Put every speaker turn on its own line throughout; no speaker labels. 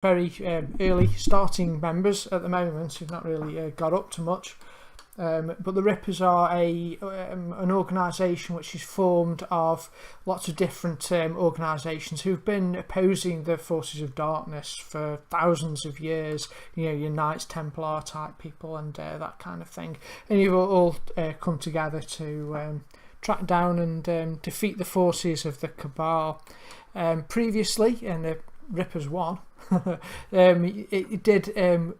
very early starting members at the moment who've not really got up to much. But the Rippers are an organisation which is formed of lots of different organisations who've been opposing the forces of darkness for thousands of years. You know, your Knights Templar type people and that kind of thing. And you've all come together to track down and defeat the forces of the Cabal. Previously, and the Rippers won. It did.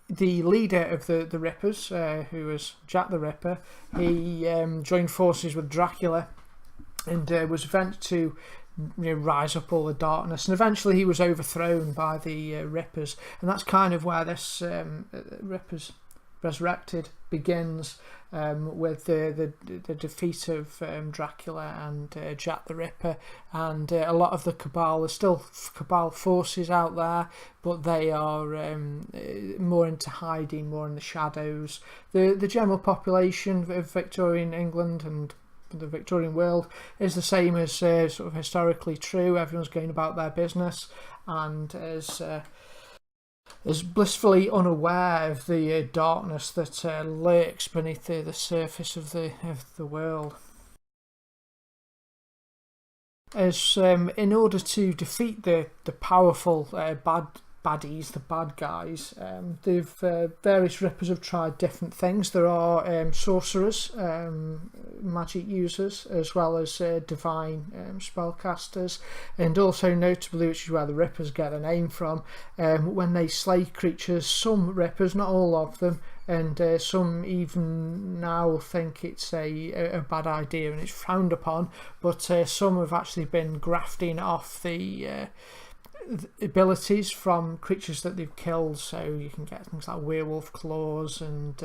The leader of the Rippers, who was Jack the Ripper, he joined forces with Dracula and was meant to rise up all the darkness, and eventually he was overthrown by the Rippers, and that's kind of where this Rippers Resurrected begins, with the defeat of Dracula and Jack the Ripper, and a lot of the Cabal. There's still Cabal forces out there, but they are more into hiding, more in the shadows. The general population of Victorian England and the Victorian world is the same as sort of historically true. Everyone's going about their business and is blissfully unaware of the darkness that lurks beneath the surface of the world. As in order to defeat the powerful baddies, the bad guys, various Rippers have tried different things. There are sorcerers, magic users, as well as divine spellcasters, and also notably, which is where the Rippers get their name from, when they slay creatures, some Rippers, not all of them, and some even now think it's a bad idea and it's frowned upon, but some have actually been grafting off the abilities from creatures that they've killed, so you can get things like werewolf claws and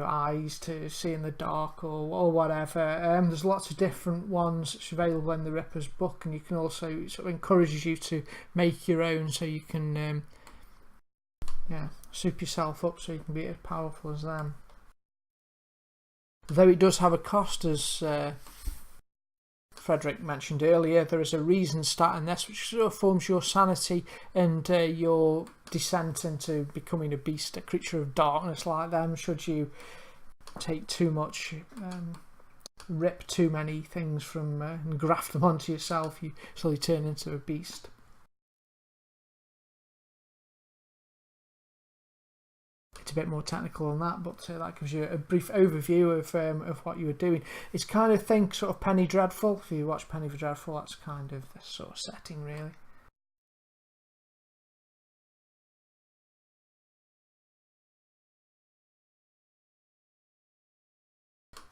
eyes to see in the dark or whatever. There's lots of different ones that's available in the Ripper's book, and you can also sort of encourages you to make your own, so you can soup yourself up so you can be as powerful as them. Though it does have a cost, as Frederick mentioned earlier, there is a reason stat in this which sort of forms your sanity and your descent into becoming a beast, a creature of darkness like them, should you take too much, rip too many things from and graft them onto yourself, you slowly turn into a beast. It's a bit more technical than that, but that gives you a brief overview of what you were doing. It's kind of think sort of Penny Dreadful. If you watch Penny Dreadful, that's kind of this sort of setting, really.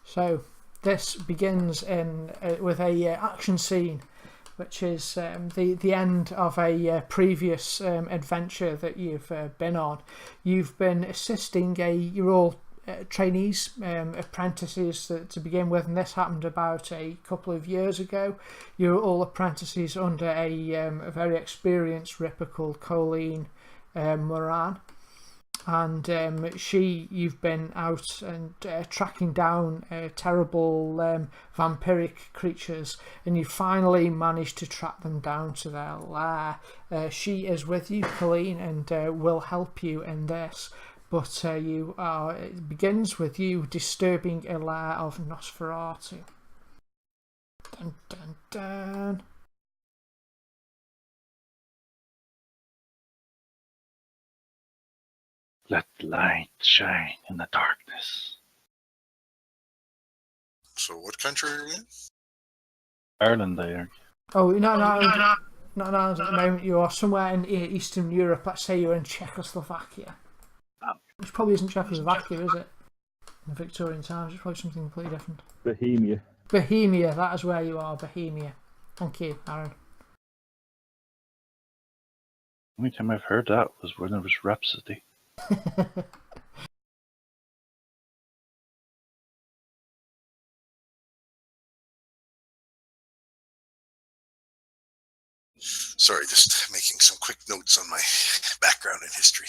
So this begins with a action scene, which is the end of a previous adventure that you've been on. You've been assisting you're all trainees, apprentices to begin with, and this happened about a couple of years ago. You're all apprentices under a very experienced Ripper called Colleen Moran. And you've been out and tracking down terrible vampiric creatures, and you finally managed to track them down to their lair. She is with you, Colleen, and will help you in this, but it begins with you disturbing a lair of Nosferatu. Dun, dun, dun.
Let light shine in the darkness.
So what country are you in?
Ireland, there.
Oh, no, at the moment you are somewhere in Eastern Europe. Let's say you're in Czechoslovakia.
Oh.
Which probably isn't Czechoslovakia, is it? In Victorian times, it's probably something completely different.
Bohemia.
Bohemia, that is where you are, Bohemia. Thank you, Aaron.
The only time I've heard that was when it was Rhapsody.
Sorry, just making some quick notes on my background and history.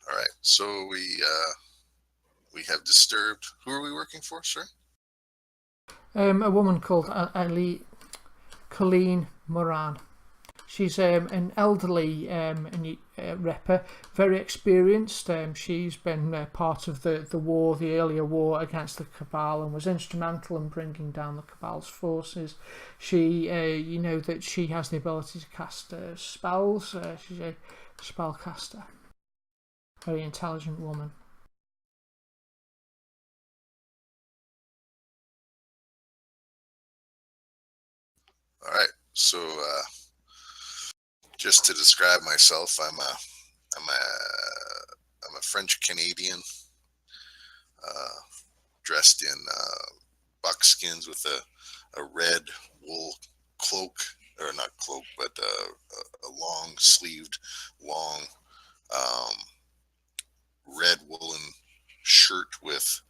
All right, so we we have disturbed. Who are we working for, sir?
A woman called Colleen Moran. She's an elderly ripper, very experienced. She's been part of the earlier war against the Cabal, and was instrumental in bringing down the Cabal's forces. She, you know that she has the ability to cast spells. She's a spellcaster. Very intelligent woman.
All right. So, just to describe myself, I'm a French Canadian, dressed in buckskins with a red wool cloak, or not cloak, but a long sleeved, long red woolen shirt with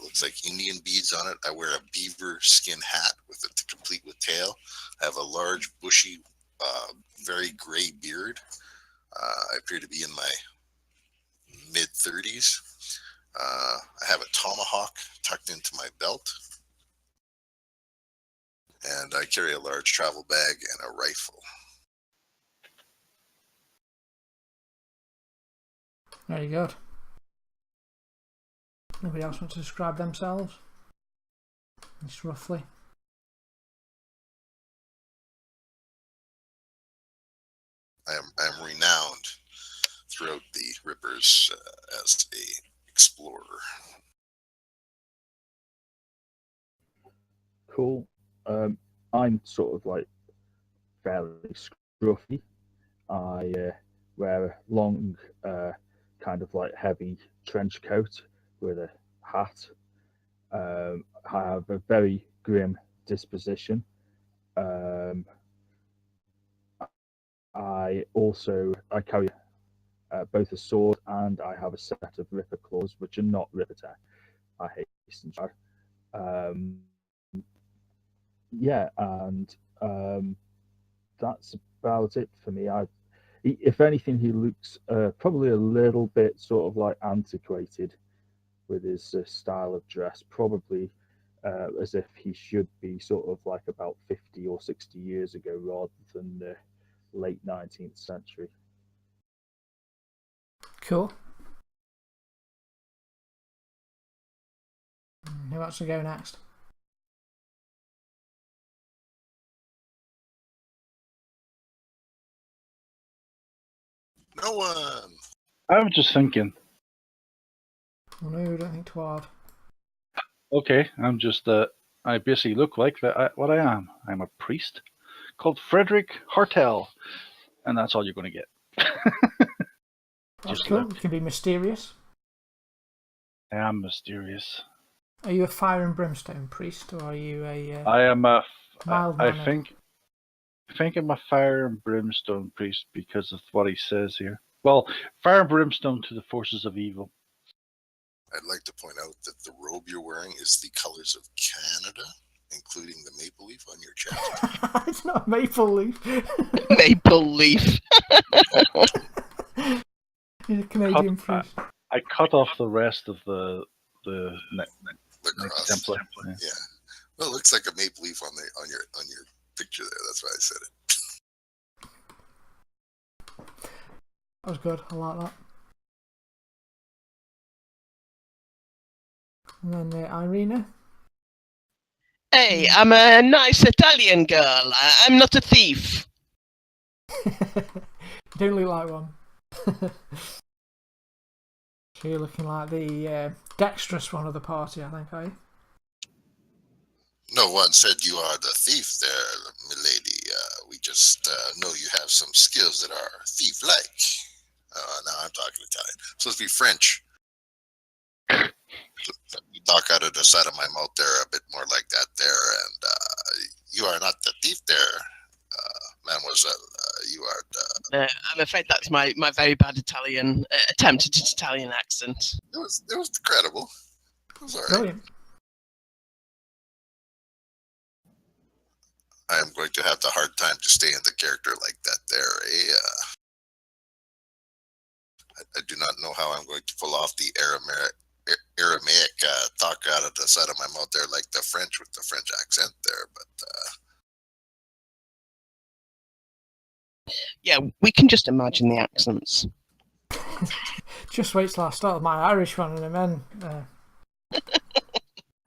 looks like Indian beads on it. I wear a beaver skin hat with it complete with tail. I have a large bushy very gray beard. I appear to be in my mid-30s. I have a tomahawk tucked into my belt, and I carry a large travel bag and a rifle.
Very good. Nobody else wants to describe themselves? Just roughly.
I am renowned throughout the Rippers as a explorer.
Cool. I'm sort of like fairly scruffy. I wear a long, kind of like heavy trench coat with a hat. I have a very grim disposition. I carry both a sword, and I have a set of Ripper claws, which are not Ripper tech. I hasten to yeah, and that's about it for me. If anything, he looks probably a little bit sort of like antiquated with his style of dress, probably as if he should be sort of like about 50 or 60 years ago rather than the late 19th century.
Cool. Who wants to go next?
No one.
I was just thinking.
Oh, no, don't think too hard.
Okay, I'm just. I basically look like what I am. I'm a priest called Frederick Hartel, and that's all you're going to get.
That's
Just
cool.
look.
You can be mysterious.
I am mysterious.
Are you a fire and brimstone priest, or are you a
I am a.
mild
I
mannered?
think I'm a fire and brimstone priest because of what he says here. Well, fire and brimstone to the forces of evil.
I'd like to point out that the robe you're wearing is the colors of Canada, including the maple leaf on your chest.
It's not a maple leaf.
Maple leaf.
He's a Canadian priest.
I cut off the rest of the
The cross.
template.
Yeah. Well, it looks like a maple leaf on your picture there. That's why I said it.
That was good. I like that. And then Irina.
Hey, I'm a nice Italian girl. I'm not a thief.
You don't look like one. So you're looking like the dexterous one of the party, I think, are you?
No one said you are the thief there, milady. We just know you have some skills that are thief-like. Now I'm talking Italian. I'm supposed to be French. Let me talk out of the side of my mouth there a bit more like that there. And you are not the thief there, mademoiselle. You are the...
I'm afraid that's my very bad Italian, attempted Italian accent.
It was credible. It was all right.
Brilliant.
I am going to have the hard time to stay in the character like that there. I do not know how I'm going to pull off the Aramaic talk out of the side of my mouth there, like the French with the French accent there. But
Yeah, we can just imagine the accents.
Just wait till I start my Irish one and then.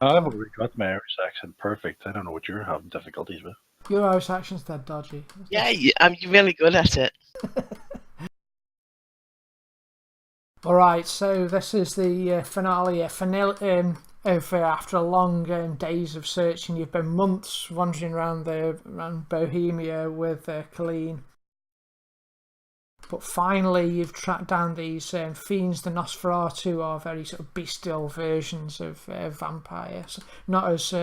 I've already got my Irish accent perfect. I don't know what you're having difficulties with.
Your Irish accent's dead dodgy.
Yeah, you're really good at it.
Alright, so this is the finale. Over after a long days of searching, you've been months wandering around Bohemia with Colleen. But finally, you've tracked down these fiends. The Nosferatu are very sort of bestial versions of vampires. Not as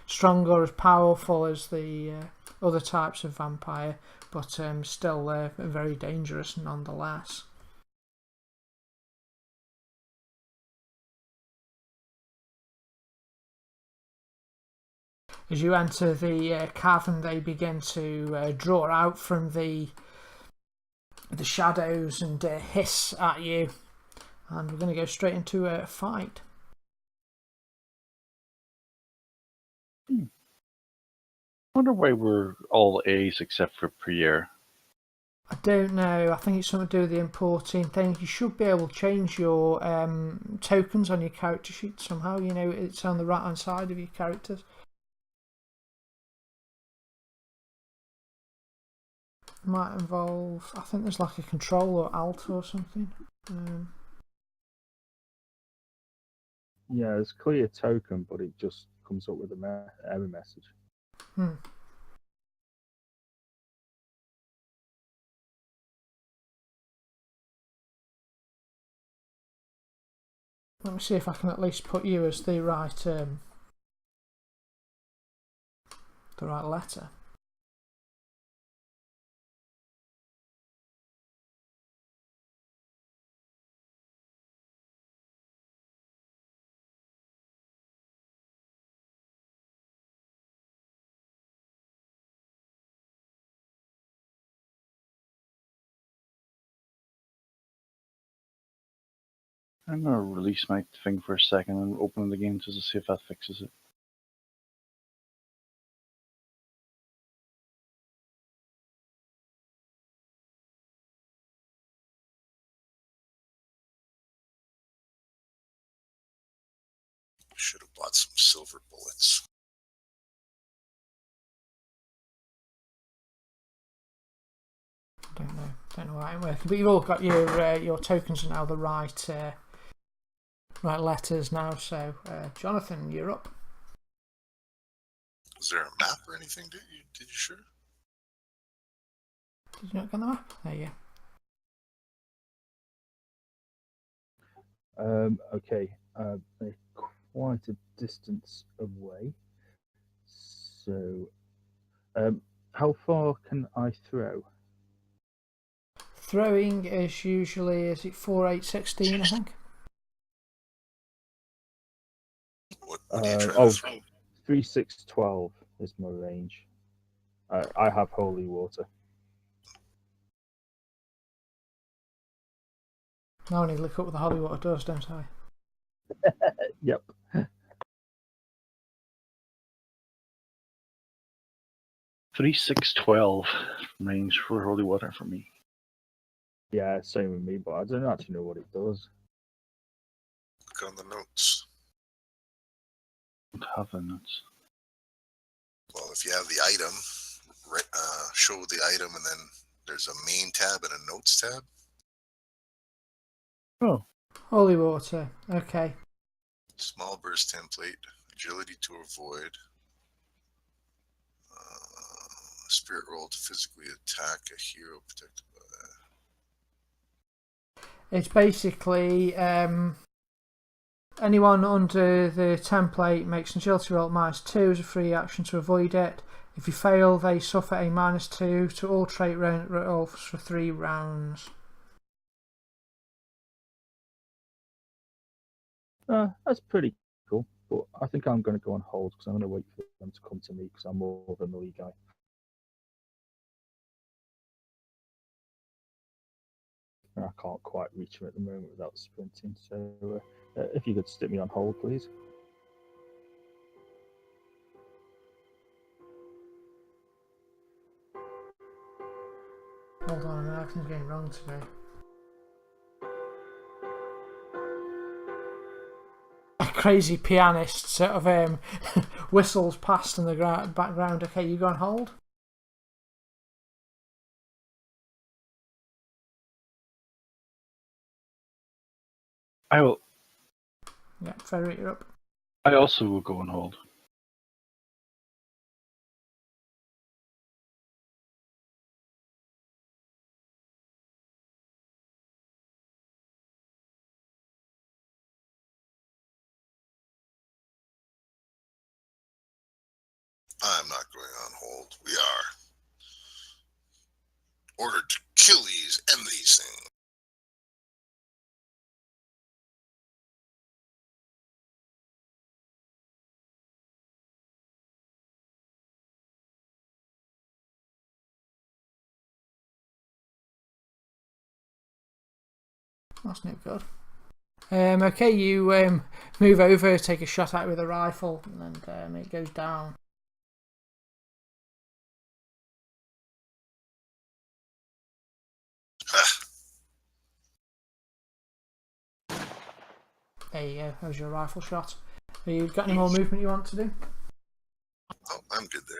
strong or as powerful as the other types of vampire, but still very dangerous nonetheless. As you enter the cavern, they begin to draw out from the shadows and hiss at you, and we're going to go straight into a fight.
I wonder why we're all A's except for Pierre.
I don't know. I think it's something to do with the importing thing. You should be able to change your tokens on your character sheet somehow. You know, it's on the right hand side of your characters. Might involve, I think there's like a control or alt or something.
Yeah, it's clear token, but it just comes up with an error message.
Let me see if I can at least put you as the right letter.
I'm going to release my thing for a second and open it again just to see if that fixes it.
should have bought some silver bullets.
Don't know why it working, but you've all got your tokens are now the right letters now. So Jonathan, you're up.
Is there a map or anything? Did you sure?
Did you not get the map? There you
go. Okay, they're quite a distance away. So, how far can I throw?
Throwing is usually, is it 4, 8, 16, I think?
What do you try to throw?
3, 6, 12 is my range. I have holy water.
Now I need to look up what the holy water does, don't I?
Yep.
3, 6, 12 range for holy water for me.
Yeah, same with me, but I don't actually know what it does.
Look on the notes.
Don't have the notes.
Well, if you have the item, show the item, and then there's a main tab and a notes tab.
Oh.
Holy water, okay.
Small burst template, agility to avoid, spirit roll to physically attack a hero protected by that.
It's basically anyone under the template makes an agility roll -2 as a free action to avoid it. If you fail, they suffer a -2 to all trait rolls for 3 rounds.
That's pretty cool, but I think I'm going to go on hold because I'm going to wait for them to come to me because I'm more of a melee guy. And I can't quite reach him at the moment without sprinting. So if you could stick me on hold, please.
Hold on, everything's going wrong today. A crazy pianist sort of whistles past in the background. Okay, you go on hold.
I will.
Yeah, Frederick, you're up.
I also will go on hold.
I'm not going on hold. We are ordered to kill these, end these things.
That's no good. Okay, you move over, take a shot at it with a rifle, and it goes down. There you go, that was your rifle shot. Have you got any more movement you want to do?
Oh, I'm good there.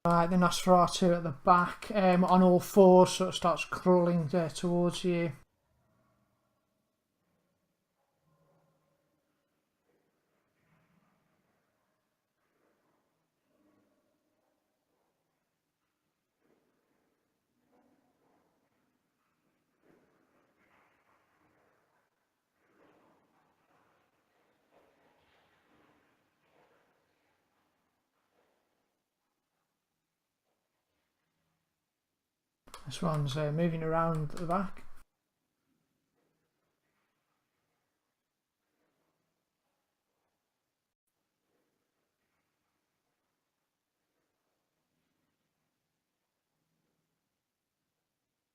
Right, the Nosferatu at the back, on all fours, sort of starts crawling towards you. This one's moving around at the back.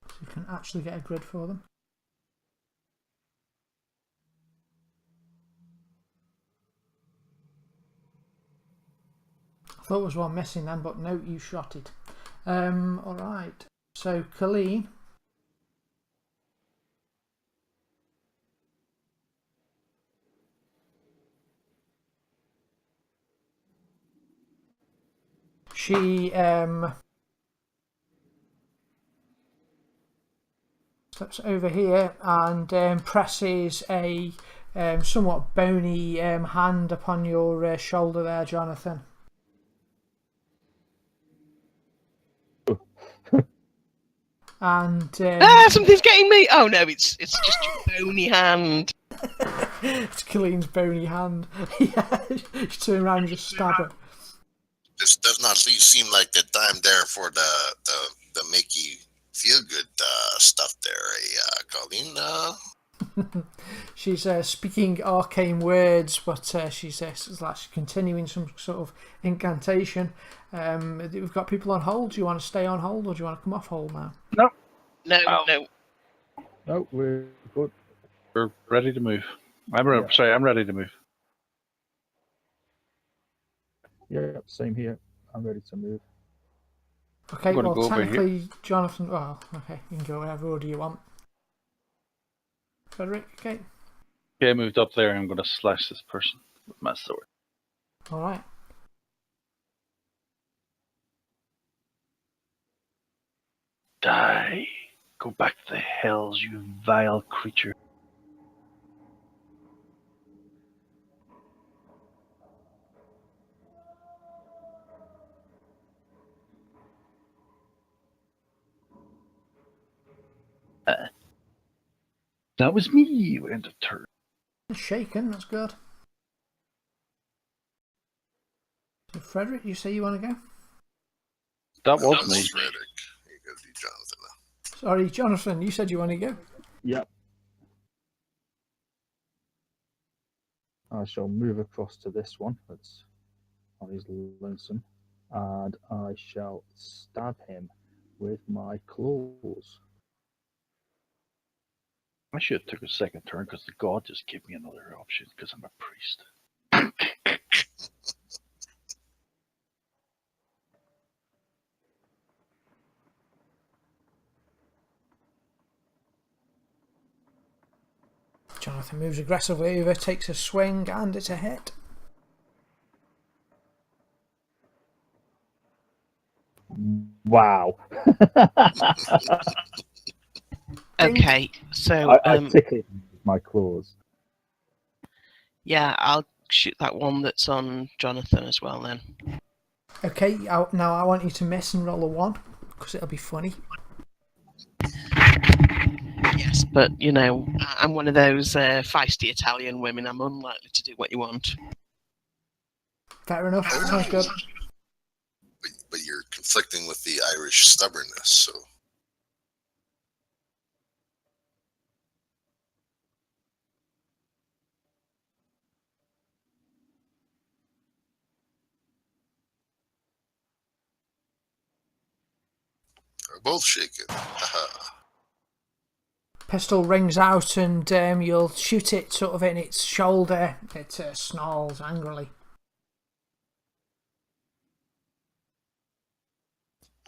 So you can actually get a grid for them. I thought there was one missing then, but no, you shot it. Alright, so Colleen. She steps over here and presses a somewhat bony hand upon your shoulder there, Jonathan. And
something's getting me. Oh no, it's just your bony hand.
It's Colleen's bony hand. Yeah, she turned around and just stabbed her.
This does not seem like the time there for the make you feel good stuff there, Colleen.
She's speaking arcane words, but she's continuing some sort of incantation. We've got people on hold. Do you want to stay on hold, or do you want to come off hold now?
No.
No.
No, we're good.
We're ready to move. I'm ready to move.
Yeah, same here. I'm ready to move.
Okay,
I'm gonna
well,
go over
technically, Jonathan. Well, okay, you can go whatever order you want. Frederick, okay.
Okay, I moved up there and I'm going to slash this person with my sword.
All right.
Die. Go back to the hells, you vile creature. That was me, you end of turd.
Shaken, that's good. So, Frederick, you say you want to go?
That was me.
Frederick. You go to Jonathan now.
Sorry, Jonathan, you said you want to go.
Yep. I shall move across to this one that's on his lonesome, and I shall stab him with my claws.
I should have took a second turn because the god just gave me another option because I'm a priest.
Jonathan moves aggressively over, takes a swing, and it's a hit.
Wow.
Okay, so
I tickle him with my claws.
yeah, I'll shoot that one that's on Jonathan as well then.
Okay, now I want you to miss and roll a 1, because it'll be funny.
Yes, but you know, I'm one of those feisty Italian women. I'm unlikely to do what you want.
Fair enough, sounds good.
But you're conflicting with the Irish stubbornness, so. They're both shaken. Haha.
Pistol rings out and you'll shoot it sort of in its shoulder. It snarls angrily.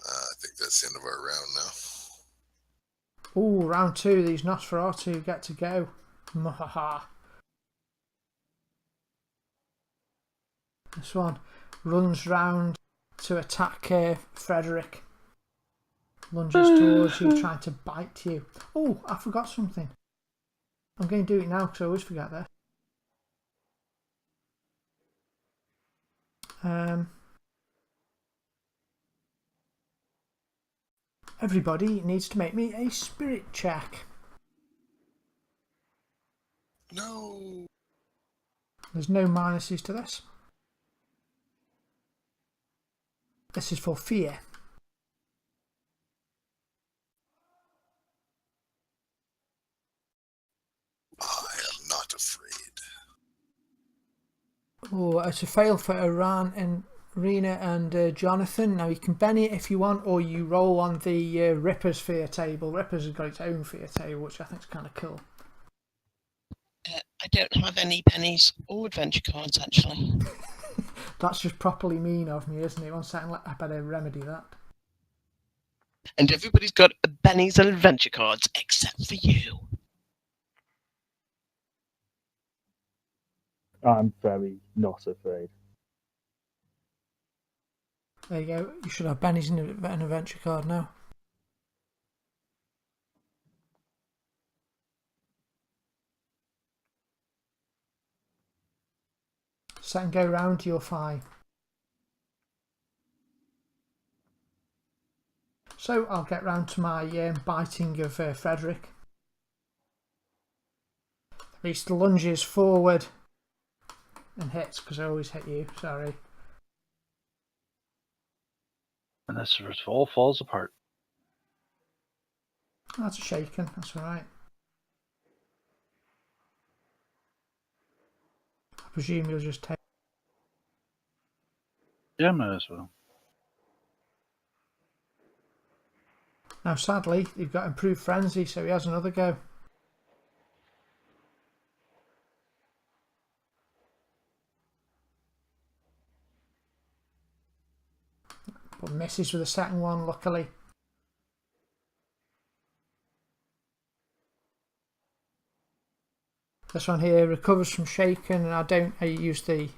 I think that's the end of our round now.
Ooh, round 2, these Nosferatu get to go. Mahaha. This one runs round to attack Frederick. Lunges towards you, trying to bite you. Oh, I forgot something. I'm going to do it now because I always forget that. Everybody needs to make me a spirit check.
No.
There's no minuses to this. This is for fear.
I am not afraid.
Oh, it's a fail for Rena and Jonathan. Now you can Benny it if you want, or you roll on the Ripper's fear table. Ripper's has got its own fear table, which I think is kind of cool.
I don't have any pennies or adventure cards, actually.
That's just properly mean of me, isn't it? One second, I better remedy that.
And everybody's got pennies and adventure cards, except for you.
I'm very not afraid.
There you go. You should have Benny's in an adventure card now. Second go round, you're fine. So I'll get round to my biting of Frederick. At least lunges forward and hits, because I always hit you, sorry.
And this all falls apart.
That's a shaken, that's alright. I presume you'll just take.
Yeah, might as well.
Now sadly, you've got improved frenzy, so he has another go. But misses with the second one, luckily. This one here recovers from shaken, and I use the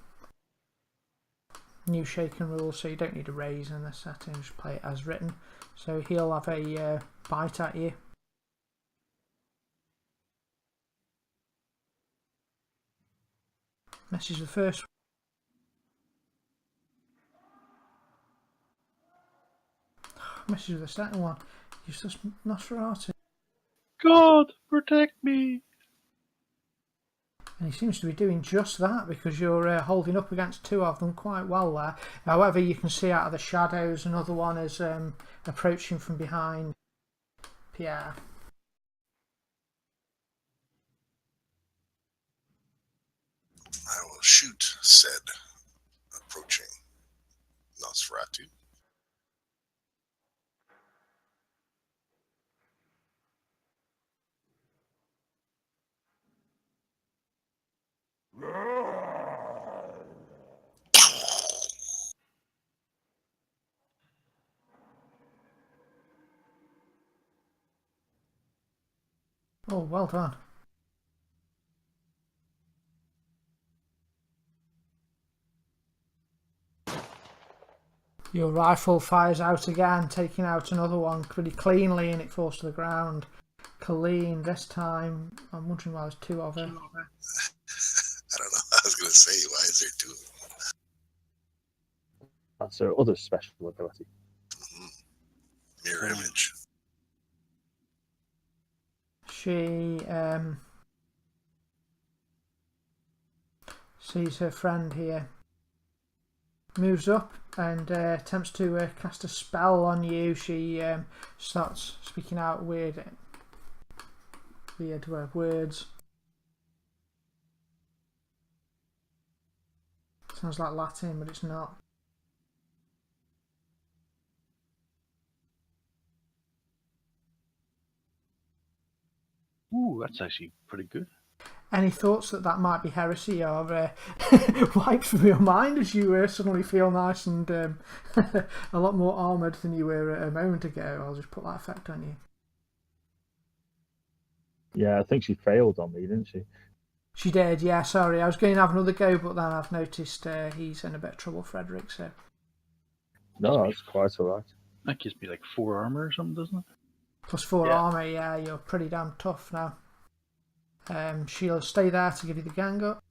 new shaken rule, so you don't need a raise in this setting, just play it as written. So he'll have a bite at you. Misses the first one. Misses with the second one. Useless Nosferatu.
God, protect me!
And he seems to be doing just that, because you're holding up against 2 of them quite well there. However, you can see out of the shadows another one is approaching from behind. yeah.
I will shoot said approaching Nosferatu.
Oh, well done. Your rifle fires out again, taking out another one pretty cleanly, and it falls to the ground. Colleen, this time, I'm wondering why there's two of her.
I don't know. I was going to say, why is there two of them?
That's her other special ability.
Mirror image.
She sees her friend here, moves up and attempts to cast a spell on you. She starts speaking out weird words. Sounds like Latin, but it's not.
Ooh, that's actually pretty good.
Any thoughts that might be heresy are wiped from your mind as you suddenly feel nice and a lot more armoured than you were a moment ago. I'll just put that effect on you.
Yeah, I think she failed on me, didn't she?
She did, yeah, sorry. I was going to have another go, but then I've noticed he's in a bit of trouble, Frederick, so...
No, that's quite alright.
That gives me like 4 armor or something, doesn't it?
Plus 4
Yeah.
armour, yeah, you're pretty damn tough now. She'll stay there to give you the gang up.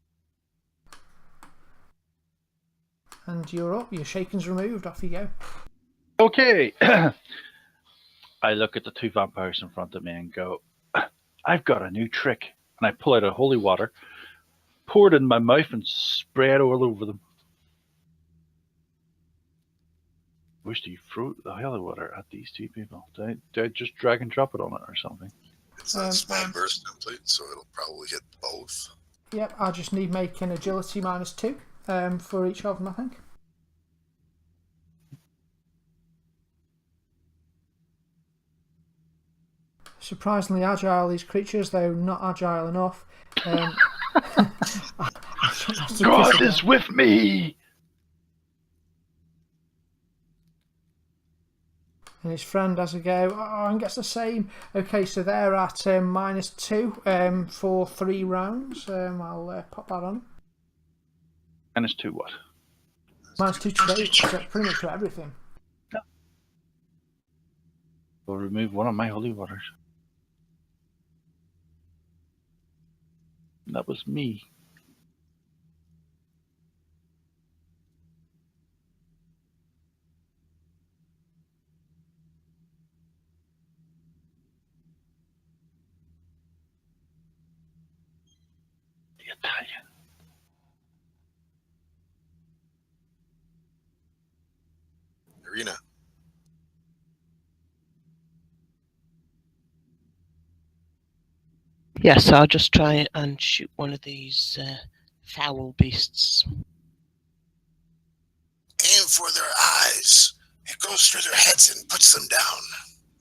And you're up, your shaken's removed, off you go.
Okay. I look at the 2 vampires in front of me and go, I've got a new trick. And I pull out a holy water, pour it in my mouth and spray it all over them. Wish do you throw the holy water at these 2 people? Do I just drag and drop it on it or something?
It's a small burst template, so it'll probably hit both.
Yep, I just need making agility -2 for each of them, I think. Surprisingly agile, these creatures, though not agile enough.
God is with me!
And his friend has a go, and gets the same. Okay, so they're at -2 for 3 rounds. I'll pop that on.
-2 what?
-2 today, pretty much for everything.
We'll remove one of my holy waters. That was me. The Italian.
Arena.
Yes, I'll just try and shoot one of these foul beasts.
Aim for their eyes. It goes through their heads and puts them down.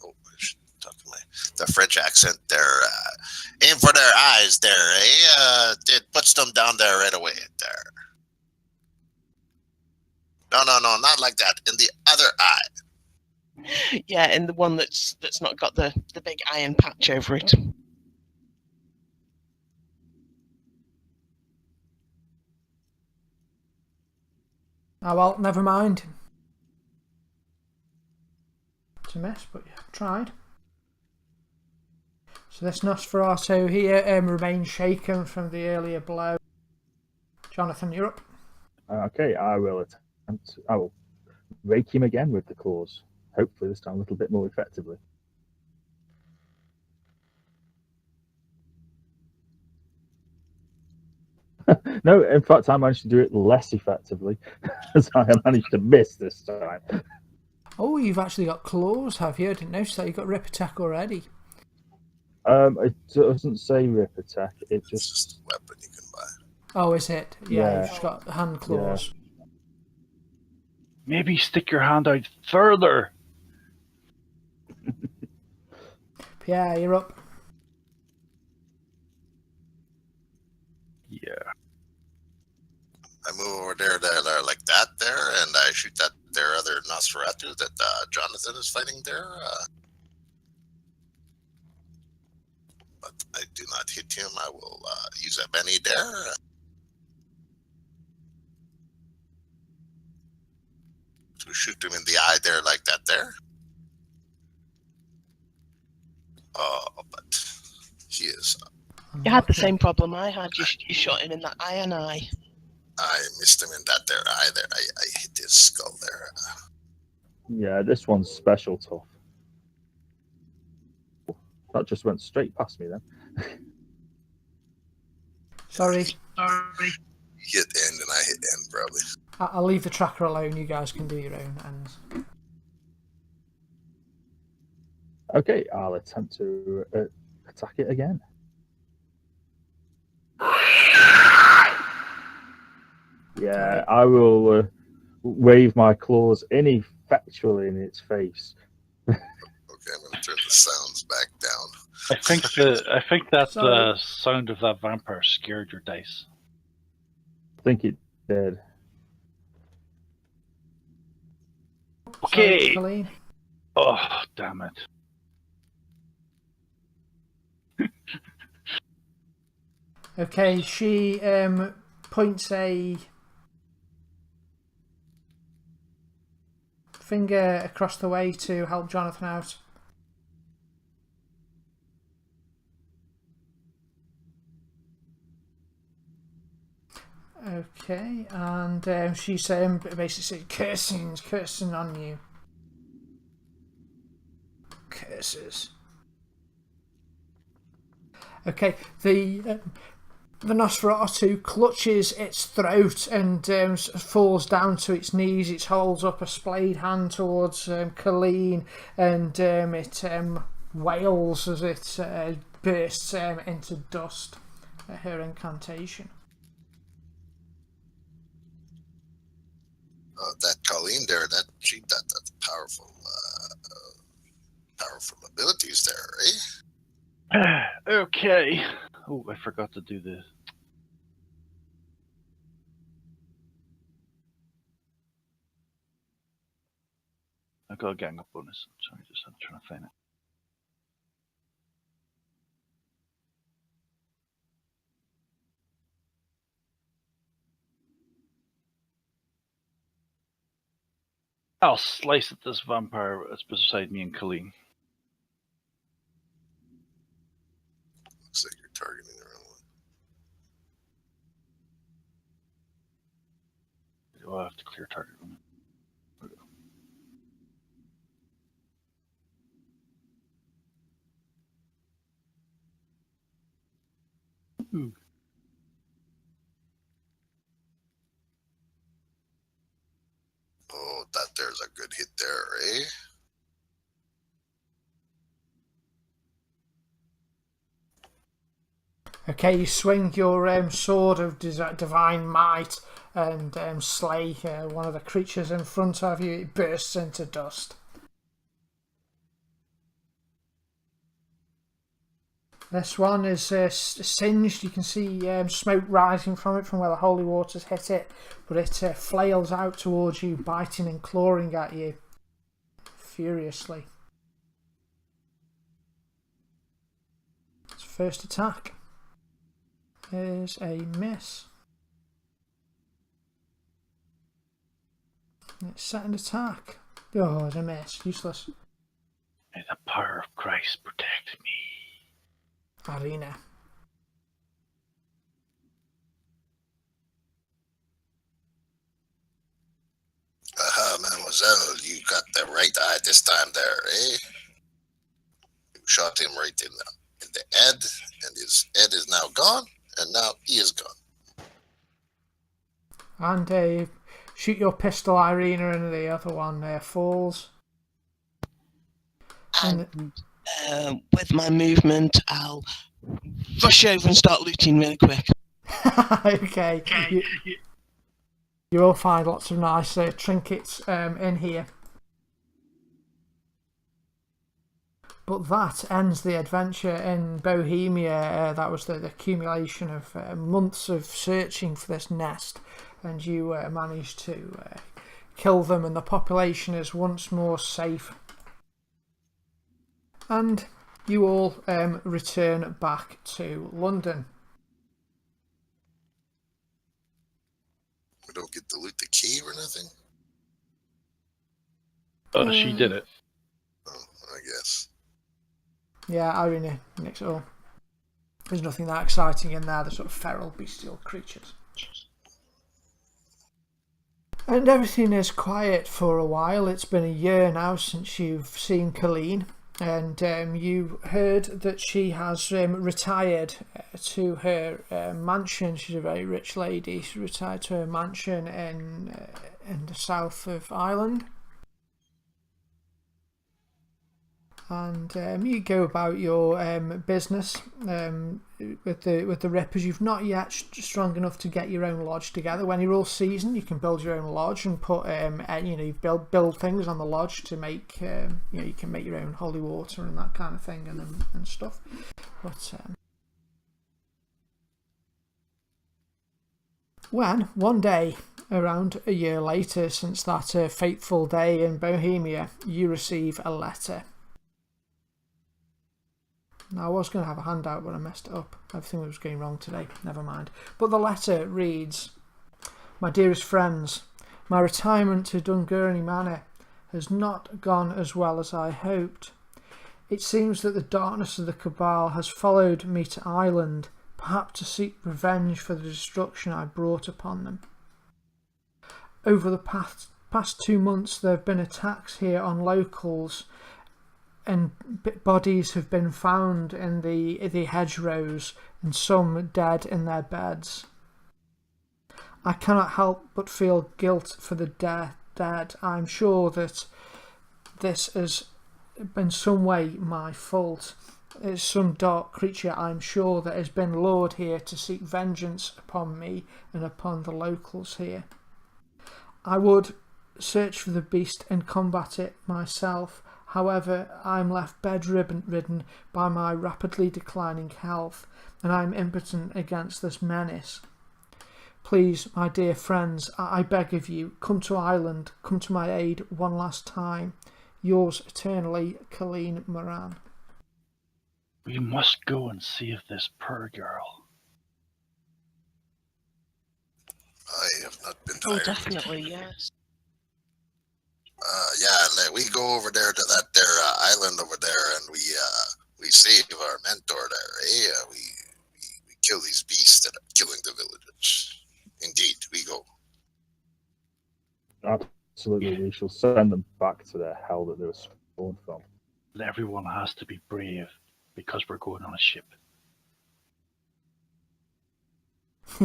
Oh, I should talk to the French accent there. Aim for their eyes there, eh? It puts them down there right away there. No, not like that. In the other eye.
Yeah, and the one that's not got the big iron patch over it.
Oh well, never mind. It's a mess, but yeah, tried. So this Nosferatu here remains shaken from the earlier blow. Jonathan, you're up.
Okay, I will rake him again with the claws. Hopefully this time a little bit more effectively. No, in fact, I managed to do it less effectively, as I managed to miss this time.
Oh, you've actually got claws, have you? I didn't notice that. You've got rip attack already.
It doesn't say rip attack. It
It's just
just
a weapon you can buy.
Oh, is it? Yeah,
Yeah.
you've just got hand claws.
Maybe stick your hand out further.
Pierre, you're up.
Yeah.
I move over there like that there, and I shoot that there other Nosferatu that Jonathan is fighting there. But I do not hit him. I will use a Benny there. To shoot him in the eye there like that there. But he is.
You had the same problem I had. You shot him in the eye and eye.
I missed him in that there eye there. I hit his skull there.
yeah. This one's special tough. That just went straight past me then.
Sorry.
He hit end and I hit end probably.
I'll leave the tracker alone. You guys can do your own ends.
Okay, I'll attempt to attack it again. Yeah, I will wave my claws ineffectually in its face.
Okay, I'm gonna turn the sounds back down.
I think that
Sorry.
sound of that vampire scared your dice.
I think it did.
Okay.
Sorry, Colleen.
Oh, damn it.
Okay, she points a finger across the way to help Jonathan out. Okay, and she's basically saying, cursing on you. Curses. Okay, the Nosferatu clutches its throat and falls down to its knees. It holds up a splayed hand towards Colleen, and it wails as it bursts into dust at her incantation.
That Colleen there, that's powerful, powerful abilities there, eh?
Okay. Oh, I forgot to do this. I got a gang up bonus. Sorry, just I'm trying to find it. I'll slice at this vampire that's beside me and Colleen.
Looks like you're targeting the wrong one.
Do I have to clear target on it? Ooh.
Oh, that there's a good hit there, eh?
Okay, you swing your sword of divine might and slay one of the creatures in front of you. It bursts into dust. This one is singed. You can see smoke rising from it from where the holy waters hit it, but it flails out towards you, biting and clawing at you furiously. Its first attack is a miss. Its second attack, oh, it's a miss. Useless.
May the power of Christ protect me.
Arena.
Aha, mademoiselle, you got the right eye this time there, eh? You shot him right in the head, and his head is now gone, and now he is gone.
And shoot your pistol, Irina, and the other one falls.
And With my movement, I'll rush over and start looting really quick.
Okay. You will find lots of nice trinkets in here. But that ends the adventure in Bohemia. That was the accumulation of months of searching for this nest, and you managed to kill them, and the population is once more safe. And you all return back to London.
We don't get to loot the cave or nothing?
She did it.
Oh, I guess.
Yeah, Irene nicks it all. There's nothing that exciting in there, the sort of feral, bestial creatures. And everything is quiet for a while. It's been a year now since you've seen Colleen, and you heard that she has retired to her mansion. She's a very rich lady. She retired to her mansion in the south of Ireland. And you go about your business with the rippers. You've not yet strong enough to get your own lodge together. When you're all seasoned, you can build your own lodge and put you build things on the lodge to make you can make your own holy water and that kind of thing and stuff. But when one day, around a year later since that fateful day in Bohemia, you receive a letter. Now, I was going to have a handout, but I messed it up. Everything was going wrong today. Never mind. But the letter reads, "My dearest friends, my retirement to Dungurney Manor has not gone as well as I hoped. It seems that the darkness of the Cabal has followed me to Ireland, perhaps to seek revenge for the destruction I brought upon them. Over the past 2 months, there have been attacks here on locals, and bodies have been found in the hedgerows, and some dead in their beds. I cannot help but feel guilt for the dead. I'm sure that this has in some way my fault. It's some dark creature, I'm sure, that has been lured here to seek vengeance upon me and upon the locals here. I would search for the beast and combat it myself. However, I'm left bedridden by my rapidly declining health, and I'm impotent against this menace. Please, my dear friends, I beg of you, come to Ireland, come to my aid one last time. Yours eternally, Colleen Moran."
We must go and save this poor girl.
I have not been to
Oh,
Ireland.
definitely, yes.
We go over there to that there island over there, and we save our mentor there. We kill these beasts that are killing the villagers. Indeed, we go.
Absolutely, we shall send them back to their hell that they were spawned from.
But everyone has to be brave because we're going on a ship.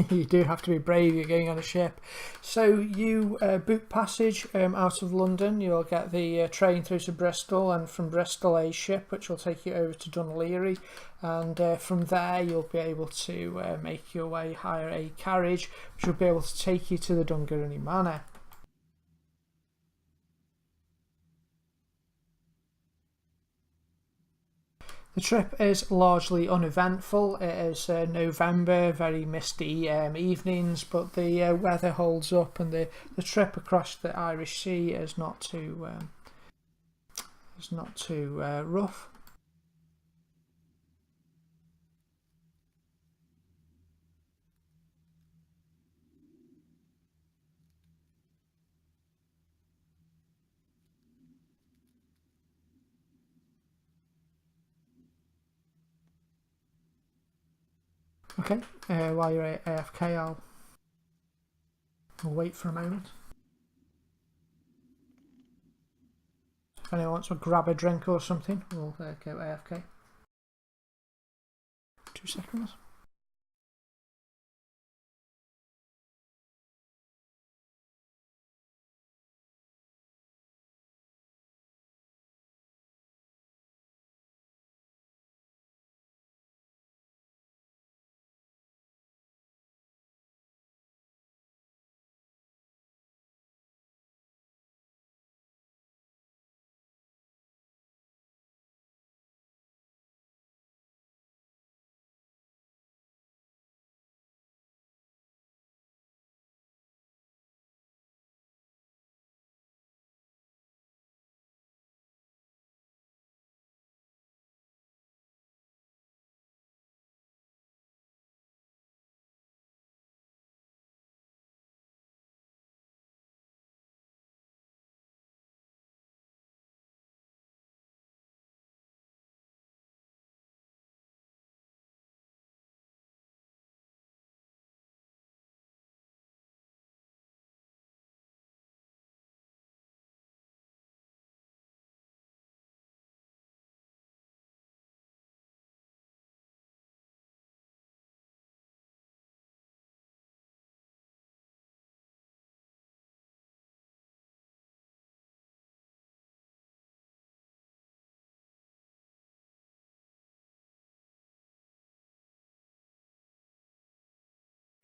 You do have to be brave, you're going on a ship. So you book passage out of London. You'll get the train through to Bristol, and from Bristol a ship which will take you over to Dunleary, and from there you'll be able to make your way, hire a carriage which will be able to take you to the Dungurney Manor. The trip is largely uneventful. It is November, very misty evenings, but the weather holds up, and the trip across the Irish Sea is not too rough. Okay, while you're AFK, I'll wait for a moment. If anyone wants to grab a drink or something, we'll go AFK. 2 seconds.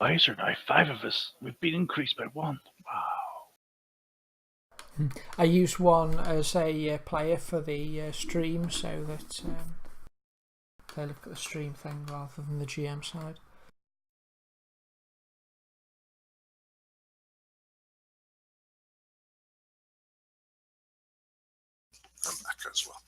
Laser knife, 5 of us. We've been increased by 1. Wow.
I use one as a player for the stream, so that they look at the stream thing rather than the GM side.
I'm back as well.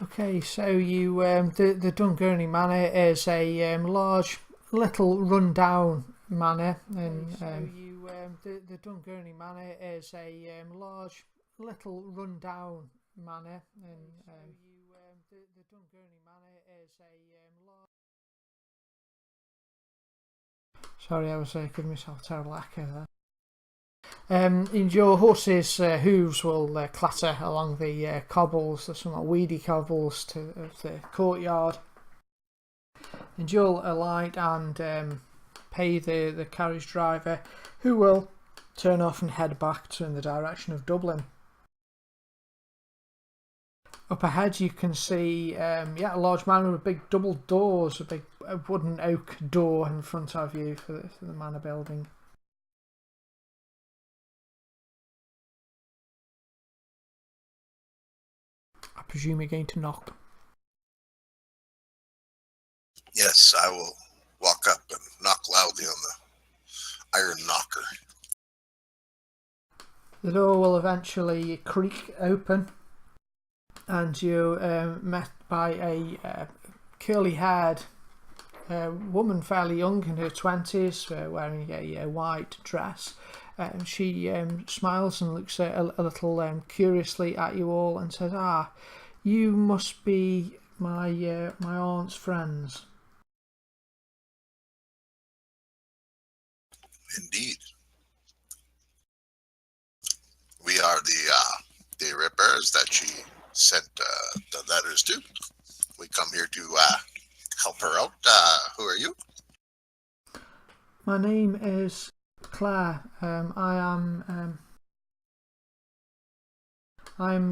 Okay, so you the Dungurney Manor is a large, little run-down manor, and the Dungurney Manor is a large, little run-down manor, and the Dungurney Manor is a large. Sorry, I was giving myself a terrible echo there. And your horse's hooves will clatter along the cobbles, the somewhat weedy cobbles of the courtyard. And you'll alight and pay the carriage driver, who will turn off and head back in the direction of Dublin. Up ahead you can see a large manor with big double doors, a big wooden oak door in front of you for the manor building. I presume you're going to knock.
Yes, I will walk up and knock loudly on the iron knocker.
The door will eventually creak open, and you're met by a curly-haired woman, fairly young, in her 20s, wearing a white dress. She smiles and looks a little curiously at you all and says, "Ah, you must be my aunt's friends."
Indeed. We are the rippers that she sent the letters to. We come here to help her out. Who are you?
My name is Claire. I'm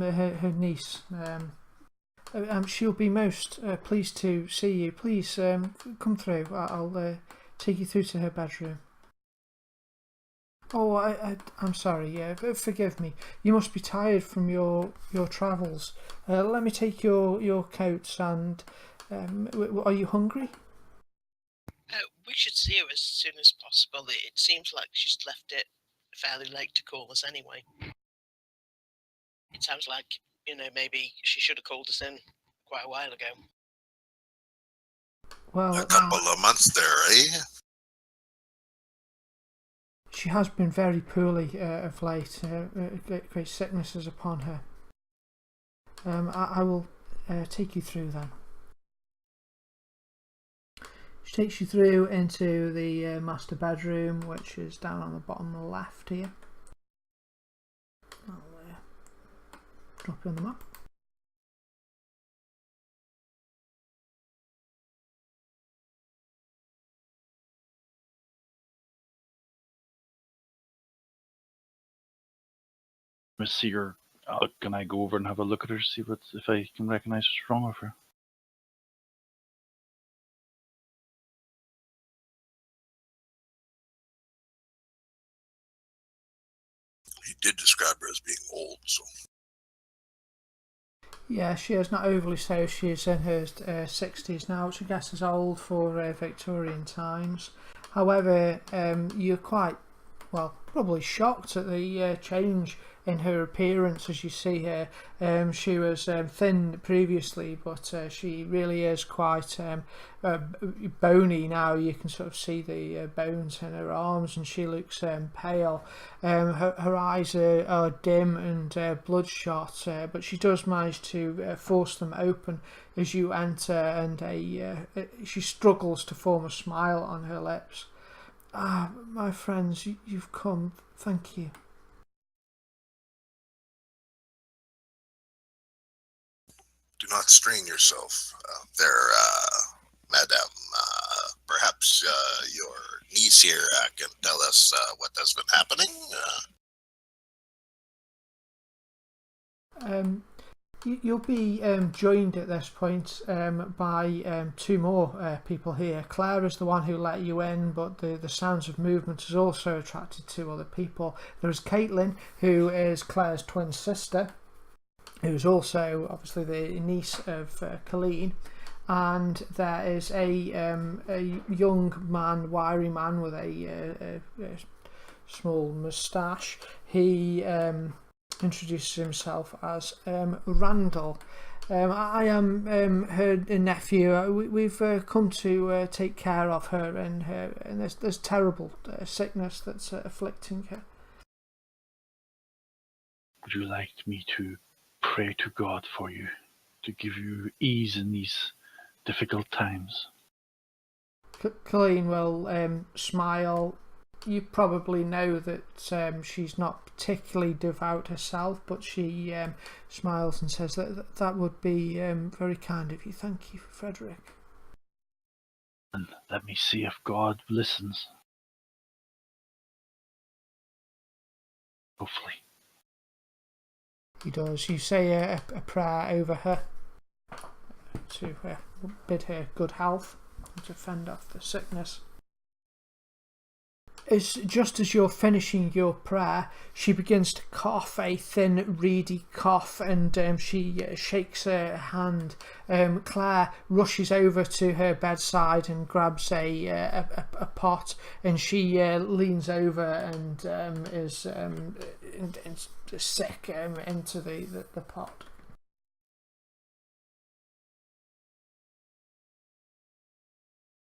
her niece. She'll be most pleased to see you. Please come through. I'll take you through to her bedroom. Oh, I'm sorry. Forgive me. You must be tired from your travels. Let me take your coats. And are you hungry?
We should see her as soon as possible. It seems like she's left it fairly late to call us anyway. It sounds like, maybe she should have called us in quite a while ago.
Well,
A couple of months there, eh?
She has been very poorly of late. Great sickness is upon her. I will take you through then. She takes you through into the master bedroom, which is down on the bottom left here. I'll drop you on the map.
See her. Can I go over and have a look at her, see if I can recognise what's wrong with her?
He did describe her as being old, so.
Yeah, she is not overly so. She is in her 60s now, which I guess is old for Victorian times. However, you're quite, probably shocked at the change in her appearance as you see her. She was thin previously, but she really is quite bony now. You can sort of see the bones in her arms, and she looks pale. Her eyes are dim and bloodshot, but she does manage to force them open as you enter, and she struggles to form a smile on her lips. "Ah, my friends, you've come. Thank you."
Do not strain yourself there, madam. Perhaps your niece here can tell us what has been happening.
You'll be joined at this point by two more people here. Claire is the one who let you in, but the sounds of movement has also attracted two other people. There's Caitlin, who is Claire's twin sister, who's also obviously the niece of Colleen. And there is a young man, wiry man with a small moustache. He introduces himself as Randall. I am her nephew. We've come to take care of her, and there's terrible sickness that's afflicting her.
Would you like me to pray to God for you, to give you ease in these difficult times?
Colleen will smile. You probably know that she's not particularly devout herself, but she smiles and says that would be very kind of you. Thank you, Frederick.
And let me see if God listens. Hopefully.
He does. You say a prayer over her to bid her good health and to fend off the sickness. Just as you're finishing your prayer, she begins to cough, a thin, reedy cough, and she shakes her hand. Claire rushes over to her bedside and grabs a pot, and she leans over and is sick into the pot.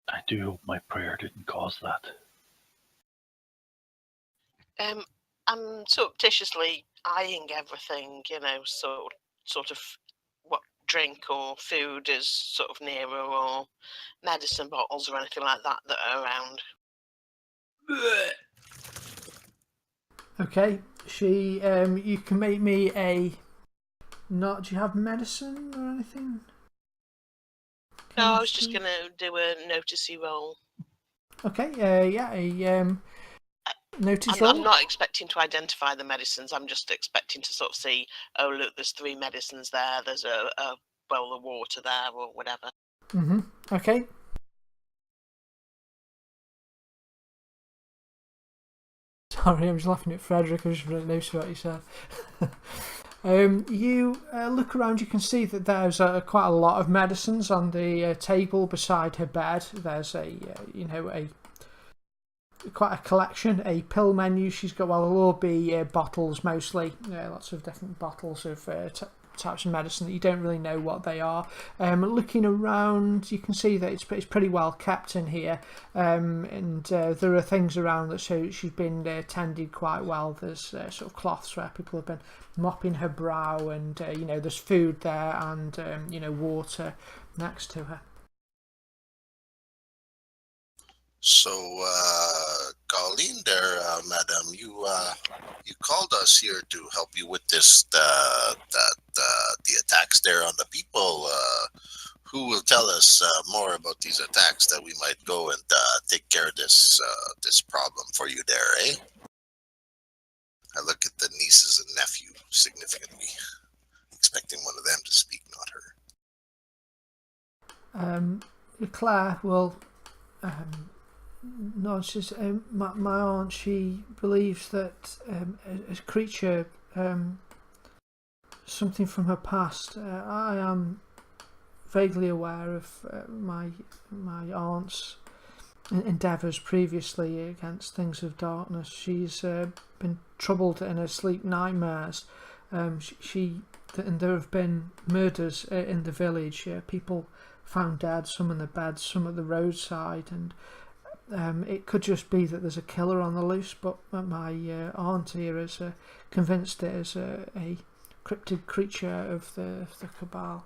I do hope my prayer didn't cause that.
I'm surreptitiously eyeing everything, sort of what drink or food is sort of nearer, or medicine bottles or anything like that are around.
Okay, she. You can make me a. Not. Do you have medicine or anything?
No, I was just gonna do a noticey roll.
Okay. Yeah. A notice roll.
I'm not expecting to identify the medicines. I'm just expecting to sort of see. Oh, look, there's 3 medicines there. There's a bowl of water there, or whatever.
Okay. Sorry, I'm just laughing at Frederick. I was just really noticing what he said. You look around, you can see that there's quite a lot of medicines on the table beside her bed. There's quite a collection, a pill menu she's got. Well, it'll all be bottles mostly, lots of different bottles of types of medicine that you don't really know what they are. Looking around, you can see that it's pretty well kept in here, and there are things around that show she's been tended quite well. There's sort of cloths where people have been mopping her brow, and there's food there, and water next to her.
So, Colleen there, madam, you called us here to help you with this, the attacks there on the people. Who will tell us more about these attacks, that we might go and take care of this problem for you there, eh? I look at the nieces and nephew significantly, expecting one of them to speak, not her.
Claire will. No, it's just my aunt. She believes that a creature, something from her past. I am vaguely aware of my aunt's endeavours previously against things of darkness. She's been troubled in her sleep nightmares. And there have been murders in the village. People found dead, some in the beds, some at the roadside, and it could just be that there's a killer on the loose, but my aunt here is convinced it is a cryptid creature of the cabal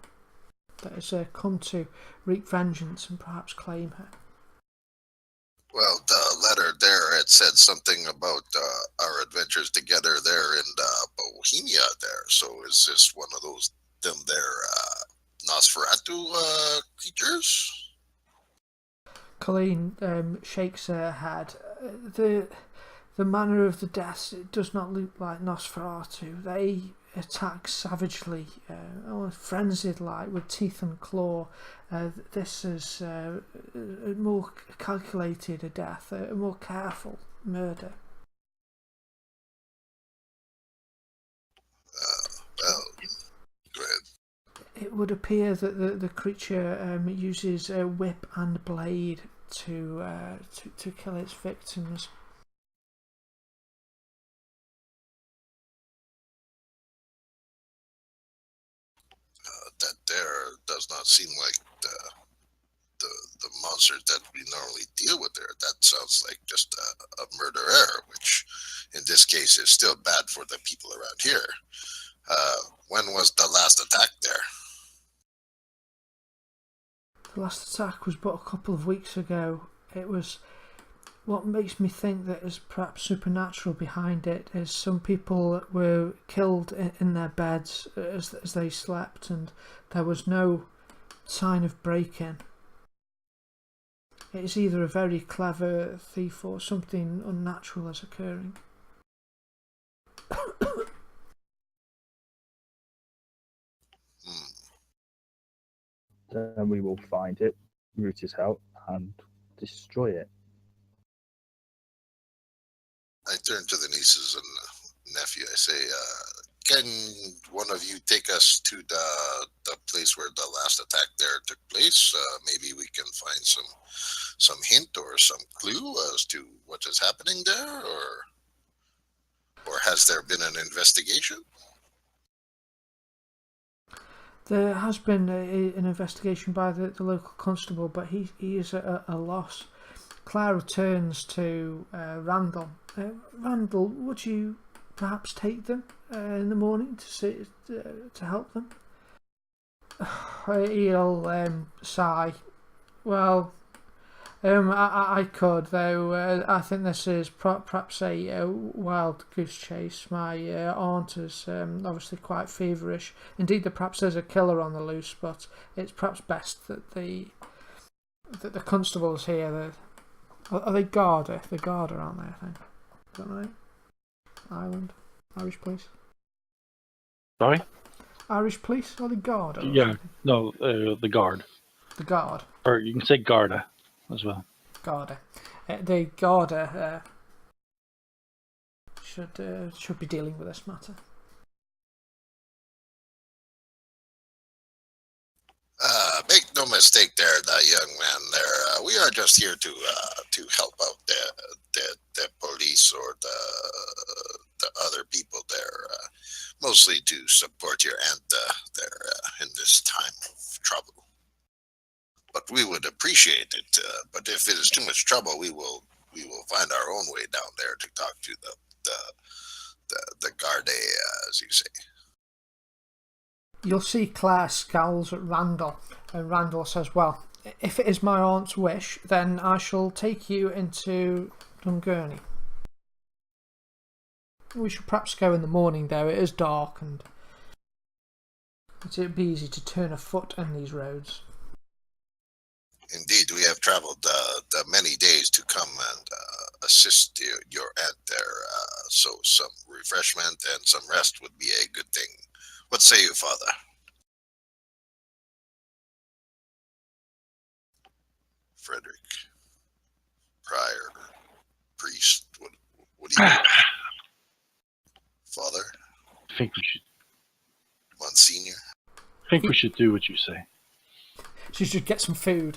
that has come to wreak vengeance and perhaps claim her.
Well, the letter there, it said something about our adventures together there in Bohemia there. So is this one of them there Nosferatu creatures?
Colleen shakes her head. The manner of the deaths, it does not look like Nosferatu. They attack savagely, almost frenzied-like, with teeth and claw. This is a more calculated a death, a more careful murder.
Well, go ahead.
It would appear that the creature uses a whip and blade to kill its victims.
That there does not seem like the monsters that we normally deal with there. That sounds like just a murderer, which in this case is still bad for the people around here. When was the last attack there?
The last attack was but a couple of weeks ago. It was... What makes me think that is perhaps supernatural behind it is some people were killed in their beds as they slept, and there was no sign of break-in. It's either a very clever thief or something unnatural is occurring.
Then we will find it, root it out, and destroy it.
I turn to the nieces and nephew. I say, can one of you take us to the place where the last attack there took place? Maybe we can find some hint or some clue as to what is happening there, or has there been an investigation?
There has been an investigation by the local constable, but he is at a loss. Claire returns to Randall. Randall, would you perhaps take them in the morning to help them? He'll sigh. Well, I could, though. I think this is perhaps a wild goose chase. My aunt is obviously quite feverish. Indeed, perhaps there's a killer on the loose, but it's perhaps best that the constable's here. Are they Garda? They're Garda, aren't they, I think? Is that right? Ireland? Irish police?
Sorry?
Irish police? Or the Garda?
Yeah, no, the guard.
The Guard.
Or you can say Garda as well.
Garda. The Garda should be dealing with this matter.
Make no mistake there, that young man there. We are just here to help out the police or the other people there. Mostly to support your aunt there in this time of trouble. But we would appreciate it. But if it is too much trouble, we will find our own way down there to talk to the Garde, as you say.
You'll see Claire scowls at Randall, and Randall says, well, if it is my aunt's wish, then I shall take you into Dungurney. We should perhaps go in the morning, though. It is dark, and it would be easy to turn a foot in these roads.
Indeed, we have traveled the many days to come and assist your aunt there, so some refreshment and some rest would be a good thing. What say you, Father? Frederick, Prior, Priest, what do you think? Father?
I think we should.
Monsignor?
I think we should do what you say.
She should get some food.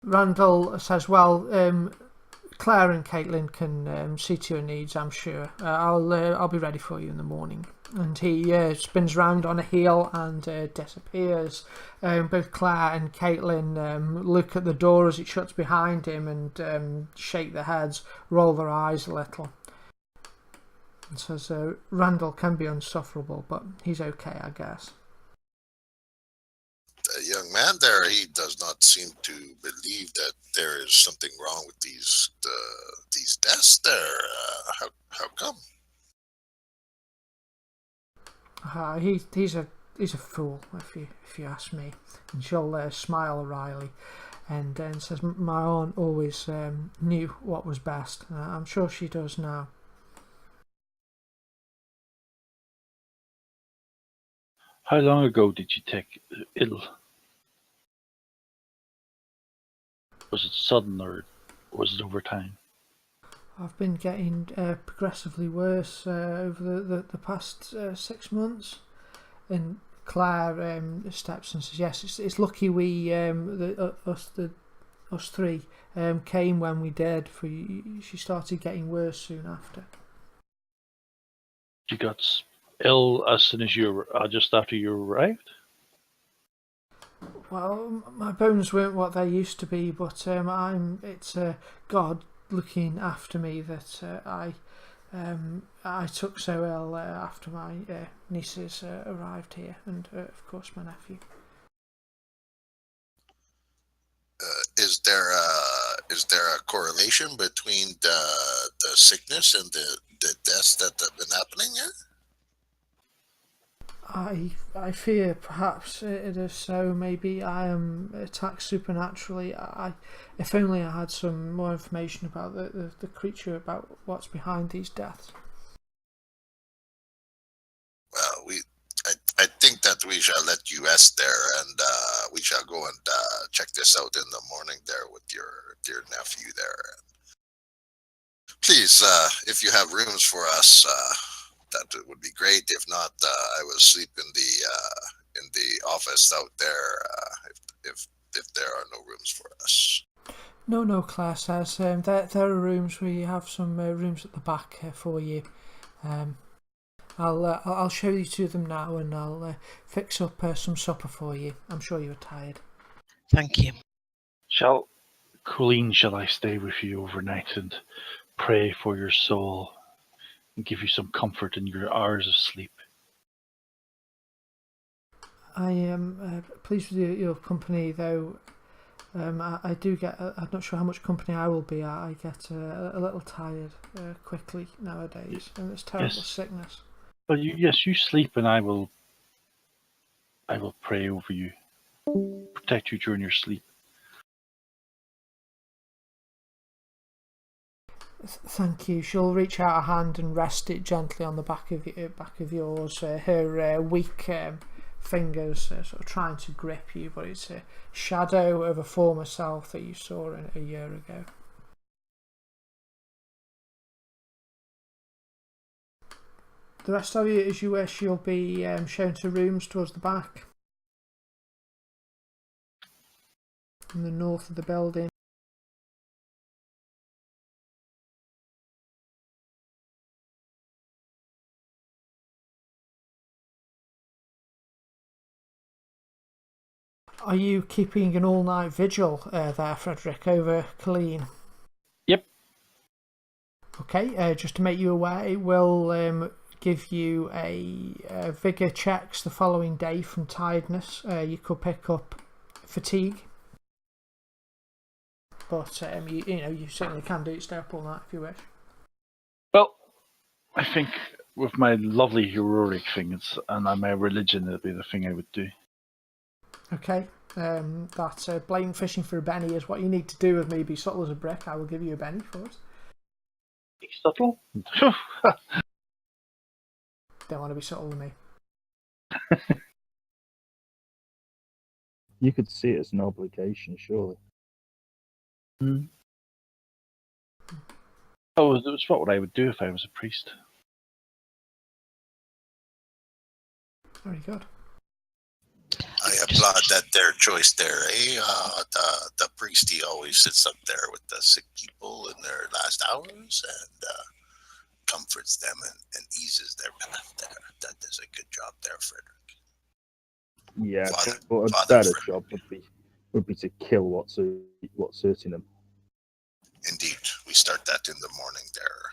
Randall says, well, Claire and Caitlin can see to your needs, I'm sure. I'll be ready for you in the morning. And he spins round on a heel and disappears. Both Claire and Caitlin look at the door as it shuts behind him and shake their heads, roll their eyes a little. And says, Randall can be insufferable, but he's okay, I guess.
The young man there, he does not seem to believe that there is something wrong with these deaths there. How come?
He's a fool, if you ask me. And she'll smile wryly, and says, my aunt always knew what was best. I'm sure she does now.
How long ago did you take ill? Was it sudden or was it over time?
I've been getting progressively worse over the past 6 months. And Claire steps and says, "Yes, it's lucky we us three came when we did. For she started getting worse soon after."
You got ill as soon as just after you arrived?
Well, my bones weren't what they used to be, but it's God looking after me that I took so ill after my nieces arrived here, and of course my nephew.
Is there a correlation between the sickness and the deaths that have been happening here?
I fear perhaps it is so. Maybe I am attacked supernaturally. If only I had some more information about the creature, about what's behind these deaths.
Well, I think that we shall let you rest there, and we shall go and check this out in the morning there with your dear nephew there. Please, if you have rooms for us, that would be great. If not, I will sleep in the office out there if there are no rooms for us.
No, Claire says there are rooms. We have some rooms at the back for you. I'll show you to them now, and I'll fix up some supper for you. I'm sure you're tired.
Thank you.
Colleen, shall I stay with you overnight and pray for your soul and give you some comfort in your hours of sleep?
I am pleased with your company, though. I do get. I'm not sure how much company I will be. I get a little tired quickly nowadays, and it's terrible sickness.
Well, you sleep, and I will pray over you, protect you during your sleep.
Thank you. She'll reach out a hand and rest it gently on the back of yours. Her weak fingers sort of trying to grip you, but it's a shadow of a former self that you saw a year ago. The rest of you, as you wish, you'll be shown to rooms towards the back in the north of the building. Are you keeping an all-night vigil there, Frederick, over Colleen?
Yep.
Okay, just to make you aware, it will give you a vigour checks the following day from tiredness. You could pick up fatigue, but you certainly can do it. Stay up all night if you wish.
Well, I think with my lovely heroic things and my religion, it'd be the thing I would do.
Okay, that's blatant fishing for a Benny is what you need to do with me. Be subtle as a brick. I will give you a Benny for it.
Be subtle?
Don't want to be subtle with me.
You could see it as an obligation, surely.
Mm. Oh, that's what I would do if I was a priest.
Very good.
I applaud their choice there, eh? The priest, he always sits up there with the sick people in their last hours and comforts them and eases their path there. That is a good job there, Frederick.
Yeah, but a
Father
better
Frederick.
job would be to kill what's hurting them.
Indeed, we start that in the morning there.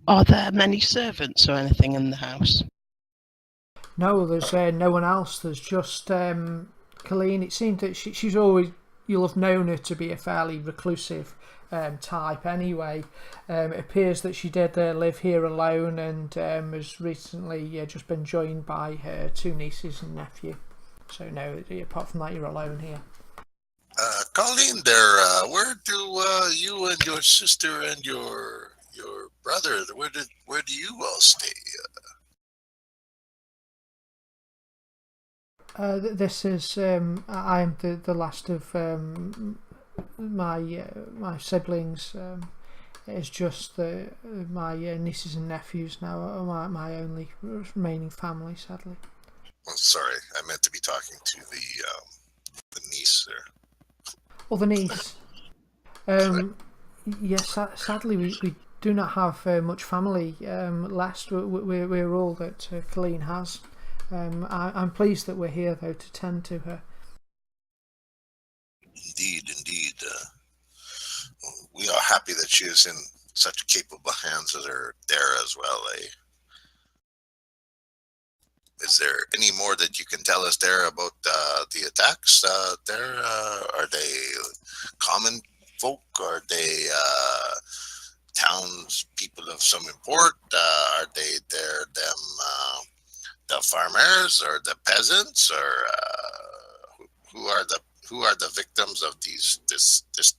Are there many servants or anything in the house?
No, there's no one else. There's just Colleen. It seemed that she's always, you'll have known her to be a fairly reclusive type anyway. It appears that she did live here alone and has recently just been joined by her two nieces and nephew. So no, apart from that, you're alone here.
Colleen there, where do you and your sister and your brother, where do you all stay?
This is I am the last of my siblings. It's just my nieces and nephews now are my only remaining family, sadly.
Well, sorry, I meant to be talking to the niece there.
Well, the niece. Yes, sadly we do not have much family left. We're all that Colleen has. I'm pleased that we're here though to tend to her.
Indeed. We are happy that she is in such capable hands as are there as well, eh? Is there any more that you can tell us there about the attacks there? Are they common folk? Are they townspeople of some import? Are they the farmers or the peasants, or who are the victims of this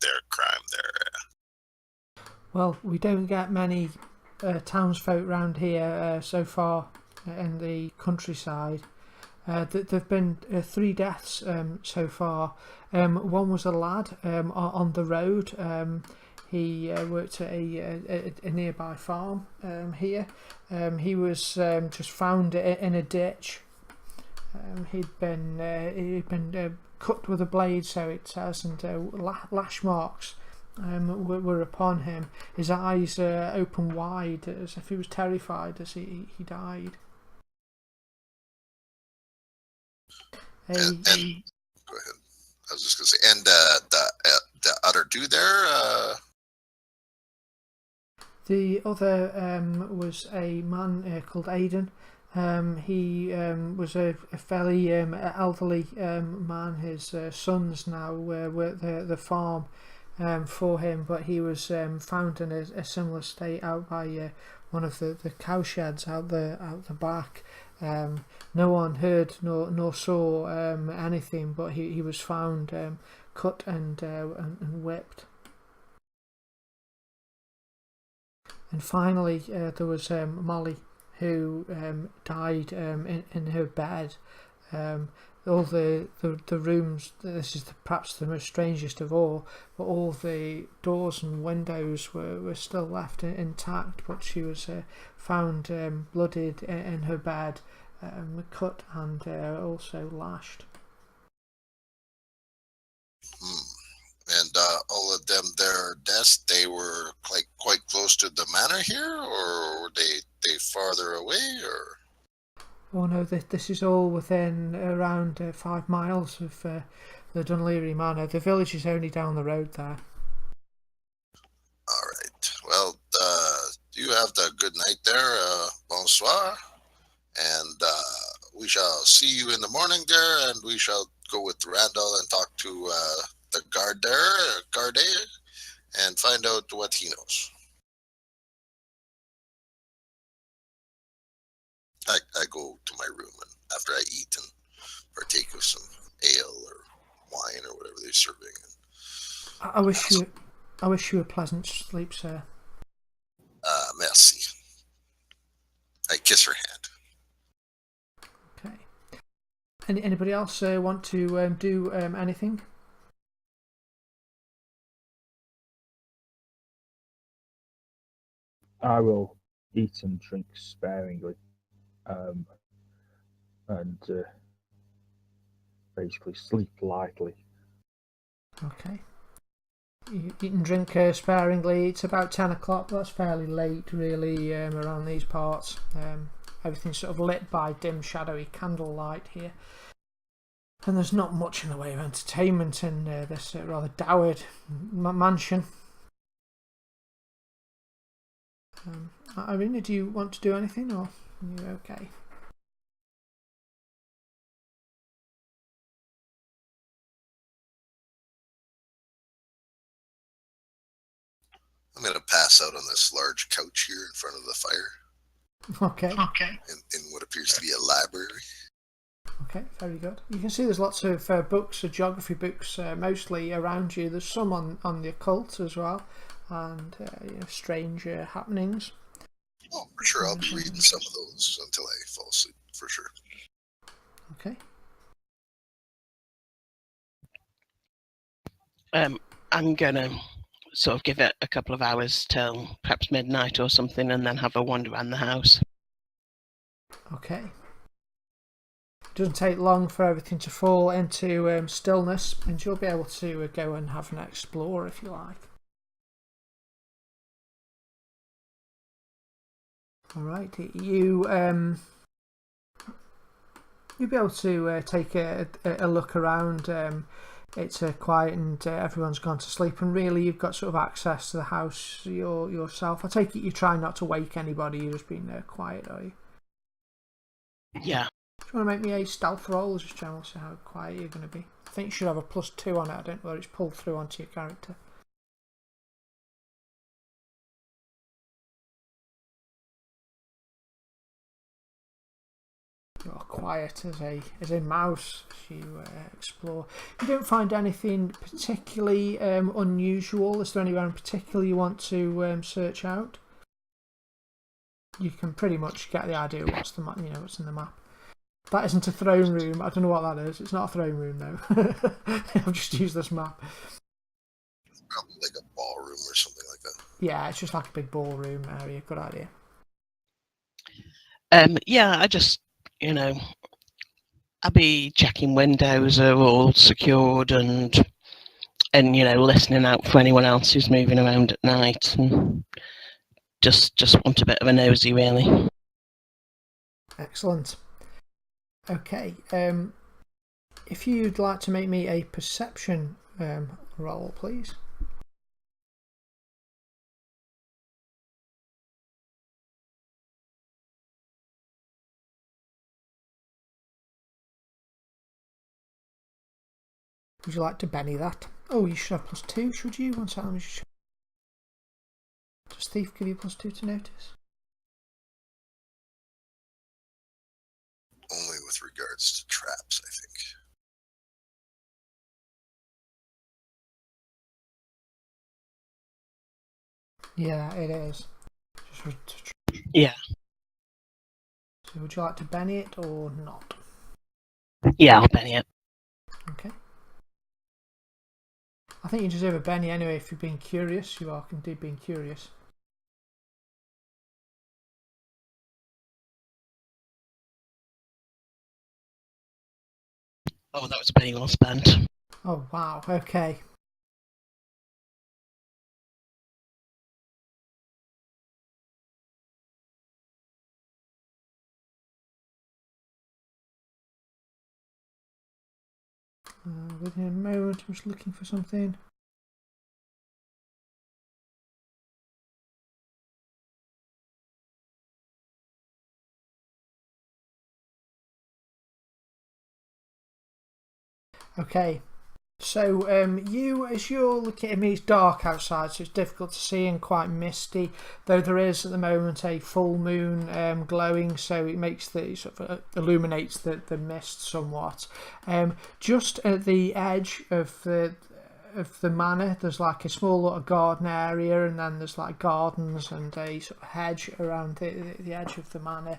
their crime there?
Well, we don't get many townsfolk round here so far in the countryside. There've been 3 deaths so far. One was a lad on the road. He worked at a nearby farm here. He was just found in a ditch. He'd been cut with a blade, so it says, and lash marks were upon him. His eyes open wide as if he was terrified as he died.
And go ahead. I was just going to say, and the other 2 there.
The other was a man called Aidan. He was a fairly elderly man. His sons now work the farm for him, but he was found in a similar state out by one of the cow sheds out the back. No one heard nor saw anything, but he was found cut and whipped. And finally, there was Molly, who died in her bed. All the rooms, this is perhaps the most strangest of all, but all the doors and windows were still left intact, but she was found bloodied in her bed, cut and also lashed.
And all of them, their deaths, they were quite close to the manor here, or were they farther away, or?
Oh no, this is all within around 5 miles of the Dunleary Manor. The village is only down the road there.
All right. Well, you have the good night there. Bonsoir. And we shall see you in the morning there, and we shall go with Randall and talk to the guard there, and find out what he knows. I go to my room, and after I eat and partake of some ale or wine or whatever they're serving.
I wish you a pleasant sleep, sir.
Merci. I kiss her hand.
Okay. Anybody else want to do anything?
I will eat and drink sparingly, and basically sleep lightly.
Okay. You eat and drink sparingly. It's about 10 o'clock. That's fairly late, really, around these parts. Everything's sort of lit by dim, shadowy candlelight here. And there's not much in the way of entertainment in this rather dowered mansion. Irina, do you want to do anything, or are you okay?
I'm going to pass out on this large couch here in front of the fire.
Okay.
In what appears to be a library.
Okay, very good. You can see there's lots of books, geography books, mostly around you. There's some on the occult as well, and strange happenings.
Oh, for sure. I'll be reading some of those until I fall asleep, for sure.
Okay.
I'm gonna sort of give it a couple of hours till perhaps midnight or something, and then have a wander around the house.
Okay. It doesn't take long for everything to fall into stillness, and you'll be able to go and have an explore if you like. All right, you'll be able to take a look around. It's quiet and everyone's gone to sleep, and really you've got sort of access to the house yourself. I take it you try not to wake anybody. You're just being quiet, are you?
Yeah.
Do you want to make me a stealth roll, just general, see how quiet you're going to be? I think you should have a +2 on it. I don't know whether it's pulled through onto your character. You're quiet as a mouse as you explore. You don't find anything particularly unusual. Is there anywhere in particular you want to search out? You can pretty much get the idea what's what's in the map. That isn't a throne room. I don't know what that is. It's not a throne room though. I've just used this map.
It's probably like a ballroom or something like that.
Yeah, it's just like a big ballroom area. Good idea.
Yeah, I just, I'll be checking windows are all secured and listening out for anyone else who's moving around at night, and just want a bit of a nosy, really.
Excellent. Okay. If you'd like to make me a perception roll, please. Would you like to Benny that? Oh, you should have +2, should you? One second, does Thief give you +2 to notice?
Only with regards to traps, I think.
Yeah, it is.
Yeah.
So would you like to Benny it or not?
Yeah, I'll Benny it.
Okay. I think you deserve a Benny anyway if you're being curious. You are indeed being curious.
Oh, that was a penny well spent.
Oh, wow. Okay. Within a moment, I'm just looking for something. Okay, so as you're looking at me, it's dark outside, so it's difficult to see and quite misty, though there is at the moment a full moon glowing, so it makes sort of illuminates the mist somewhat. Just at the edge of the manor, there's like a small little garden area, and then there's like gardens and a sort of hedge around the edge of the manor.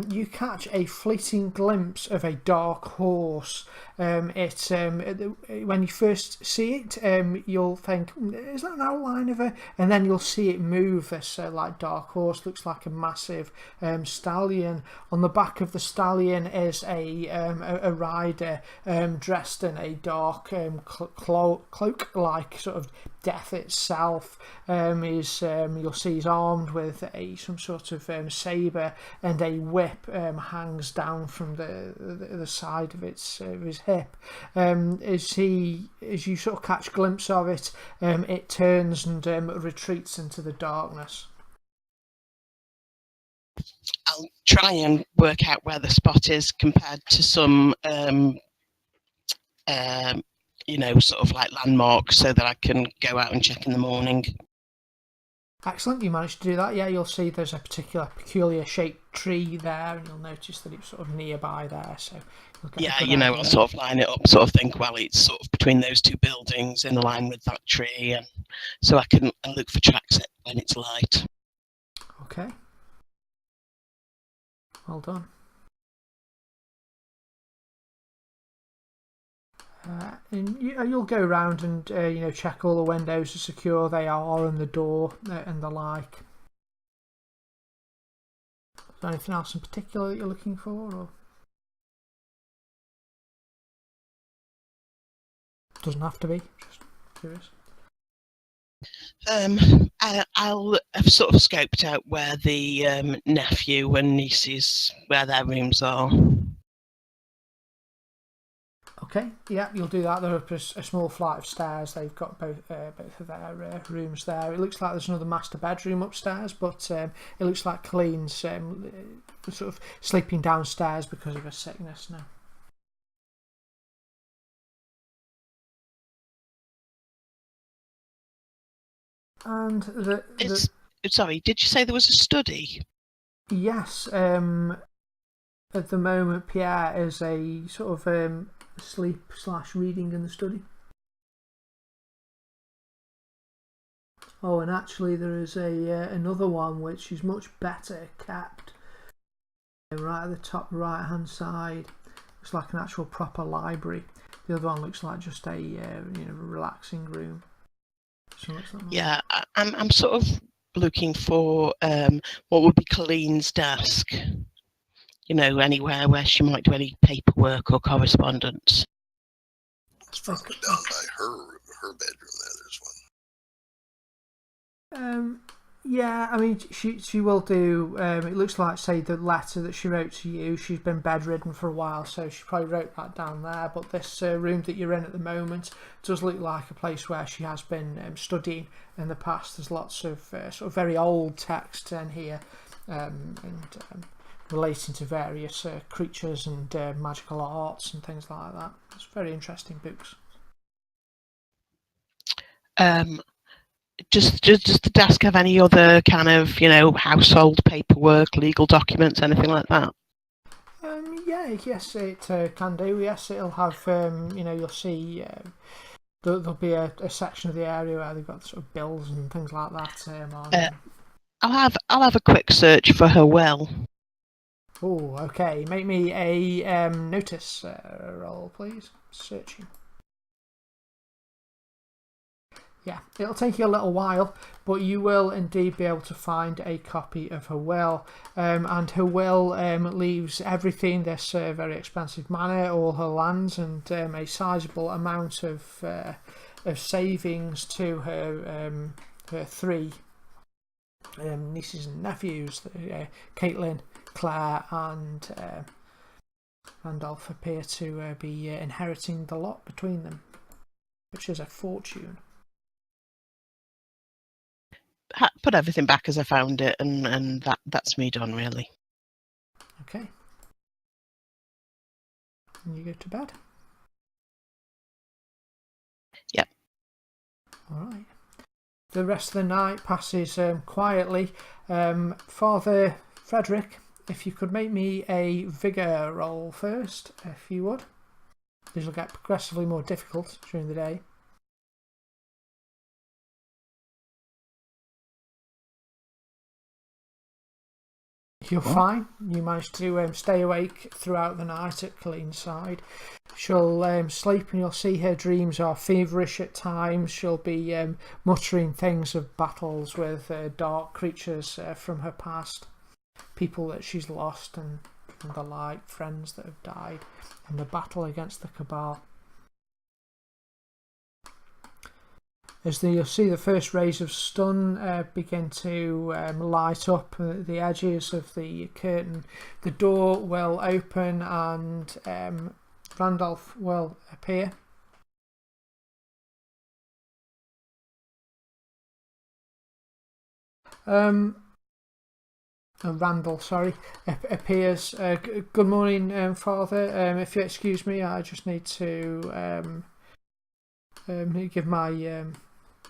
You catch a fleeting glimpse of a dark horse. When you first see it, you'll think, is that an outline of a? And then you'll see it move. This like dark horse looks like a massive stallion. On the back of the stallion is a rider dressed in a dark cloak-like sort of death itself. You'll see he's armed with some sort of saber, and a whip hangs down from the side of his hip. As you sort of catch a glimpse of it, it turns and retreats into the darkness.
I'll try and work out where the spot is compared to some sort of like landmarks, so that I can go out and check in the morning.
Excellent, you managed to do that. Yeah, you'll see there's a peculiar shaped tree there, and you'll notice that it's sort of nearby there. So
I'll sort of line it up, sort of think, well, it's sort of between those two buildings, in line with that tree, and so I can look for tracks when it's light.
Okay. Well done. And you'll go around and check all the windows are secure they are, and the door and the like. Is there anything else in particular that you're looking for, or doesn't have to be? Just curious.
I'll have sort of scoped out where the nephew and nieces, where their rooms are.
Okay, yeah, you'll do that. They're up a small flight of stairs. They've got both of their rooms there. It looks like there's another master bedroom upstairs, but it looks like Colleen's sort of sleeping downstairs because of her sickness now. And
sorry, did you say there was a study?
Yes. At the moment, Pierre is a sort of sleep/reading in the study. Oh, and actually there is another one which is much better kept. Right at the top right hand side, looks like an actual proper library. The other one looks like just a relaxing room. So
yeah, I'm sort of looking for what would be Colleen's desk. Anywhere where she might do any paperwork or correspondence.
It's probably down by her bedroom there. There's one.
Yeah, I mean, she will do. It looks like, say, the letter that she wrote to you. She's been bedridden for a while, so she probably wrote that down there. But this room that you're in at the moment does look like a place where she has been studying in the past. There's lots of sort of very old text in here, and relating to various creatures and magical arts and things like that. It's very interesting books.
Does the desk have any other kind of household paperwork, legal documents, anything like that?
Yes, it can do. Yes, it'll have. You'll see. There'll be a section of the area where they've got sort of bills and things like that.
I'll have a quick search for her will.
Oh, okay. Make me a notice roll, please. Searching. Yeah, it'll take you a little while, but you will indeed be able to find a copy of her will. And her will leaves everything, this very expensive manor, all her lands, and a sizable amount of savings to her three nieces and nephews, Caitlin, Claire, and Randolph appear to be inheriting the lot between them, which is a fortune.
Put everything back as I found it, and that's me done, really.
Okay. And you go to bed?
Yep.
Alright. The rest of the night passes quietly. Father Frederick, if you could make me a vigour roll first, if you would. These will get progressively more difficult during the day. You're fine. You managed to stay awake throughout the night at Colleen's side. She'll sleep, and you'll see her dreams are feverish at times. She'll be muttering things of battles with dark creatures from her past, people that she's lost and the like, friends that have died in the battle against the Cabal. As you'll see the first rays of stun begin to light up the edges of the curtain, the door will open and Randolph will appear. Randall, sorry, appears. Good morning, Father. If you excuse me, I just need to give my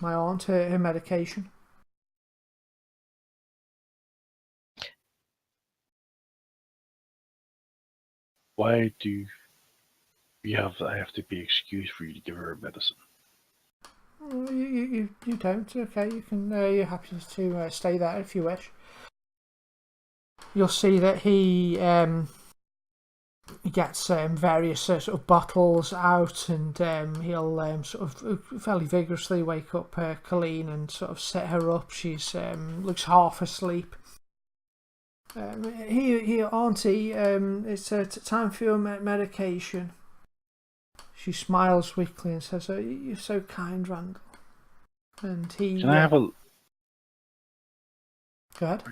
my aunt her medication.
Why do I have to be excused for you to give her medicine?
You don't. Okay, you can. You're happy to stay there if you wish. You'll see that he he gets various sort of bottles out, and he'll sort of fairly vigorously wake up Colleen and sort of set her up. She's looks half asleep. Here, Auntie, it's time for your medication. She smiles weakly and says, "Oh, you're so kind, Randall." And he...
Can I have a...
Go ahead.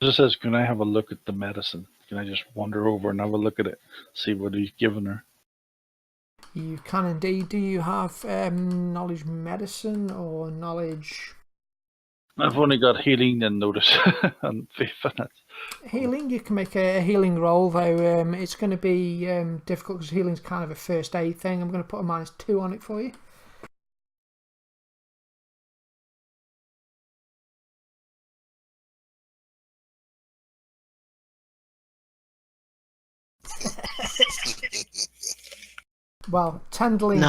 It just says, can I have a look at the medicine? Can I just wander over and have a look at it, see what he's given her?
You can indeed. Do you have knowledge medicine or knowledge...
I've only got healing and notice and faith in it.
Healing, you can make a healing roll, though it's going to be difficult because healing's kind of a first aid thing. I'm going to put a -2 on it for you. Well, tending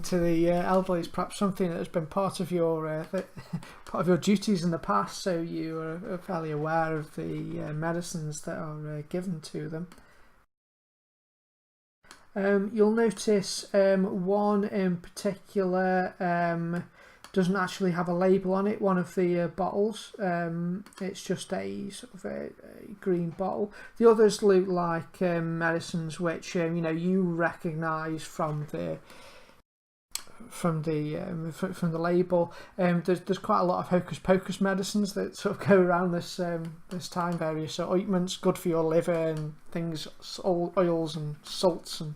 to the elderly is perhaps something that has been part of your duties in the past, so you are fairly aware of the medicines that are given to them. You'll notice one in particular doesn't actually have a label on it. One of the bottles, it's just a sort of a green bottle. The others look like medicines which you recognise from the label. There's quite a lot of hocus pocus medicines that sort of go around this time. Various ointments, good for your liver and things, oils and salts and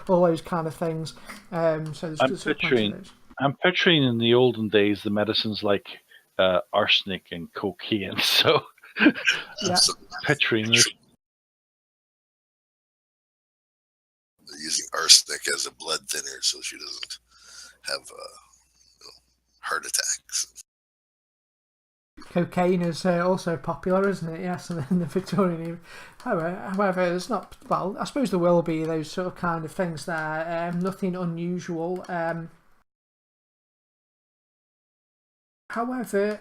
all those kind of things. So there's
I'm picturing in the olden days the medicines like arsenic and cocaine. So
yeah.
Picturing this.
They're using arsenic as a blood thinner so she doesn't have heart attacks.
Cocaine is also popular, isn't it? Yes, in the Victorian era. However, there's not... Well, I suppose there will be those sort of kind of things there. Nothing unusual. However,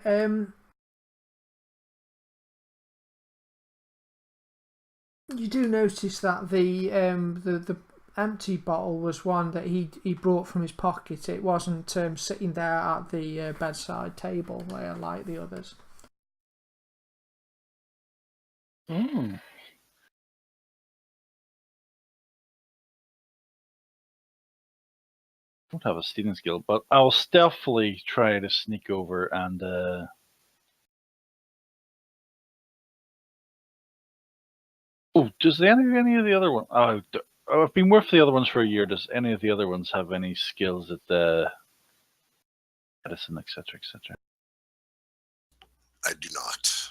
you do notice that the empty bottle was one that he brought from his pocket. It wasn't sitting there at the bedside table like the others.
Mm. I don't have a stealing skill, but I'll stealthily try to sneak over and does any of the other ones? I've been with the other ones for a year. Does any of the other ones have any skills at the medicine, etc., etc.?
I do not.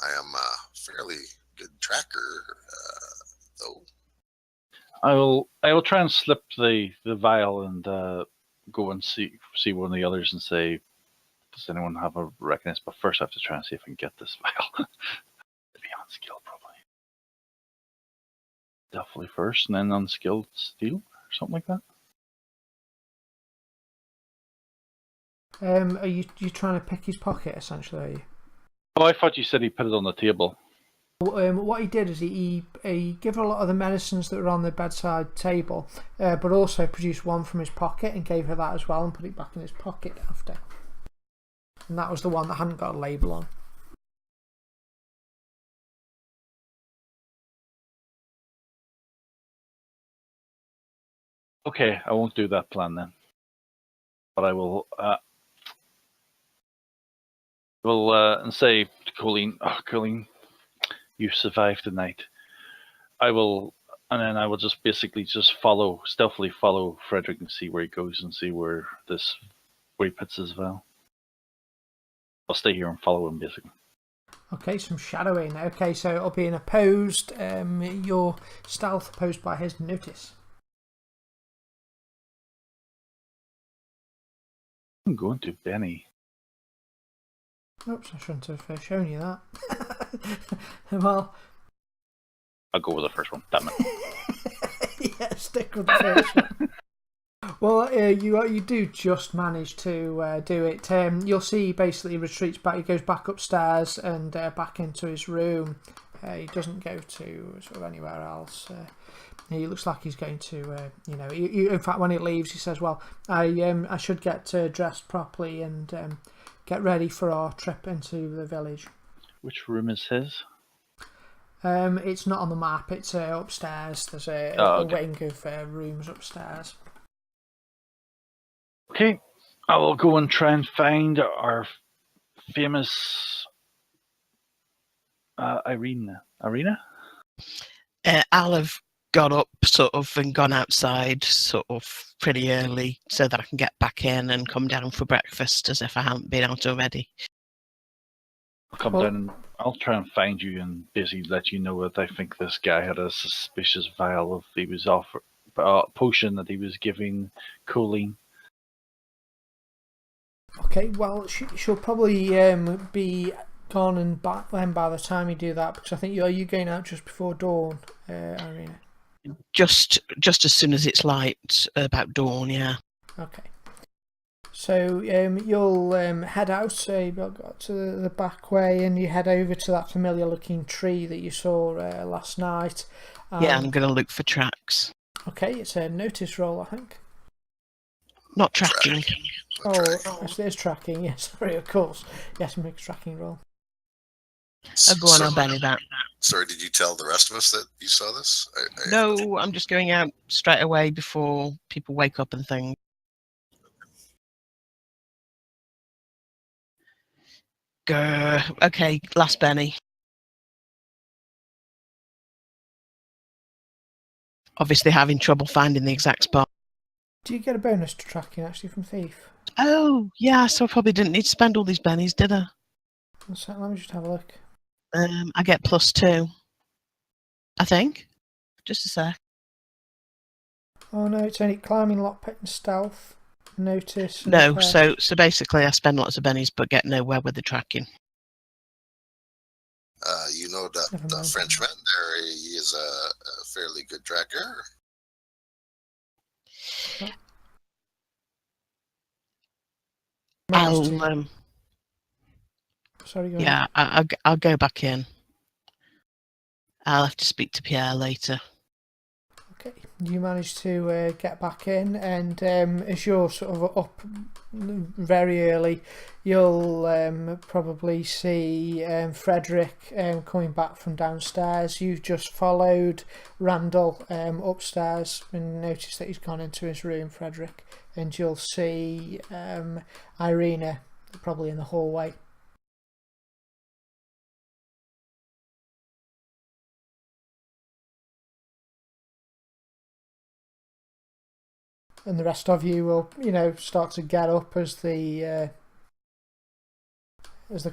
I am a fairly good tracker, though.
I will try and slip the vial and go and see one of the others and say, does anyone have a reconnaissance? But first I have to try and see if I can get this vial. Beyond skill, probably. Definitely first, and then unskilled steal or something like that.
Are you trying to pick his pocket, essentially, are you?
Oh, I thought you said he put it on the table.
What he did is he gave her a lot of the medicines that were on the bedside table, but also produced one from his pocket and gave her that as well and put it back in his pocket after. And that was the one that hadn't got a label on.
Okay, I won't do that plan then. But I will and say to Colleen, Colleen, you survived the night. I will just basically stealthily follow Frederick and see where he goes and see where he puts his vial. I'll stay here and follow him basically.
Okay, some shadowing. Okay, so it'll be an opposed, your stealth opposed by his notice.
I'm going to Benny.
Oops, I shouldn't have shown you that. Well,
I'll go with the first one. Damn it.
Yeah, stick with the first one. Well, you do just manage to do it. You'll see he basically retreats back. He goes back upstairs and back into his room. He doesn't go to sort of anywhere else. He looks like he's going to, in fact, when he leaves, he says, "Well, I should get dressed properly and get ready for our trip into the village."
Which room is his?
It's not on the map. It's upstairs. There's a wing of rooms upstairs.
Okay, I will go and try and find our famous Irina.
I'll have got up sort of and gone outside sort of pretty early so that I can get back in and come down for breakfast as if I hadn't been out already.
I'll come down and I'll try and find you and basically let you know that I think this guy had a suspicious vial of he was potion that he was giving Colleen.
Okay, well, she'll probably be gone and back then by the time you do that, because I think you going out just before dawn, Irina.
Just as soon as it's light, about dawn, yeah.
Okay. So you'll head out, you'll go to the back way, and you head over to that familiar-looking tree that you saw last night.
Yeah, I'm going to look for tracks.
Okay, it's a notice roll, I think.
Not tracking.
Yes, there's tracking. Yes, sorry, of course. Yes, mixed tracking roll.
Go on, I'll Benny that.
Sorry, did you tell the rest of us that you saw this?
No, I'm just going out straight away before people wake up and things. Okay, last Benny. Obviously having trouble finding the exact spot.
Do you get a bonus to tracking actually from Thief?
Oh, yeah, so I probably didn't need to spend all these bennies, did I?
Let me just have a look.
I get +2. I think. Just a sec.
Oh no, it's only climbing, lockpick and stealth. Notice.
No, so basically I spend lots of bennies but get nowhere with the tracking.
You know that the Frenchman there, he is a fairly good tracker.
Sorry, go
yeah, I'll go back in. I'll have to speak to Pierre later.
Okay, you manage to get back in, and as you're sort of up very early, you'll probably see Frederick coming back from downstairs. You've just followed Randall upstairs and noticed that he's gone into his room, Frederick, and you'll see Irina probably in the hallway. And the rest of you will, start to get up as the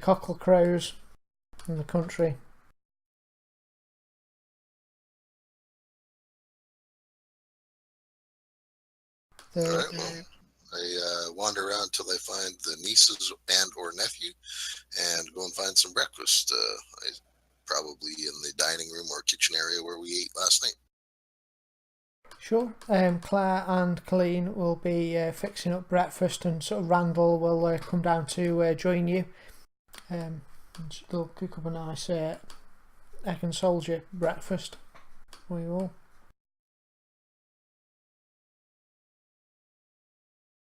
cockle crows in the country.
Alright, well, I wander around till I find the nieces and or nephew, and go and find some breakfast. Probably in the dining room or kitchen area where we ate last night.
Sure. Claire and Colleen will be fixing up breakfast, and sort of Randall will come down to join you. And they'll cook up a nice egg and soldier breakfast for you all.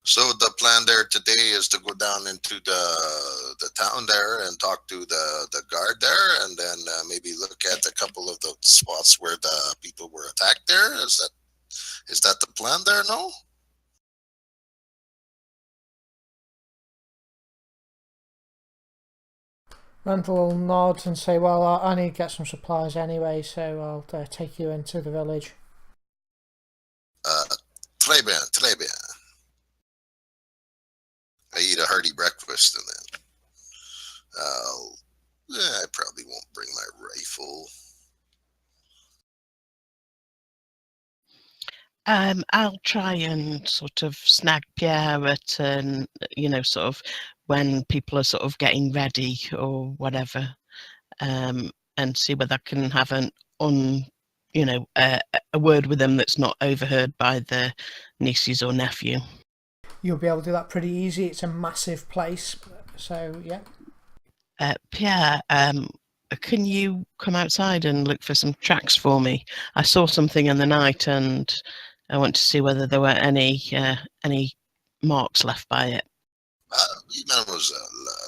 So the plan there today is to go down into the town there and talk to the guard there, and then maybe look at a couple of the spots where the people were attacked there. Is that the plan there, no?
Randall will nod and say, well, I need to get some supplies anyway, so I'll take you into the village.
Très bien, très bien. I eat a hearty breakfast and then I probably won't bring my rifle.
I'll try and sort of snag Pierre at, sort of when people are sort of getting ready or whatever, and see whether I can have a word with them that's not overheard by the nieces or nephew.
You'll be able to do that pretty easy. It's a massive place, so yeah.
Pierre, can you come outside and look for some tracks for me? I saw something in the night, and I want to see whether there were any marks left by it.
Mademoiselle,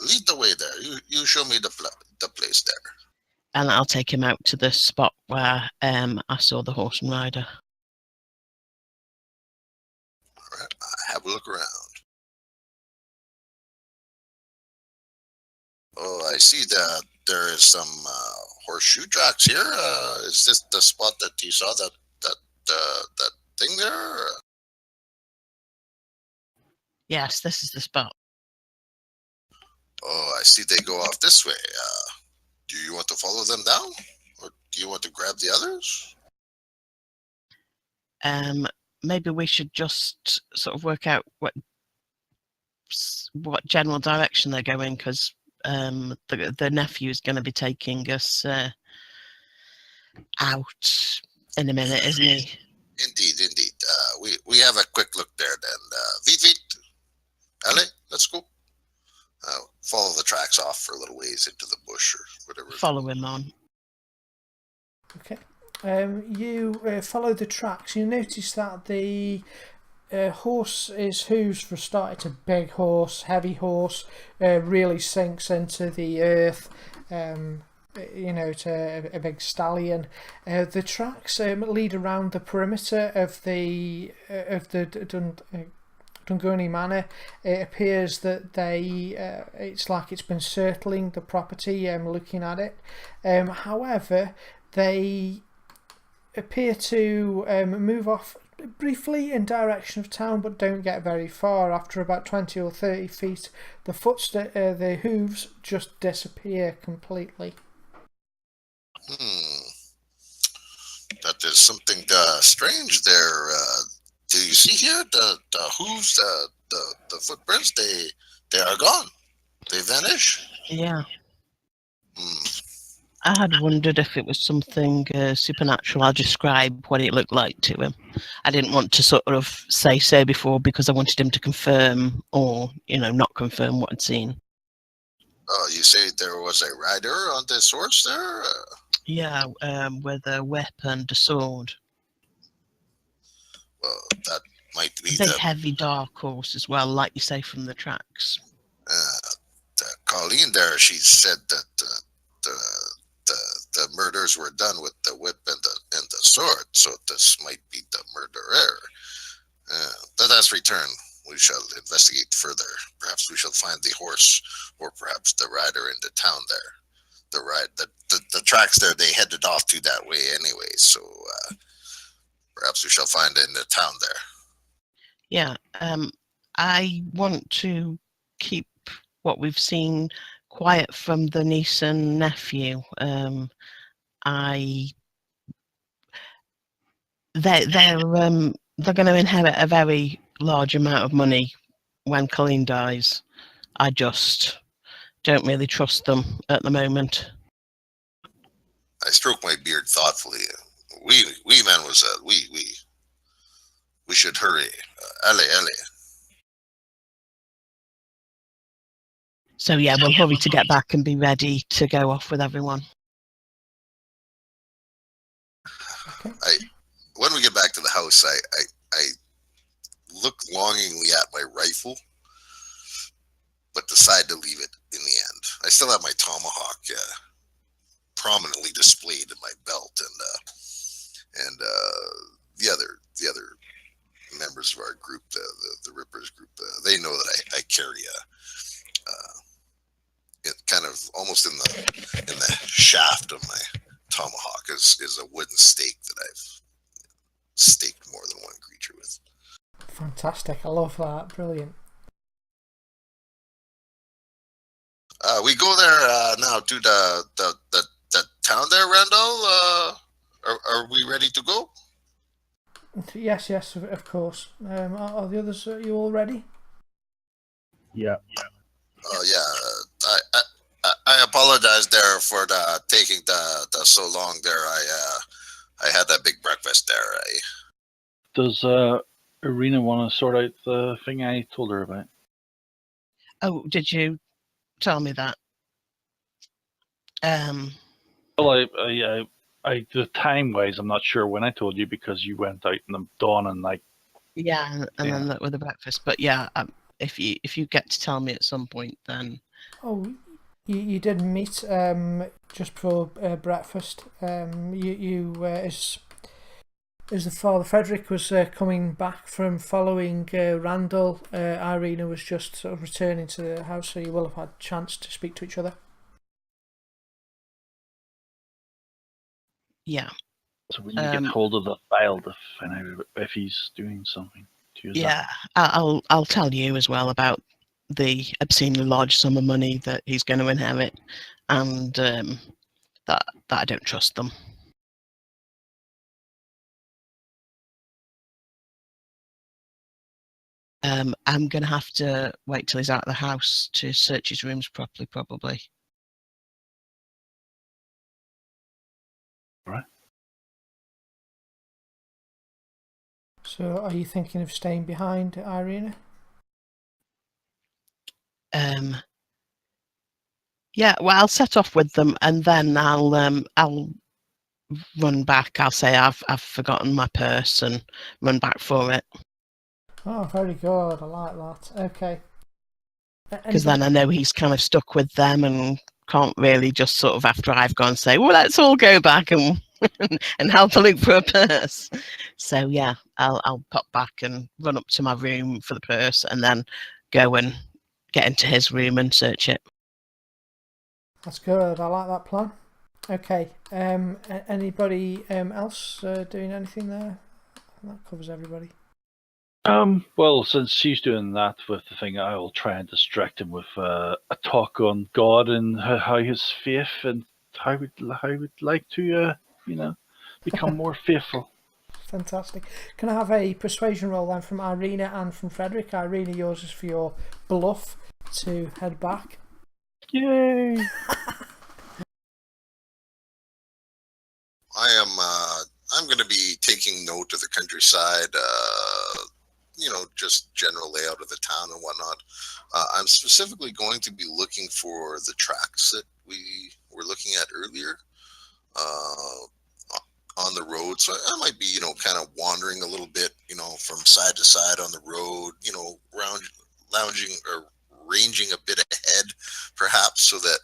lead the way there. You show me the place there.
And I'll take him out to the spot where I saw the horse and rider.
All right, have a look around. Oh, I see that there is some horseshoe tracks here. Is this the spot that you saw that thing there?
Yes, this is the spot.
Oh, I see they go off this way. Do you want to follow them down? Or do you want to grab the others?
Maybe we should just sort of work out what general direction they're going, because the nephew is going to be taking us out in a minute, isn't he?
Indeed. We have a quick look there then. Vite. Allez, let's go. Follow the tracks off for a little ways into the bush or whatever.
Follow him on.
Okay. You follow the tracks. You notice that the horse's hooves, for a start, it's a big horse, heavy horse, really sinks into the earth. It's a big stallion. The tracks lead around the perimeter of the Dungoni Manor. It appears that it's like it's been circling the property, looking at it. However, they appear to move off briefly in direction of town, but don't get very far. After about 20 or 30 feet, the hooves just disappear completely.
That is something strange there. Do you see here the hooves, the footprints? They are gone. They vanish.
Yeah. I had wondered if it was something supernatural. I'll describe what it looked like to him. I didn't want to sort of say so before, because I wanted him to confirm or, not confirm what I'd seen.
Oh, you say there was a rider on this horse there?
Yeah, with a whip and a sword.
Well, that might be
a heavy, dark horse as well, like you say from the tracks.
Colleen there, she said that the murders were done with the whip and the sword, so this might be the murderer. Let us return. We shall investigate further. Perhaps we shall find the horse, or perhaps the rider in the town there. The tracks there, they headed off to that way anyway, so perhaps we shall find it in the town there.
Yeah, I want to keep what we've seen quiet from the niece and nephew. They're going to inherit a very large amount of money when Colleen dies. I just don't really trust them at the moment.
I stroke my beard thoughtfully. We mademoiselle, we should hurry. Allez.
So yeah, we'll hurry to get back and be ready to go off with everyone.
When we get back to the house, I look longingly at my rifle, but decide to leave it in the end. I still have my tomahawk prominently displayed in my belt, and the other members of our group, the Rippers group, they know that I carry it kind of almost in the shaft of my tomahawk is a wooden stake that I've staked more than one creature with.
Fantastic! I love that. Brilliant.
We go there now to the town there, Randall. Are we ready to go?
Yes, of course. Are the others? Are you all ready?
Yeah.
Oh yeah. I apologize there for taking the so long there. I had that big breakfast there.
Does Irina want to sort out the thing I told her about?
Oh, did you tell me that?
Well, the time wise, I'm not sure when I told you because you went out in the dawn and like.
Yeah, and then with the breakfast. But yeah, if you get to tell me at some point, then.
Oh, you did meet just before breakfast. As the Father Frederick was coming back from following Randall, Irina was just sort of returning to the house, so you will have had a chance to speak to each other.
Yeah.
So when you get hold of the file to find out if he's doing something to use
Yeah, I'll tell you as well about the obscenely large sum of money that he's going to inherit, and that I don't trust them. I'm going to have to wait till he's out of the house to search his rooms properly, probably.
Right.
So are you thinking of staying behind, Irina?
Yeah, well, I'll set off with them, and then I'll run back. I'll say I've forgotten my purse and run back for it.
Oh, very good. I like that. Okay.
Because then I know he's kind of stuck with them and can't really just sort of, after I've gone, say, well, let's all go back and and help look for a purse. So yeah, I'll pop back and run up to my room for the purse, and then go and get into his room and search it.
That's good. I like that plan. Okay. Anybody else doing anything there? That covers everybody.
Well, since she's doing that with the thing, I will try and distract him with a talk on God and how his faith and how we'd like to, become more faithful.
Fantastic. Can I have a persuasion roll then from Irina and from Frederick? Irina, yours is for your bluff to head back.
Yay!
I'm going to be taking note of the countryside, just general layout of the town and whatnot. I'm specifically going to be looking for the tracks that we were looking at earlier on the road. So I might be, kind of wandering a little bit, from side to side on the road, lounging or ranging a bit ahead, perhaps, so that,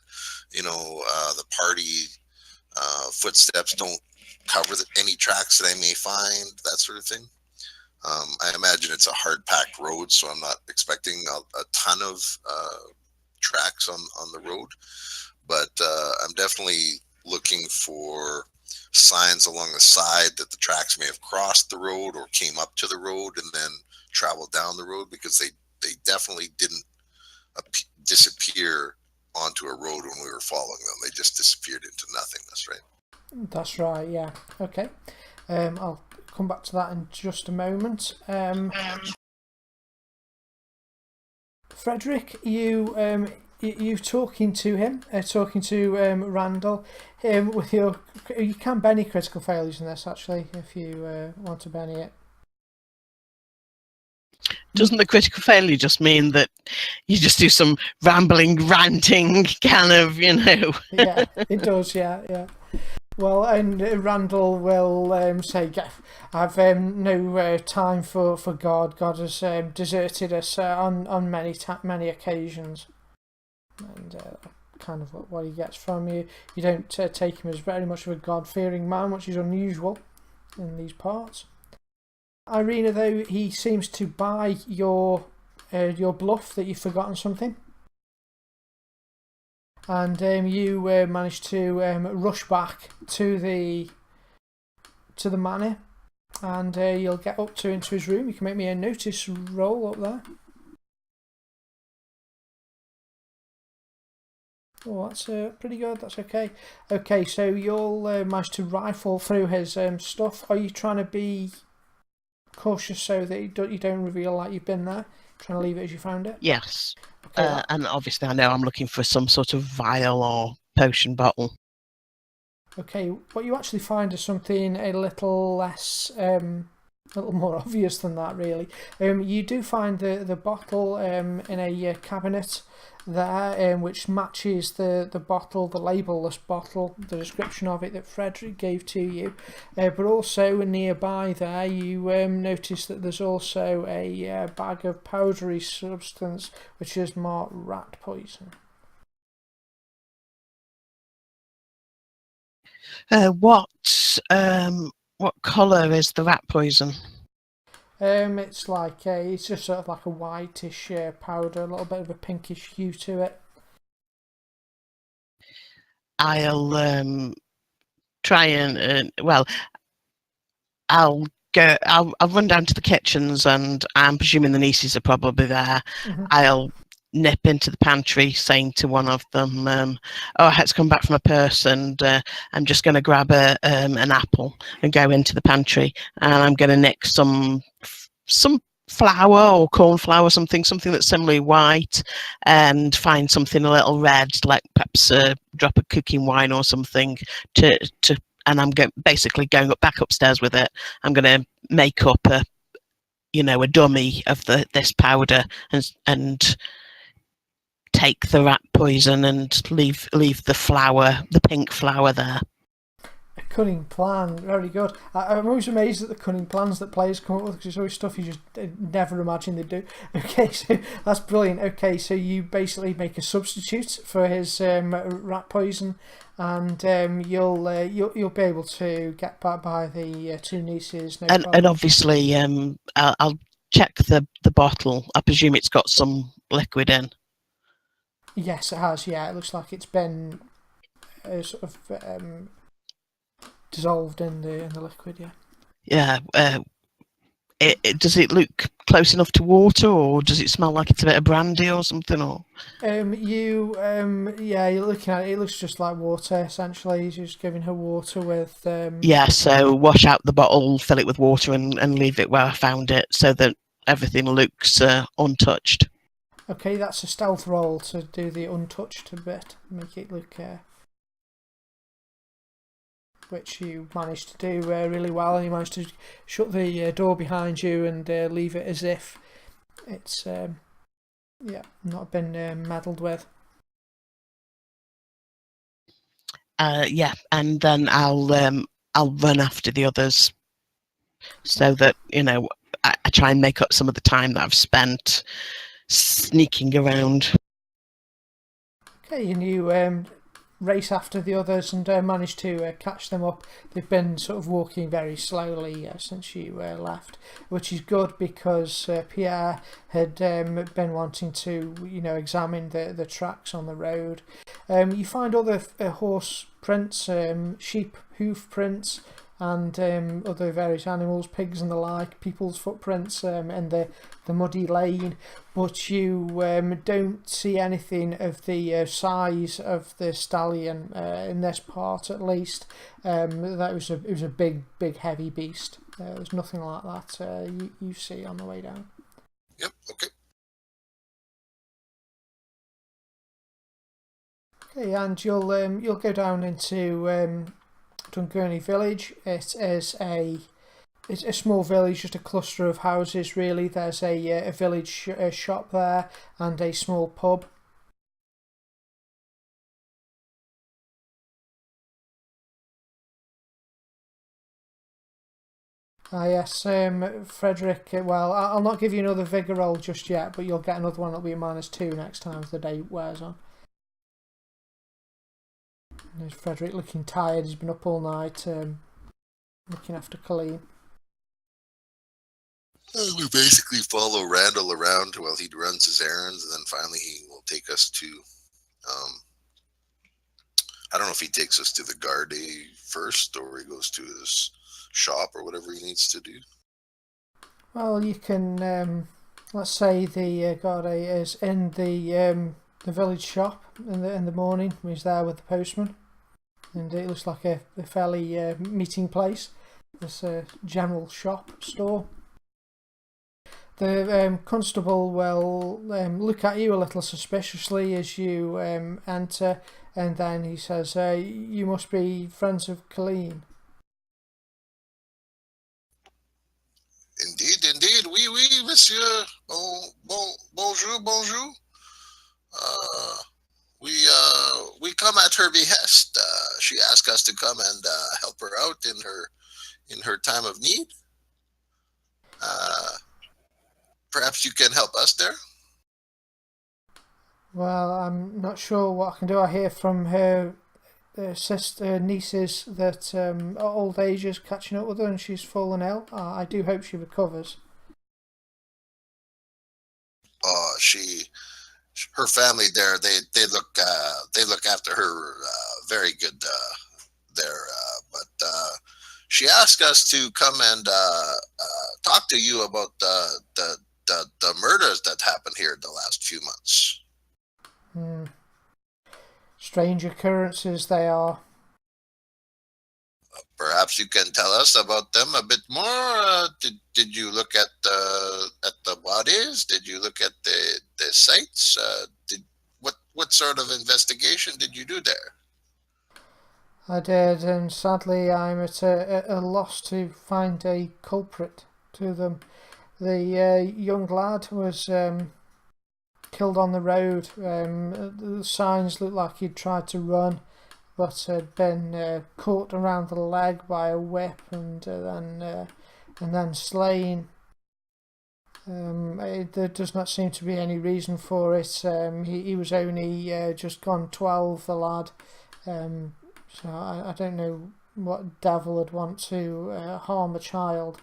the party footsteps don't cover any tracks that I may find, that sort of thing. I imagine it's a hard-packed road, so I'm not expecting a ton of tracks on the road, but I'm definitely looking for signs along the side that the tracks may have crossed the road or came up to the road and then traveled down the road, because they definitely didn't disappear onto a road when we were following them. They just disappeared into nothingness, right?
That's right, yeah. Okay. I'll come back to that in just a moment. Frederick, you talking to him, talking to Randall, with you can benny critical failures in this, actually, if you want to benny it.
Doesn't the critical failure just mean that you just do some rambling, ranting kind of,
Yeah, it does, yeah. Well, and Randall will say, I've no time for God. God has deserted us on many occasions. And kind of what he gets from you. You don't take him as very much of a God-fearing man, which is unusual in these parts. Irina, though, he seems to buy your bluff that you've forgotten something. And you manage to rush back to the manor, and you'll get up into his room. You can make me a notice roll up there. Oh, that's pretty good. That's okay. Okay, so you'll manage to rifle through his stuff. Are you trying to be cautious so that you don't reveal like you've been there? Trying to leave it as you found it?
Yes.
Okay,
and obviously I know I'm looking for some sort of vial or potion bottle.
Okay, what you actually find is something a little less a little more obvious than that, really. You do find the bottle in a cabinet there, which matches the bottle, the labelless bottle, the description of it that Frederick gave to you. But also nearby there, you notice that there's also a bag of powdery substance, which is marked rat poison.
What colour is the rat poison?
It's just sort of like a whitish powder, a little bit of a pinkish hue to it.
I'll try and I'll go. I'll run down to the kitchens, and I'm presuming the nieces are probably there.
Mm-hmm.
I'll nip into the pantry, saying to one of them, "Oh, I had to come back from a purse, and I'm just going to grab an apple and go into the pantry, and I'm going to nick some flour or corn flour, something that's similarly white, and find something a little red, like perhaps a drop of cooking wine or something and I'm basically going back upstairs with it. I'm going to make up a dummy of this powder and take the rat poison and leave the flour, the pink flour there."
A cunning plan, very good. I'm always amazed at the cunning plans that players come up with, because it's always stuff you just never imagine they'd do. Okay, so that's brilliant. Okay, so you basically make a substitute for his rat poison, and you'll be able to get back by the two nieces. No problem.
And obviously, I'll check the bottle. I presume it's got some liquid in.
Yes, it has. Yeah, it looks like it's been sort of dissolved in the liquid. Yeah.
Yeah. Does it look close enough to water, or does it smell like it's a bit of brandy or something? Or
you're looking at it. It looks just like water. Essentially, he's just giving her water with.
Yeah. So wash out the bottle, fill it with water, and leave it where I found it, so that everything looks untouched.
Okay, that's a stealth roll to do the untouched bit, make it look. Which you managed to do really well, and you managed to shut the door behind you and leave it as if it's not been meddled with.
Yeah, and then I'll run after the others, so that I try and make up some of the time that I've spent sneaking around.
Okay, and you race after the others and manage to catch them up. They've been sort of walking very slowly since you left, which is good, because Pierre had been wanting to examine the tracks on the road. You find other horse prints, sheep hoof prints, and other various animals, pigs and the like, people's footprints in the muddy lane, but you don't see anything of the size of the stallion in this part, at least. It was a big heavy beast. There's nothing like that you see on the way down.
Yep. Okay.
Okay, and you'll go down into Dungurney village. It's a small village, just a cluster of houses really. There's a village shop there and a small pub. Yes, Frederick, well, I'll not give you another vigour roll just yet, but you'll get another one. It'll be a -2 next time as the day wears on. There's Frederick looking tired. He's been up all night looking after Colleen.
We basically follow Randall around while he runs his errands, and then finally he will take us to. I don't know if he takes us to the Garde first, or he goes to his shop, or whatever he needs to do.
Well, you can. Let's say the Garde is in the village shop in the morning. He's there with the postman, and it looks like a fairly meeting place. This general shop store. The constable will look at you a little suspiciously as you enter, and then he says, "You must be friends of Colleen."
Indeed. Oui, monsieur. Bonjour, bonjour. We come at her behest. She asked us to come and help her out in her time of need. Perhaps you can help us there.
Well, I'm not sure what I can do. I hear from her nieces that old age is catching up with her and she's fallen ill. I do hope she recovers.
Her family there, they look after her very good there. But she asked us to come and talk to you about the murders that happened here in the last few months.
Strange occurrences they are.
Perhaps you can tell us about them a bit more. Did you look at the bodies? Did you look at the sites? What sort of investigation did you do there?
I did, and sadly I'm at a loss to find a culprit to them. The young lad was killed on the road. The signs looked like he'd tried to run, but had been caught around the leg by a whip and then slain. There does not seem to be any reason for it. He was only just gone 12, the lad. So I don't know what devil would want to harm a child.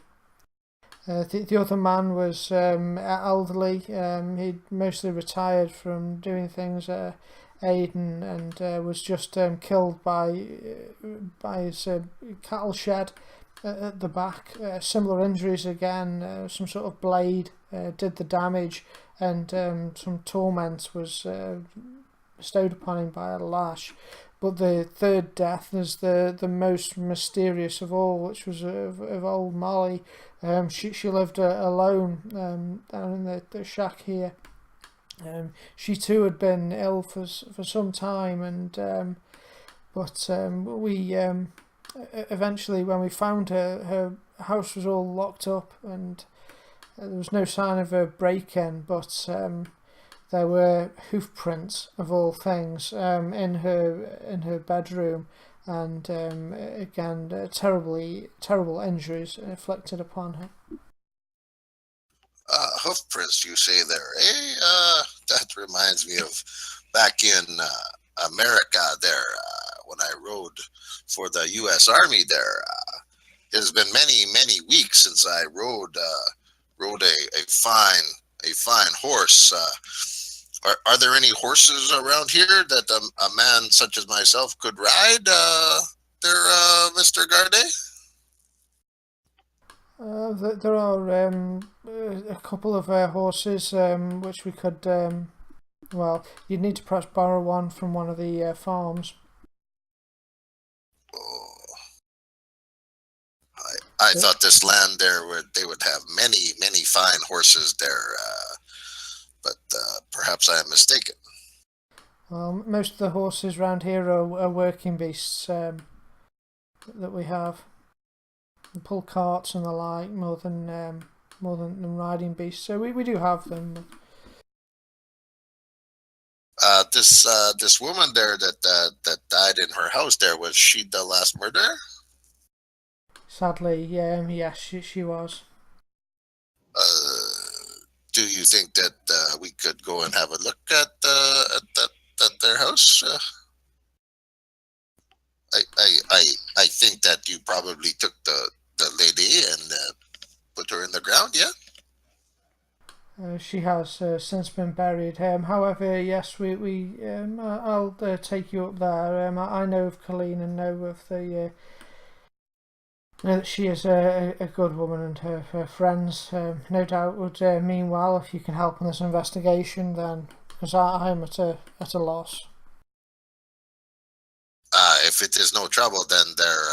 The other man was elderly. He'd mostly retired from doing things at Aden and was just killed by his cattle shed at the back. Similar injuries again. Some sort of blade did the damage, and some torment was bestowed upon him by a lash. But the third death is the most mysterious of all, which was of old Molly. She lived alone down in the shack here. She too had been ill for some time, and but we eventually, when we found her house was all locked up, and there was no sign of a break-in, but there were hoof prints of all things in her bedroom, and again terrible injuries inflicted upon her.
Hoof prints, you say there, eh? That reminds me of back in America there, when I rode for the U.S. Army there. It has been many weeks since I rode a fine horse. Are there any horses around here that a man such as myself could ride, there, Mr. Garde?
There are a couple of horses which we could. Well, you'd need to perhaps borrow one from one of the farms.
Oh, I thought this land there they would have many fine horses there, but perhaps I am mistaken.
Well, most of the horses around here are working beasts that we have. They pull carts and the like more than riding beasts. So we do have them.
This woman there that died in her house there, was she the last murderer?
Sadly, yes, she was.
Do you think that we could go and have a look at their house? I think that you probably took the lady and put her in the ground, yeah?
She has since been buried. However, yes, I'll take you up there. I know of Colleen and know of the know that she is a good woman, and her friends no doubt would mean well if you can help in this investigation. Then, because I'm at a loss.
If it is no trouble, then there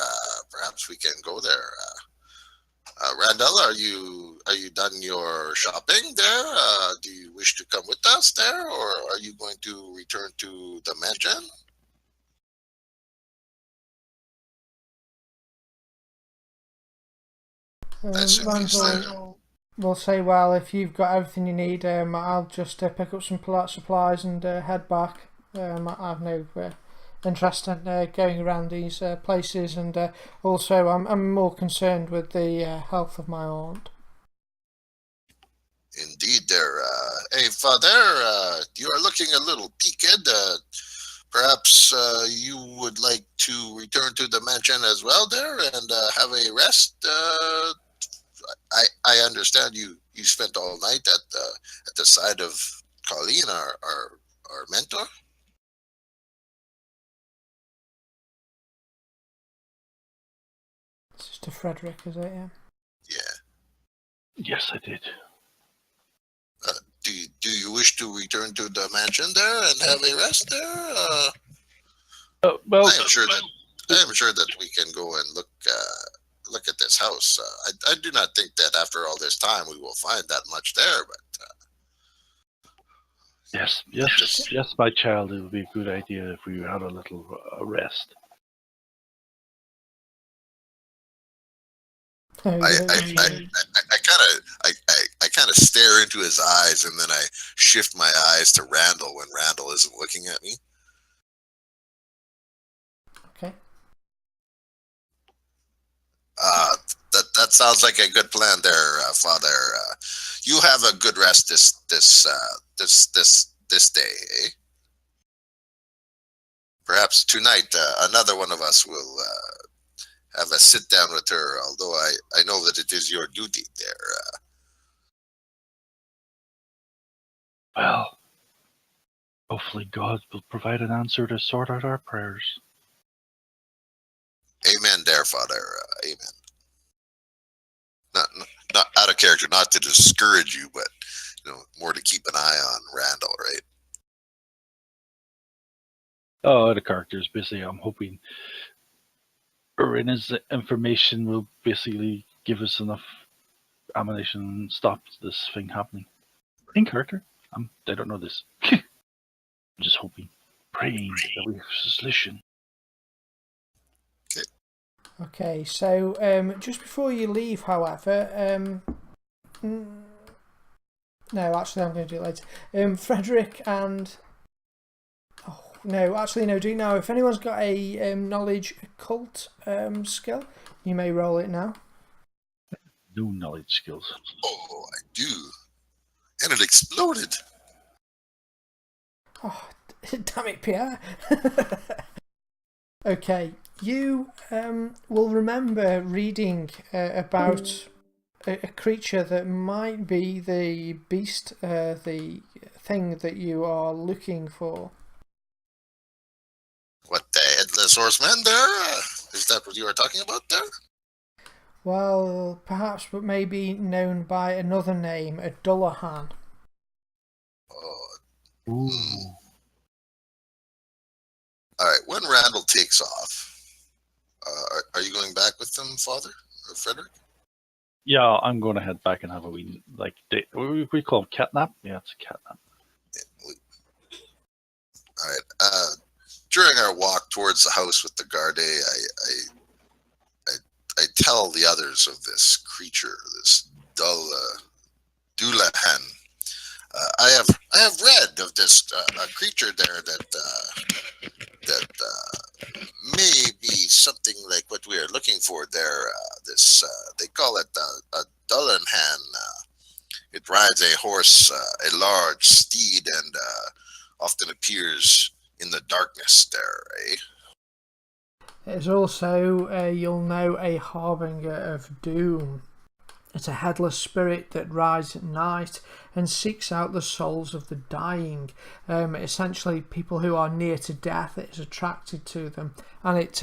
perhaps we can go there. Randall, are you done your shopping there? Do you wish to come with us there, or are you going to return to the mansion?
Randall We'll say, well, if you've got everything you need, I'll just pick up some polite supplies and head back. I've no interest in going around these places, and also I'm more concerned with the health of my aunt.
Indeed, there. Hey, Father, you are looking a little peaked. Perhaps you would like to return to the mansion as well there and have a rest. I understand you spent all night at the side of Colleen, our mentor.
Sister Frederick, is it? Yeah.
Yeah.
Yes, I did.
Do you wish to return to the mansion there and have a rest there?
Well,
I am sure that we can go and look at this house. I do not think that after all this time we will find that much there, but
yes, my child. It would be a good idea if we had a little rest.
I kind of stare into his eyes, and then I shift my eyes to Randall when Randall isn't looking at me.
Okay.
That sounds like a good plan there, Father. You have a good rest this day, eh? Perhaps tonight another one of us will have a sit down with her, although I know that it is your duty there.
Well, hopefully God will provide an answer to sort out our prayers.
Amen there, Father. Amen. Not out of character, not to discourage you, but more to keep an eye on Randall, right?
Oh, the character is busy. I'm hoping Irina's information will basically give us enough ammunition and stop this thing happening. In character, I don't know this. I'm just hoping, praying that we have a solution.
Okay, so just before you leave, however, no, actually, I'm going to do it later. Frederick and no, do you know if anyone's got a knowledge occult skill? You may roll it now.
No knowledge skills.
Oh, I do. And it exploded.
Oh, damn it, Pierre. Okay, you will remember reading about a creature that might be the beast, the thing that you are looking for.
What, the Headless Horseman there? Is that what you were talking about there?
Well, perhaps, but maybe known by another name, a Dullahan.
Oh.
Ooh.
All right, when Randall takes off, are you going back with them, Father? Or Frederick?
Yeah, I'm going to head back and have a wee, we call them catnap? Yeah, it's a catnap.
Yeah, all right. During our walk towards the house with the Garde, I tell the others of this creature, this Dullahan. I have read of this creature there that may be something like what we are looking for there. They call it a Dullahan. It rides a horse, a large steed, and often appears in the darkness there, eh?
It is also, you'll know, a harbinger of doom. It's a headless spirit that rides at night and seeks out the souls of the dying. Essentially, people who are near to death, it is attracted to them, and it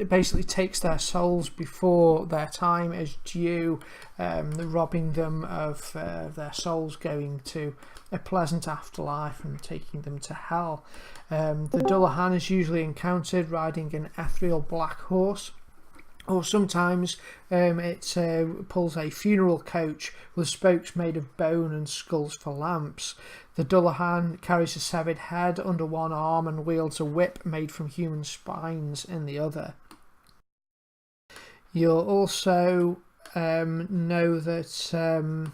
basically takes their souls before their time is due, robbing them of their souls going to a pleasant afterlife and taking them to hell. The Dullahan is usually encountered riding an ethereal black horse, or sometimes it pulls a funeral coach with spokes made of bone and skulls for lamps. The Dullahan carries a severed head under one arm and wields a whip made from human spines in the other. You'll also know that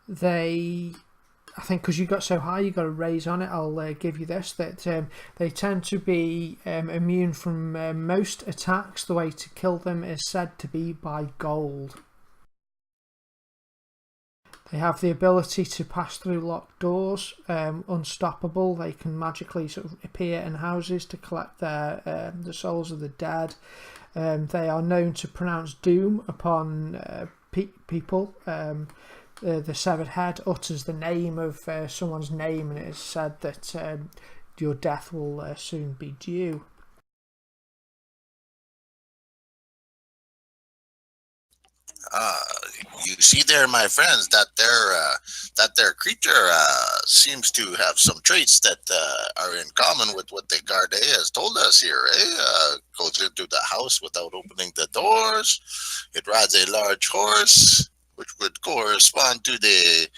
they, I think because you got so high, you got a raise on it. I'll give you this, that they tend to be immune from most attacks. The way to kill them is said to be by gold. They have the ability to pass through locked doors, unstoppable. They can magically sort of appear in houses to collect the souls of the dead. They are known to pronounce doom upon people. The severed head utters the name of someone's name, and it is said that your death will soon be due.
You see there, my friends, that their creature seems to have some traits that are in common with what the Garde has told us here. Goes into the house without opening the doors. It rides a large horse, which would correspond to the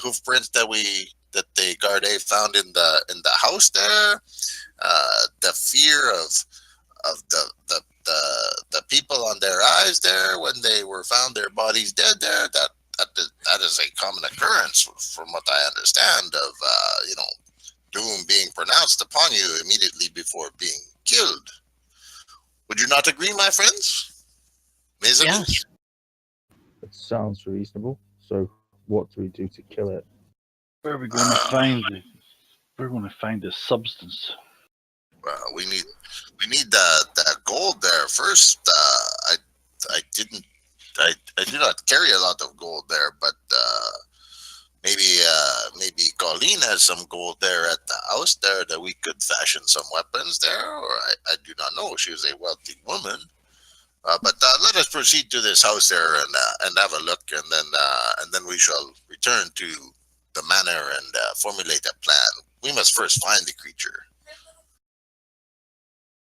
hoof prints that the Garde found in the house there. The fear of the people on their eyes there when they were found their bodies dead there, that is a common occurrence from what I understand of doom being pronounced upon you immediately before being killed. Would you not agree, my friends?
Yes.
It sounds reasonable. So what do we do to kill it?
Where are we going to find it? We're going to find the substance.
Well, we need the gold there first. I did not carry a lot of gold there, but maybe Colleen has some gold there at the house there that we could fashion some weapons there, or I do not know. She is a wealthy woman. But let us proceed to this house there and have a look, and then we shall return to the manor and formulate a plan. We must first find the creature.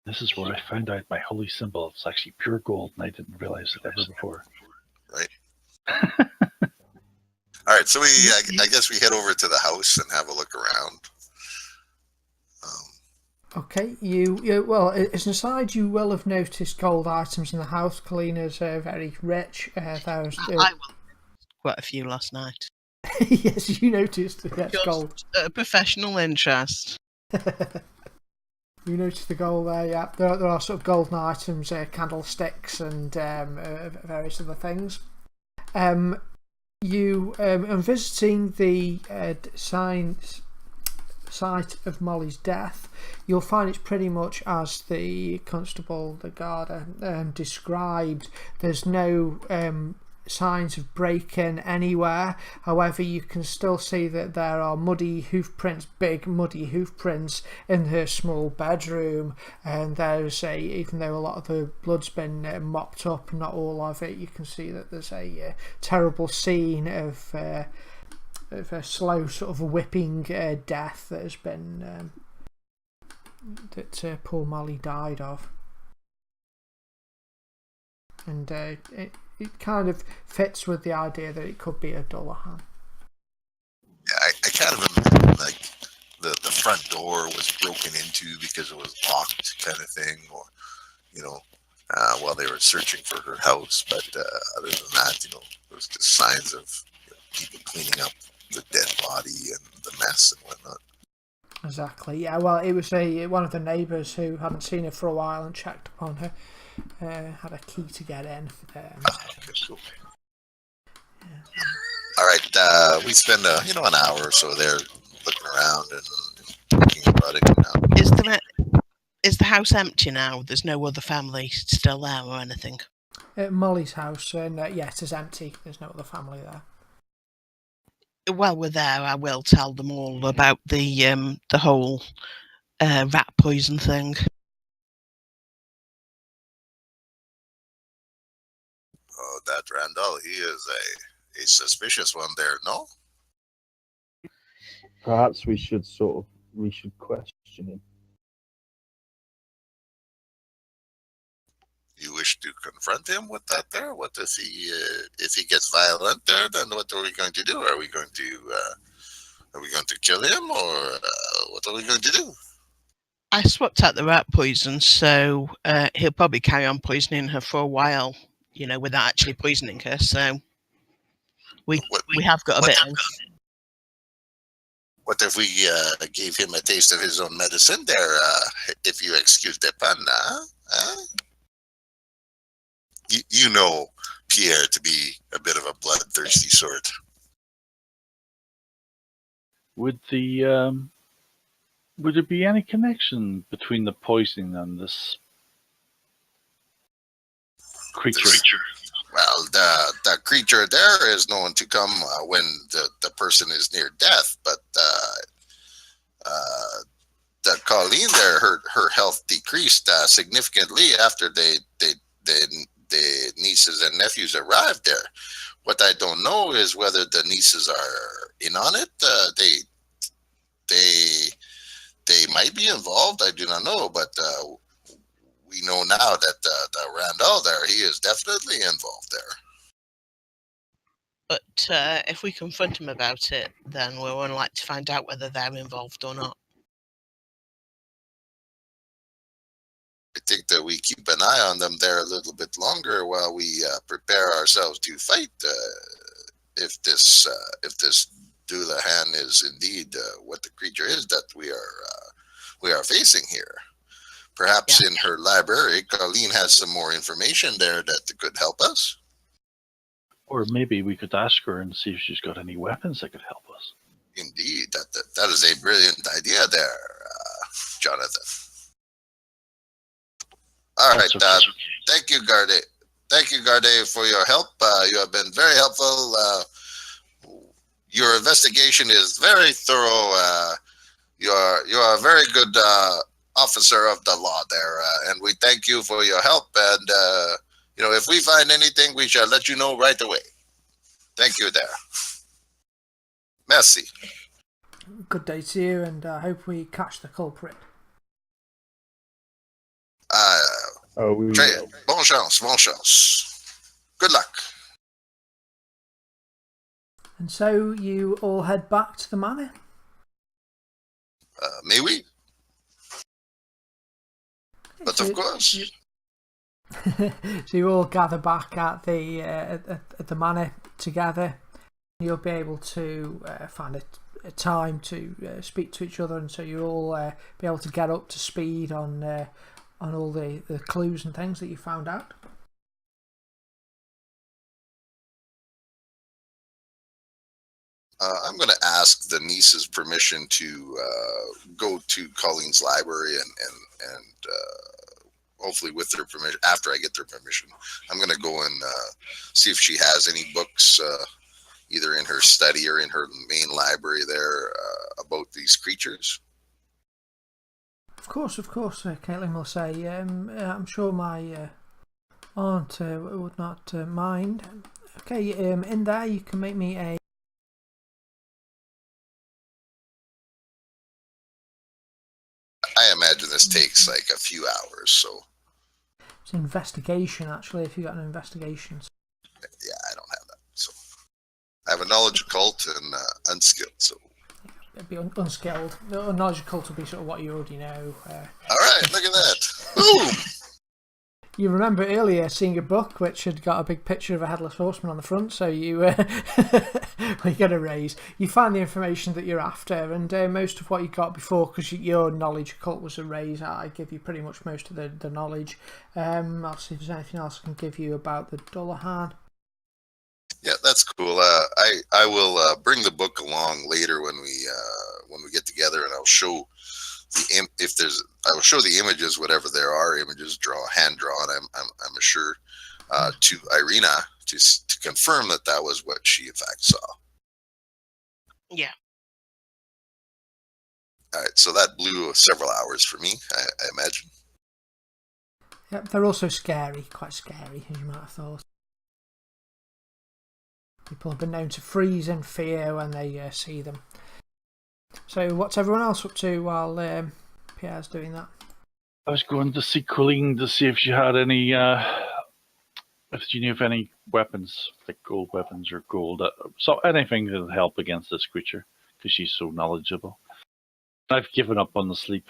This is where I found out my holy symbol. It's actually pure gold, and I didn't realize it ever before.
Right. All right, so I guess we head over to the house and have a look around.
Okay, you well, as an aside, you will have noticed gold items in the house. Kalina's very rich.
I will. Quite a few last night.
Yes, you noticed that gold.
Professional interest.
You noticed the gold there, yeah. There are sort of golden items, candlesticks, and various other things. You, on visiting the site of Molly's death, you'll find it's pretty much as the constable, the guard, described. There's no signs of break-in anywhere. However, you can still see that there are muddy hoof prints, big muddy hoof prints in her small bedroom, and there's even though a lot of the blood's been mopped up, not all of it, you can see that there's a terrible scene of a slow sort of whipping death that has been that poor Molly died of. And it kind of fits with the idea that it could be a Dullahan.
Yeah, I kind of imagine like the front door was broken into because it was locked, kind of thing, or while they were searching for her house. But other than that, there was just signs of people cleaning up the dead body and the mess and whatnot.
Exactly. Yeah. Well, it was one of the neighbours who hadn't seen her for a while and checked upon her. Had a key to get in.
Okay, cool. Yeah. All right, we spend an hour or so there looking around and looking about it.
Is the house empty now? There's no other family still there or anything?
At Molly's house, and it is empty. There's no other family there.
While we're there, I will tell them all about the whole rat poison thing.
Oh, that Randall, he is a suspicious one there, no?
Perhaps we should question him.
You wish to confront him with that there? What if he gets violent there? Then what are we going to do? Are we going to kill him, or what are we going to do?
I swapped out the rat poison, so he'll probably carry on poisoning her for a while, without actually poisoning her. So we have got a bit of...
What if we gave him a taste of his own medicine there, if you excuse the pun, You know Pierre to be a bit of a bloodthirsty sort.
Would there be any connection between the poisoning and this creature?
Well, the creature there is known to come when the person is near death, but the Colleen there, her health decreased significantly after the nieces and nephews arrived there. What I don't know is whether the nieces are in on it. They might be involved. I do not know, but we know now that the Randall there, he is definitely involved there.
But if we confront them about it, then we're unlikely to find out whether they're involved or not.
I think that we keep an eye on them there a little bit longer while we prepare ourselves to fight. If this Doulahan is indeed what the creature is that we are facing here. Perhaps in her library, Colleen has some more information there that could help us.
Or maybe we could ask her and see if she's got any weapons that could help us.
Indeed, that is a brilliant idea there, Jonathan. All right, thank you, Garde. Thank you, Garde, for your help. You have been very helpful. Your investigation is very thorough. You are a very good officer of the law there, and we thank you for your help. And if we find anything, we shall let you know right away. Thank you there. Merci.
Good day to you, and I hope we catch the culprit.
Bon chance. Good luck.
And so you all head back to the manor?
May we? But of course.
So you all gather back at the manor together. You'll be able to find a time to speak to each other, and so you'll all be able to get up to speed on all the clues and things that you found out.
I'm going to ask the niece's permission to go to Colleen's library and hopefully with their permission, after I get their permission, I'm going to go and see if she has any books either in her study or in her main library there about these creatures.
Of course, Caitlin will say, I'm sure my aunt would not mind. Okay, in there you can make me a...
I imagine this takes like a few hours, so...
It's investigation, actually, if you got an investigation.
Yeah, I don't have that, so... I have a knowledge occult and unskilled, so...
It'd be unskilled. The knowledge occult will be sort of what you already know.
Alright, look at that! Boom!
You remember earlier seeing a book which had got a big picture of a Headless Horseman on the front, so you get a raise. You find the information that you're after, and most of what you got before, because your knowledge occult was a raise, I give you pretty much most of the knowledge. I'll see if there's anything else I can give you about the Doulahan.
Yeah, that's cool. I will bring the book along later when we get together, and I'll show I will show the images, whatever there are images, hand drawn. I'm sure to Irina to confirm that was what she in fact saw.
Yeah.
All right, so that blew several hours for me, I imagine.
Yep, they're also scary, quite scary, as you might have thought. People have been known to freeze in fear when they see them. So what's everyone else up to while Pierre's doing that?
I was going to see Colleen to see if she had any, if she knew of any weapons, like gold weapons or gold, so anything that would help against this creature, because she's so knowledgeable. I've given up on the sleep.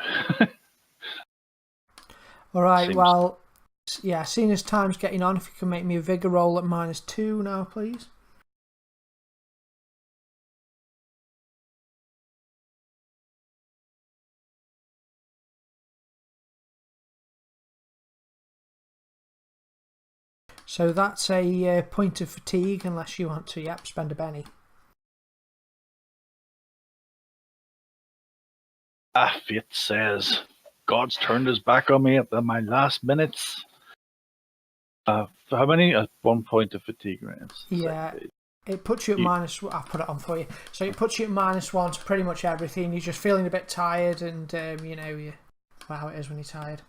All right.
Seems-
Well, yeah. Seeing as time's getting on, if you can make me a vigor roll at -2 now, please. So that's a point of fatigue, unless you want to, spend a penny.
Fate says God's turned his back on me at my last minutes. How many? 1 point of fatigue, right?
Yeah. It puts you at minus. I'll put it on for you. So it puts you at -1 to pretty much everything. You're just feeling a bit tired, and how it is when you're tired.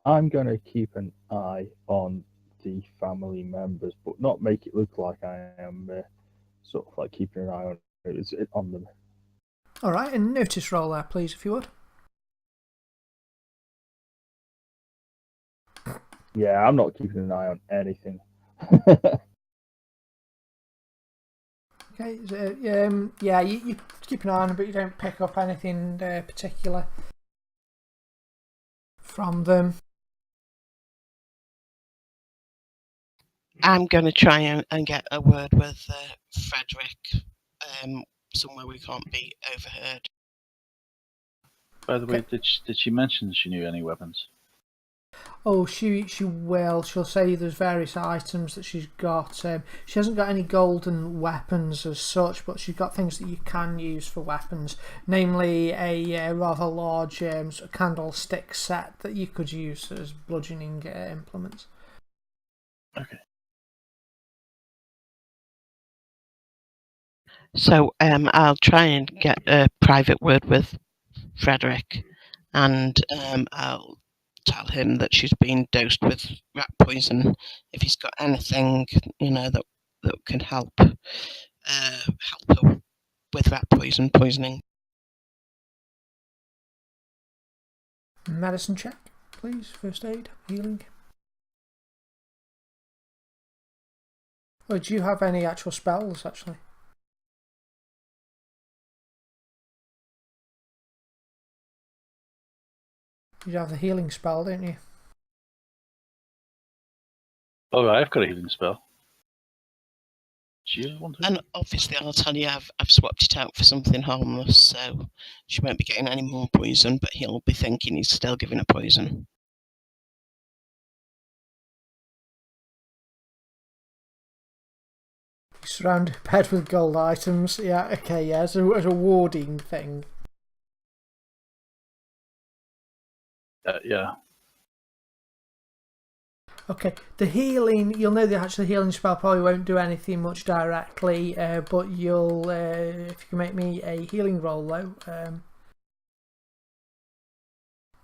I'm going to keep an eye on the family members, but not make it look like I am sort of like keeping an eye on them.
All right, and notice roll there, please, if you would.
Yeah, I'm not keeping an eye on anything.
Okay. So, you keep an eye on them, but you don't pick up anything particular from them.
I'm going to try and get a word with Frederick, somewhere we can't be overheard.
By the way, did she mention she knew any weapons?
Oh, she will. She'll say there's various items that she's got. She hasn't got any golden weapons as such, but she's got things that you can use for weapons, namely a rather large sort of candlestick set that you could use as bludgeoning implements.
Okay.
So I'll try and get a private word with Frederick, and I'll tell him that she's been dosed with rat poison. If he's got anything, that can help her with rat poisoning.
Medicine check, please. First aid, healing. Or do you have any actual spells, actually? You have the healing spell, don't you?
Oh, I've got a healing spell. She has one too?
And obviously, I'll tell you, I've swapped it out for something harmless, so she won't be getting any more poison, but he'll be thinking he's still giving her poison.
You surround her bed with gold items. Yeah, okay, yeah, as a warding thing.
Yeah.
Okay, the healing, you'll know the actual healing spell probably won't do anything much directly, but you'll, if you can make me a healing roll though,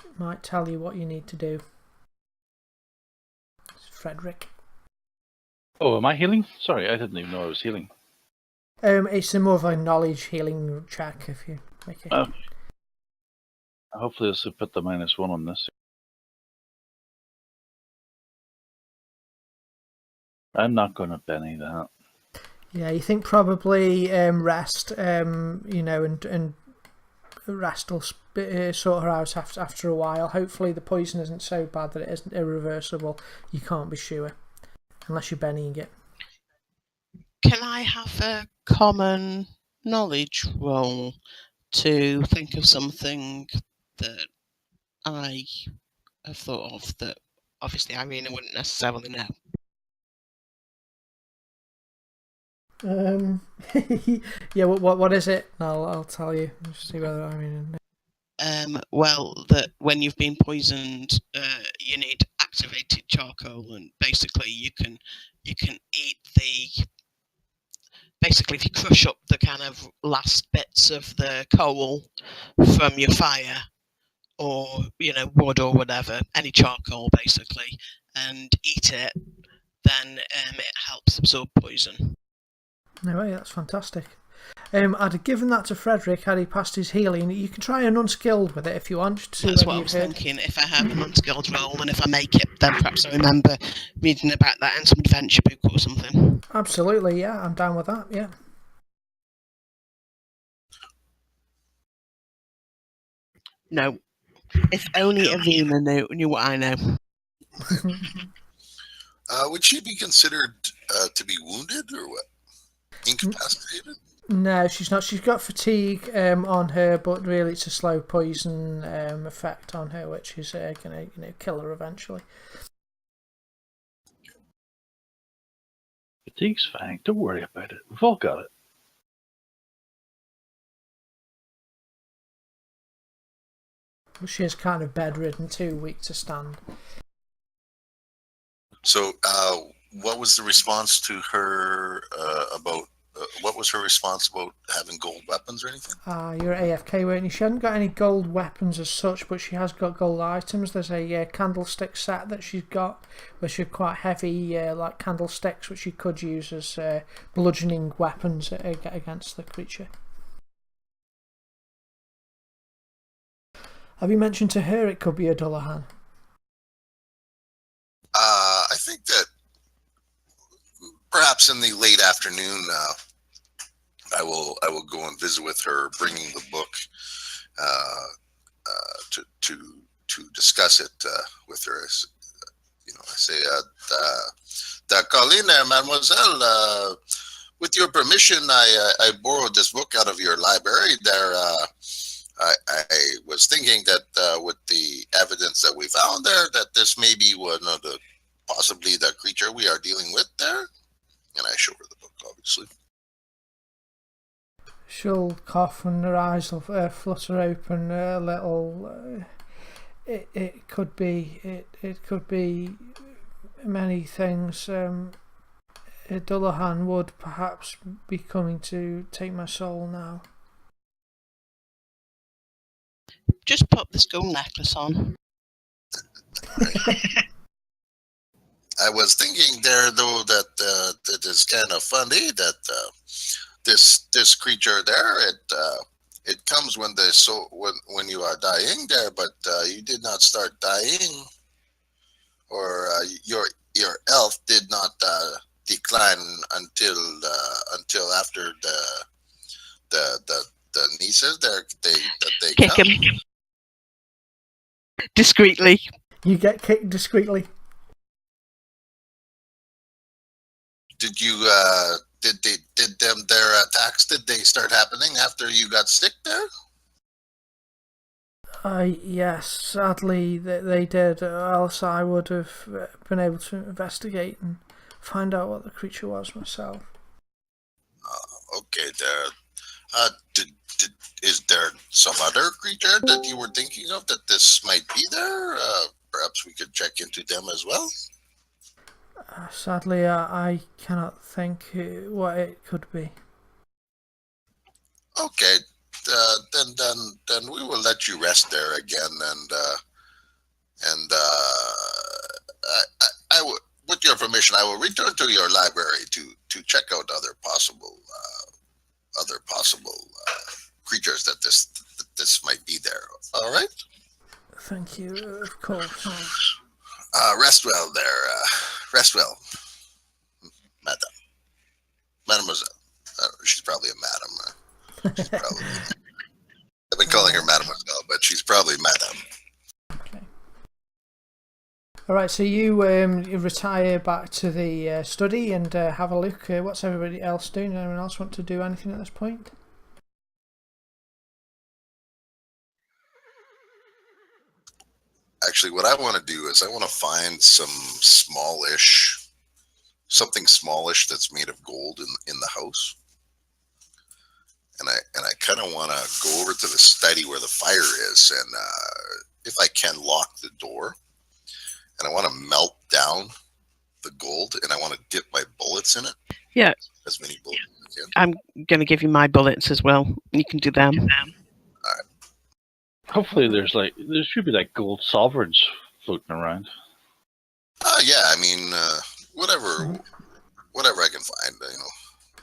it might tell you what you need to do. It's Frederick.
Oh, am I healing? Sorry, I didn't even know I was healing.
It's a more of a knowledge healing check if you make it.
Okay. Hopefully this will put the -1 on this. I'm not going to Benny that.
Yeah, you think probably rest, and rest will sort her out after a while. Hopefully the poison isn't so bad that it isn't irreversible. You can't be sure, unless you're Bennying it.
Can I have a common knowledge roll to think of something that I have thought of that obviously Irina wouldn't necessarily know?
Yeah, what is it? I'll tell you. Just see whether
Well, that when you've been poisoned, you need activated charcoal, and basically you can eat the. Basically, if you crush up the kind of last bits of the coal from your fire, or wood or whatever, any charcoal basically, and eat it, then it helps absorb poison.
No way, that's fantastic. I'd have given that to Frederick had he passed his healing. You can try an unskilled with it if you want.
That's what I was thinking. If I have an unskilled roll, and if I make it, then perhaps I remember reading about that in some adventure book or something.
Absolutely, yeah, I'm down with that, yeah.
No. If only Avina knew what I know.
Would she be considered to be wounded or what? Incapacitated?
No, she's not. She's got fatigue on her, but really it's a slow poison effect on her, which is going to kill her eventually.
Fatigue's fine. Don't worry about it. We've all got it.
She is kind of bedridden too, weak to stand.
So, what was the response to her about? What was her response about having gold weapons or anything?
You're AFK, weren't you? She hasn't got any gold weapons as such, but she has got gold items. There's a candlestick set that she's got, which are quite heavy, like candlesticks, which you could use as bludgeoning weapons against the creature. Have you mentioned to her it could be a Dullahan?
I think that perhaps in the late afternoon, I will go and visit with her, bringing the book to discuss it with her. You know, I say, Colleen, mademoiselle, with your permission, I borrowed this book out of your library. There, I was thinking that with the evidence that we found there, that this may be one of the possibly the creature we are dealing with there. And I show her the book, obviously.
She'll cough and her eyes will flutter open a little. It could be many things. Dullahan would perhaps be coming to take my soul now.
Just put this gold necklace on.
I was thinking there, though, that it is kind of funny that this creature there, it comes when when you are dying there, but you did not start dying, or your health did not decline until after the nieces there they
Kick
come.
him discreetly.
You get kicked discreetly.
Did you did their attacks, did they start happening after you got sick there?
Yes, sadly they did, else I would have been able to investigate and find out what the creature was myself.
Okay, there. Is there some other creature that you were thinking of that this might be there? Perhaps we could check into them as well.
Sadly, I cannot think what it could be.
Okay, then we will let you rest there again, and I will, with your permission, I will return to your library to check out other possible creatures that this might be there. All right.
Thank you, of course.
Rest well there. Rest well, mademoiselle. She's probably a madam. She's probably. I've been calling her mademoiselle, but she's probably madam.
Okay. All right. So you retire back to the study and have a look. What's everybody else doing? Anyone else want to do anything at this point?
Actually, what I want to do is I want to find something smallish that's made of gold in the house, and I kind of want to go over to the study where the fire is, and if I can lock the door, and I want to melt down the gold, and I want to dip my bullets in it.
Yeah.
As many bullets as I can.
I'm going to give you my bullets as well. You can do them.
Hopefully there should be like gold sovereigns floating around.
Yeah, I mean, whatever I can find,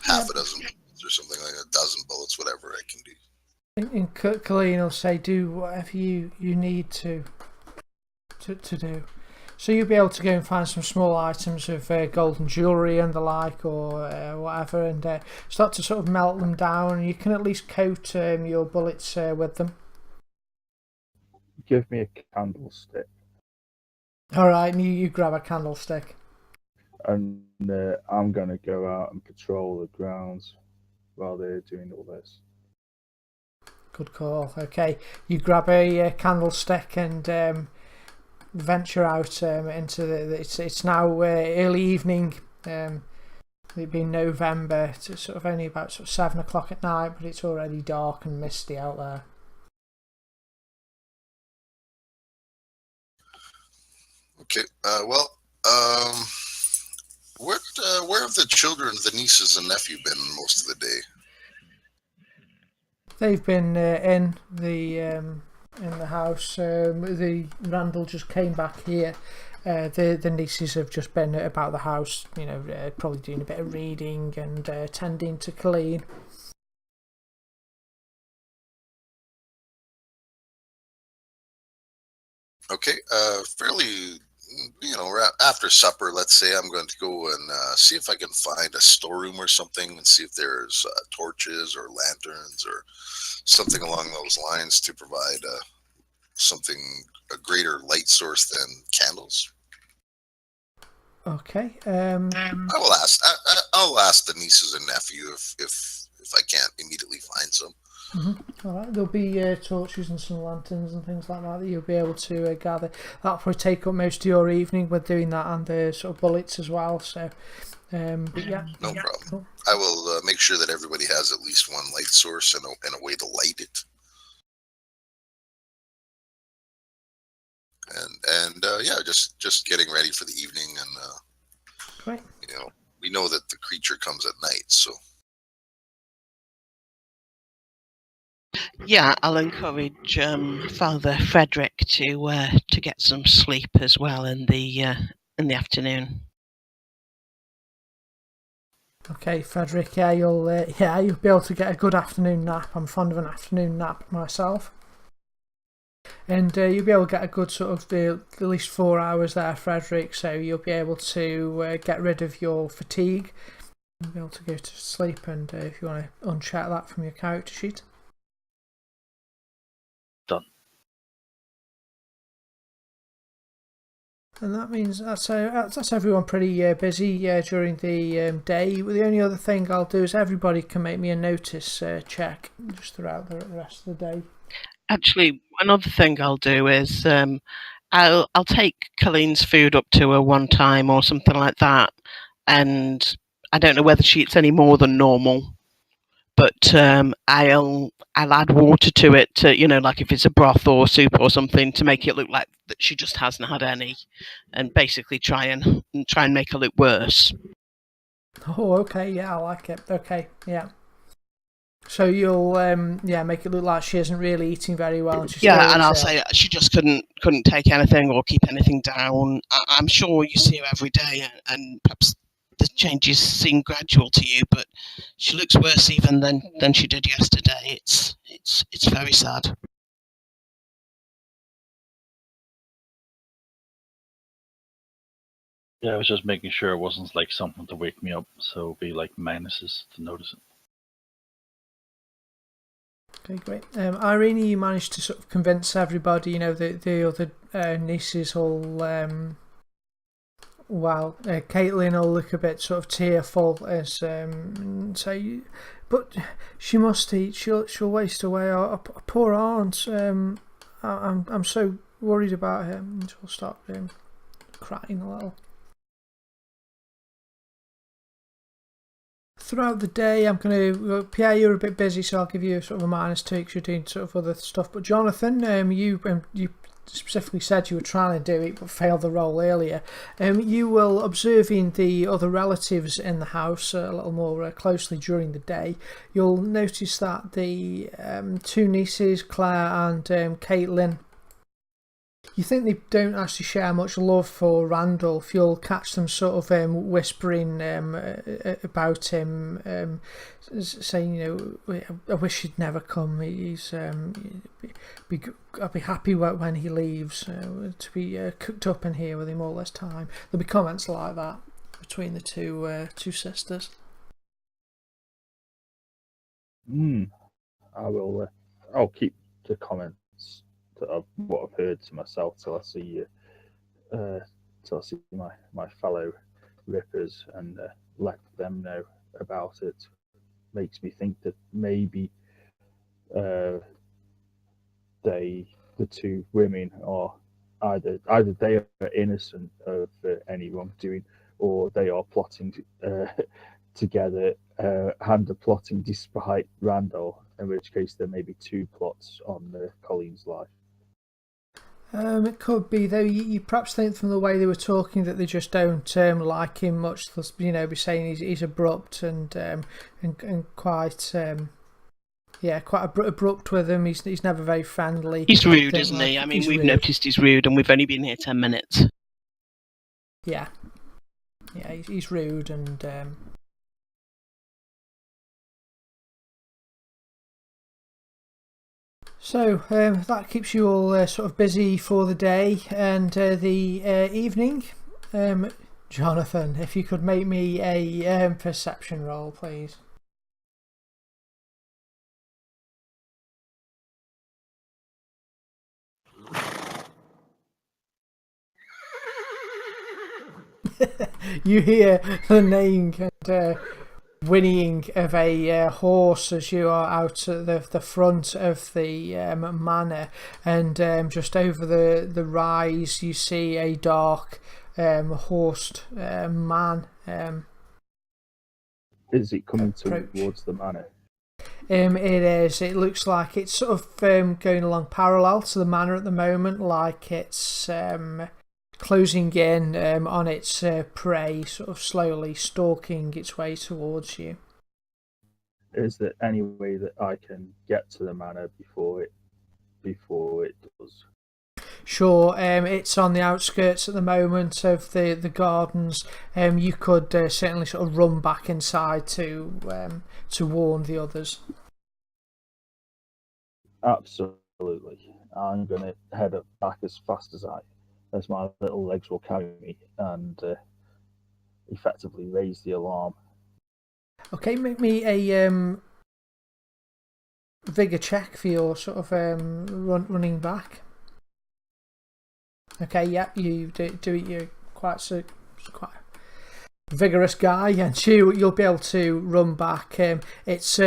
half a dozen bullets or something like a dozen bullets, whatever I can do.
And Colleen will say, do whatever you need to do. So you'll be able to go and find some small items of golden jewellery and the like, or whatever, and start to sort of melt them down. You can at least coat your bullets with them.
give me a candlestick,
All right, and you grab a candlestick.
and I'm gonna go out and patrol the grounds while they're doing all this.
Good call. Okay, you grab a candlestick and venture out into the. It's now early evening. It being November, it's sort of only about sort of 7 o'clock at night, but it's already dark and misty out there.
Okay. Where have the children, the nieces and nephew, been most of the day?
They've been in the house. The Randall just came back here. The nieces have just been about the house, probably doing a bit of reading and tending to clean.
Okay. Fairly, after supper, let's say, I'm going to go and see if I can find a storeroom or something and see if there's torches or lanterns or something along those lines to provide a greater light source than candles.
Okay.
I'll ask the nieces and nephew if I can't immediately find some.
All right. There'll be torches and some lanterns and things like that you'll be able to gather. That'll probably take up most of your evening with doing that, and sort of bullets as well. So, but yeah.
No problem.
Cool.
I will make sure that everybody has at least one light source and a way to light it. And just getting ready for the evening, and
Great.
we know that the creature comes at night, so.
Yeah, I'll encourage Father Frederick to get some sleep as well in the afternoon.
Okay, Frederick. Yeah, you'll be able to get a good afternoon nap. I'm fond of an afternoon nap myself. And you'll be able to get a good sort of at least 4 hours there, Frederick. So you'll be able to get rid of your fatigue. You'll be able to go to sleep, and if you want to uncheck that from your character sheet.
Done.
And that means that's everyone pretty busy during the day. The only other thing I'll do is everybody can make me a notice check just throughout the rest of the day.
Actually, another thing I'll do is I'll take Colleen's food up to her one time or something like that, and I don't know whether she eats any more than normal, but I'll add water to it to, like if it's a broth or soup or something, to make it look like that she just hasn't had any, and basically try and make her look worse.
Oh, okay, yeah, I like it. Okay, yeah. So you'll make it look like she isn't really eating very well. And
I'll say she just couldn't take anything or keep anything down. I'm sure you see her every day, and perhaps the changes seem gradual to you, but she looks worse even than she did yesterday. It's very sad.
Yeah, I was just making sure it wasn't like something to wake me up, so it'd be like minuses to notice it.
Okay, great. Irene, you managed to sort of convince everybody, the other nieces all, Caitlin will look a bit sort of tearful as say, but she must eat. She'll waste away. Our poor aunt. I'm so worried about her. And she'll start crying a little. Throughout the day, I'm going to... Pierre, you're a bit busy, so I'll give you sort of a -2 because you're doing sort of other stuff. But Jonathan, you specifically said you were trying to do it but failed the roll earlier. You will observing the other relatives in the house a little more closely during the day. You'll notice that the two nieces, Claire and Caitlin, you think they don't actually share much love for Randolph. You'll catch them sort of whispering about him, saying, I wish he'd never come. He's I'll be happy when he leaves to be cooked up in here with him all this time. There'll be comments like that between the two sisters.
I will. I'll keep the comments what I've heard to myself till I see my fellow rippers and let them know about it. Makes me think that maybe the two women are either they are innocent of any wrongdoing, or they are plotting together and are plotting despite Randall, in which case there may be two plots on Colleen's life.
It could be, though. You perhaps think from the way they were talking that they just don't like him much. They'll be saying he's abrupt and quite quite abrupt with him. He's never very friendly.
He's rude, isn't he? I mean, we've noticed he's rude, and we've only been here 10 minutes.
Yeah, he's rude and. So that keeps you all sort of busy for the day and the evening. Jonathan, if you could make me a perception roll, please. You hear the neighing and whinnying of a horse as you are out at the front of the manor, and just over the rise you see a dark horsed man.
Is it coming towards the manor?
It is. It looks like it's sort of going along parallel to the manor at the moment, like it's closing in on its prey, sort of slowly stalking its way towards you.
Is there any way that I can get to the manor before it does?
Sure, it's on the outskirts at the moment of the gardens. You could certainly sort of run back inside to warn the others.
Absolutely. I'm going to head back as fast as my little legs will carry me, and effectively raise the alarm.
Okay, make me a vigor check for your sort of running back. Okay, yeah, you do it. You're quite a vigorous guy, and you'll be able to run back. It's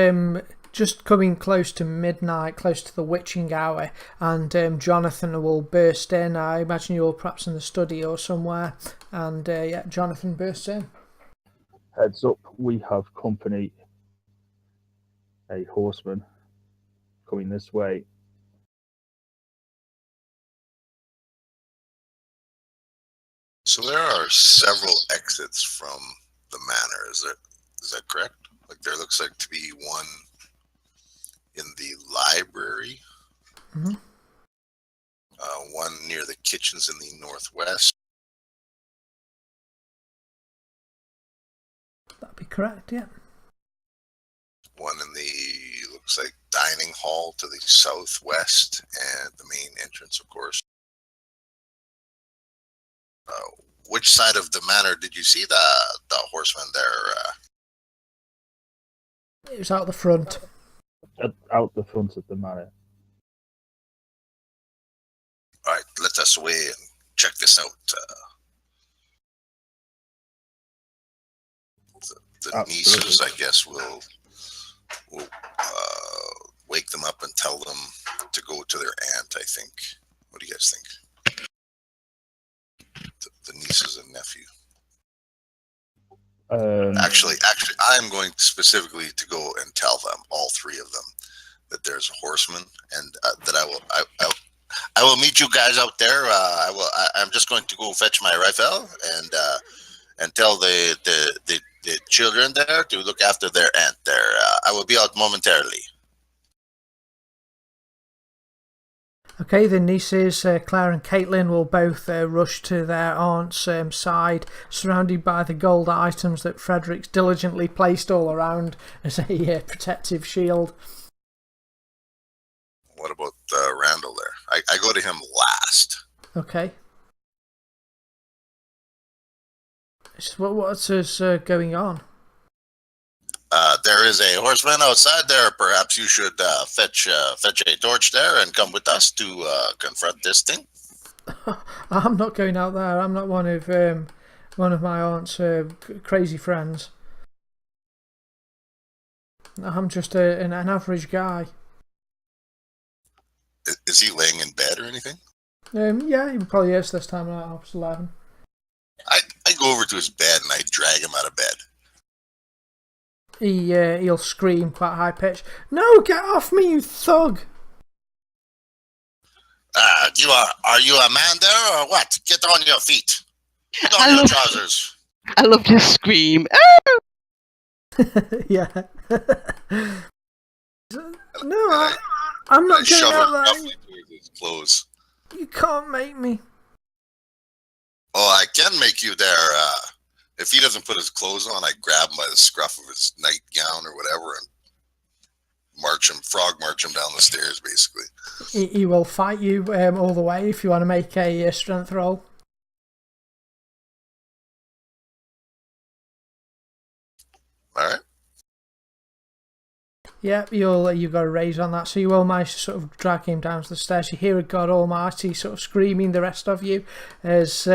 just coming close to midnight, close to the witching hour, and Jonathan will burst in. I imagine you're perhaps in the study or somewhere, and Jonathan bursts in.
Heads up, we have company. A horseman coming this way.
So there are several exits from the manor. Is that correct? Like there looks like to be one in the library,
Mm-hmm.
One near the kitchens in the northwest.
That'd be correct, yeah.
One in the looks like dining hall to the southwest, and the main entrance, of course. Which side of the manor did you see the horseman there?
It was out the front.
Out the front of the manor.
All right, let us away and check this out. The nieces, I guess, will wake them up and tell them to go to their aunt, I think. What do you guys think? The nieces and nephew. Actually, I'm going specifically to go and tell them, all three of them, that there's a horseman, and that I will meet you guys out there. I'm just going to go fetch my rifle and tell the children there to look after their aunt there. I will be out momentarily.
Okay, the nieces, Claire and Caitlin, will both rush to their aunt's side, surrounded by the gold items that Frederick's diligently placed all around as a protective shield.
What about Randall there? I go to him last.
Okay. So what's going on?
There there is a horseman outside there. Perhaps you should fetch a torch there and come with us to confront this thing.
I'm not going out there. I'm not one of my aunt's crazy friends. I'm just an average guy.
Is he laying in bed or anything?
Yeah, he probably is this time at 11:30.
I go over to his bed and I drag him out of bed.
He'll scream quite high pitched. No, get off me, you thug!
Are you a man there or what? Get on your feet. Put on your trousers.
I love to scream.
Yeah. No, I'm not going
shove
out
it
there.
roughly towards his clothes.
You can't make me.
Oh, I can make you there. If he doesn't put his clothes on, I grab him by the scruff of his nightgown or whatever and frog march him down the stairs, basically.
He will fight you all the way if you want to make a strength roll.
All right.
Yeah, you've got a raise on that, so you will manage to sort of drag him down to the stairs. You hear a God Almighty sort of screaming the rest of you as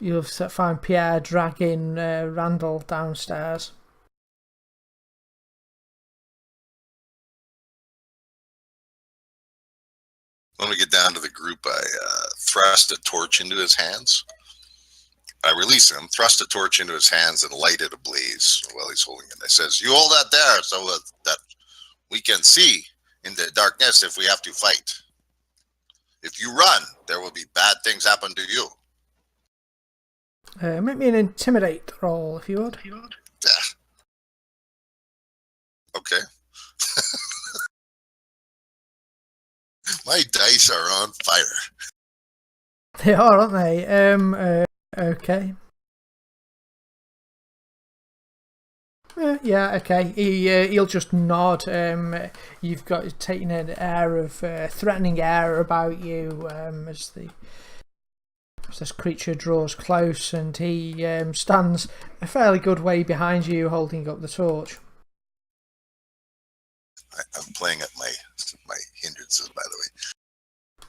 you'll find Pierre dragging Randall downstairs.
When we get down to the group, I thrust a torch into his hands. I release him, thrust a torch into his hands, and light it ablaze while he's holding it. I says, "You hold that there so that we can see in the darkness if we have to fight. If you run, there will be bad things happen to you."
Make me an intimidate roll, if you would.
Okay. My dice are on fire.
They are, aren't they? Okay. Yeah, okay. He'll just nod. You've got taking an air of threatening air about you as this creature draws close, and he stands a fairly good way behind you, holding up the torch.
I'm playing at my hindrances, by the way.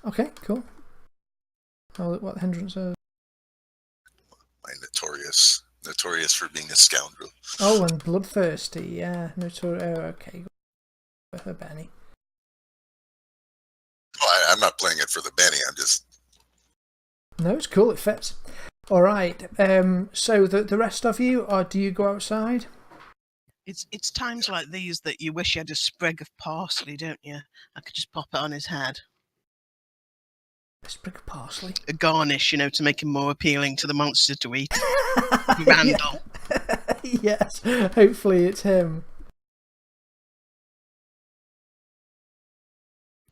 Okay, cool. What hindrances?
My notorious for being a scoundrel.
Oh, and bloodthirsty, yeah. Okay. With a Benny.
Oh, I'm not playing it for the Benny. I'm just.
No, it's cool. It fits. All right. So the rest of you, or do you go outside?
It's times like these that you wish you had a sprig of parsley, don't you? I could just pop it on his head.
A sprig of parsley.
A garnish, to make him more appealing to the monster to eat. Randall.
Yes. Hopefully it's him.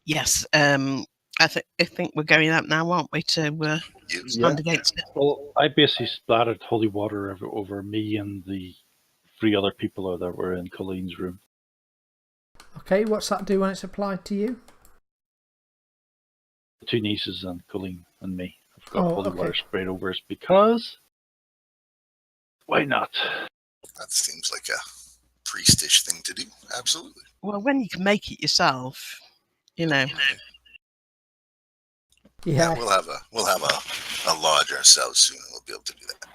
Yes. I think we're going out now, aren't we? To stand against it.
Well, I basically splattered holy water over me and the 3 other people that were in Colleen's room.
Okay, what's that do when it's applied to you?
The 2 nieces and Colleen and me. I've got holy water sprayed over us because why not?
That seems like a priestish thing to do. Absolutely.
Well, when you can make it yourself,
Yeah,
we'll have a lodge ourselves soon. We'll be able to do that.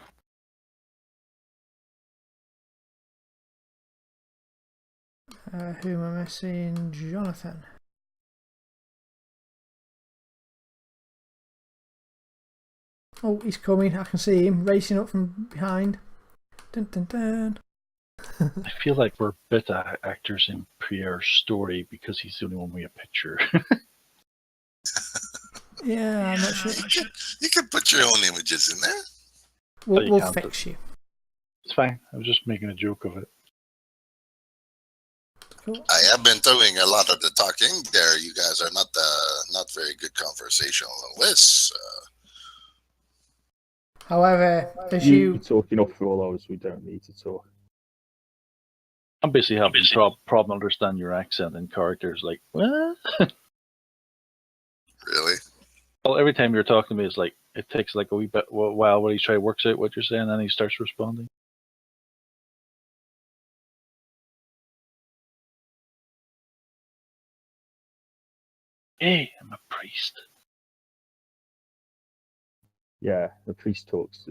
Who am I missing? Jonathan. Oh, he's coming. I can see him racing up from behind. Dun, dun, dun.
I feel like we're beta actors in Pierre's story because he's the only one with a picture.
Yeah, I'm not sure.
You can put your own images in there.
We'll fix you.
It's fine. I was just making a joke of it.
Cool.
I have been doing a lot of the talking there. You guys are not very good conversationalists.
However, as
you talk enough for all of us, we don't need to talk.
I'm basically having problem understanding your accent and characters. Like, what?
Really?
Well, every time you're talking to me, it's like it takes like a wee bit while when he works out what you're saying, and then he starts responding. Hey, I'm a priest.
Yeah, the priest talks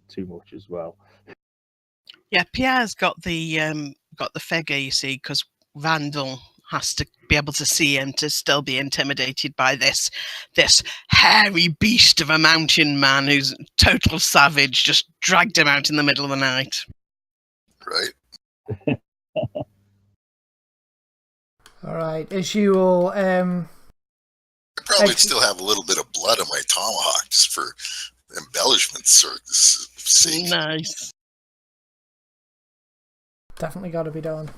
too much as well.
Yeah, Pierre's got the figure, you see, because Randall has to be able to see him to still be intimidated by this hairy beast of a mountain man who's total savage, just dragged him out in the middle of the night.
Right?
All right, as you all
I probably still have a little bit of blood on my tomahawk just for embellishment's sake.
Nice.
definitely got to be done.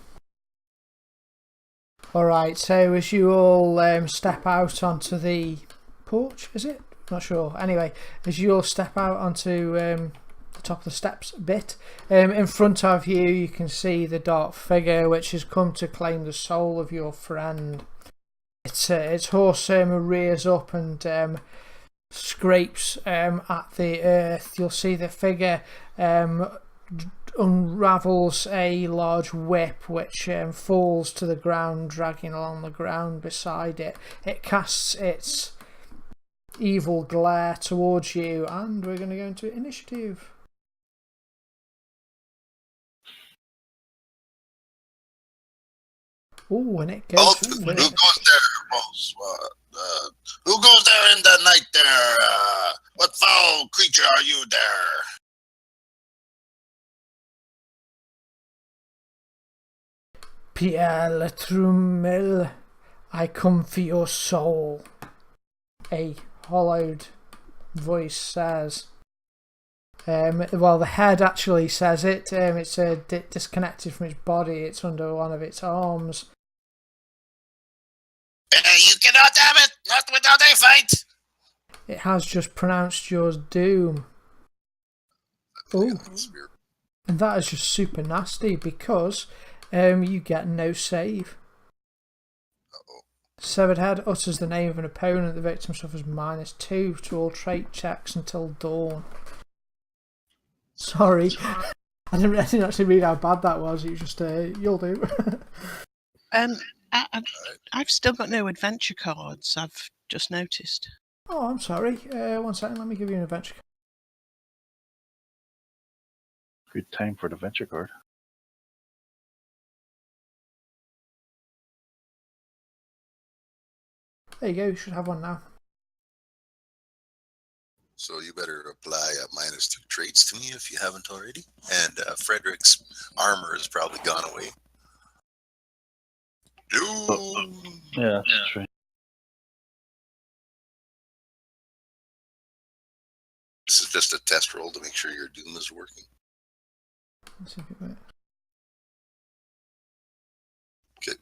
All right, so as you all step out onto the porch, is it? Not sure. Anyway, as you all step out onto the top of the steps a bit, in front of you, you can see the dark figure which has come to claim the soul of your friend. Its horseman rears up and scrapes at the earth. You'll see the figure unravels a large whip which falls to the ground, dragging along the ground beside it. It casts its evil glare towards you, and we're going to go into initiative. Oh, and it goes.
Oh, who goes there, boss? Who goes there in the night there? What foul creature are you there?
Pierre Letrumel, I come for your soul. A hollowed voice says. Well, the head actually says it. It's disconnected from its body. It's under one of its arms.
You cannot have it! Not without a fight!
It has just pronounced your doom. Oh, and that is just super nasty because you get no save. Severed Head utters the name of an opponent. The victim suffers -2 to all trait checks until dawn. Sorry, I didn't actually read how bad that was. You just you'll do.
I've still got no adventure cards. I've just noticed.
Oh, I'm sorry. 1 second. Let me give you an adventure card.
Good time for the adventure card.
There you go. You should have one now.
So you better apply -2 traits to me if you haven't already. And Frederick's armor has probably gone away.
Yeah, that's true.
This is just a test roll to make sure your doom is working.
Let's see if it works.
Okay.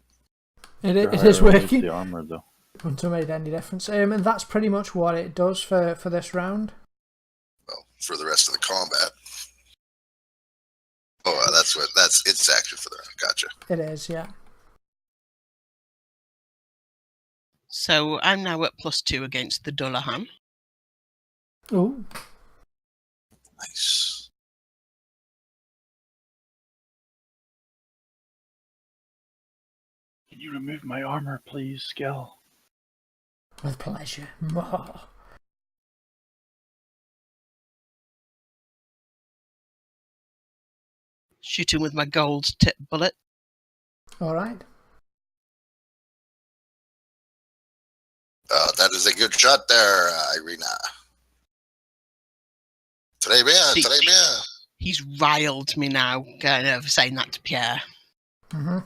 It is working.
The armor, though.
Wouldn't have made any difference. And that's pretty much what it does for this round.
Well, for the rest of the combat. Oh, that's its action for the round. Gotcha.
It is, yeah.
So I'm now at +2 against the Dullahan.
Oh,
Nice.
Can you remove my armor, please, Skill?
with pleasure.
Shoot him with my gold tip bullet.
All right.
That is a good shot there, Irina. Très bien, très bien.
He's riled me now, going over saying that to Pierre.
Mm-hmm.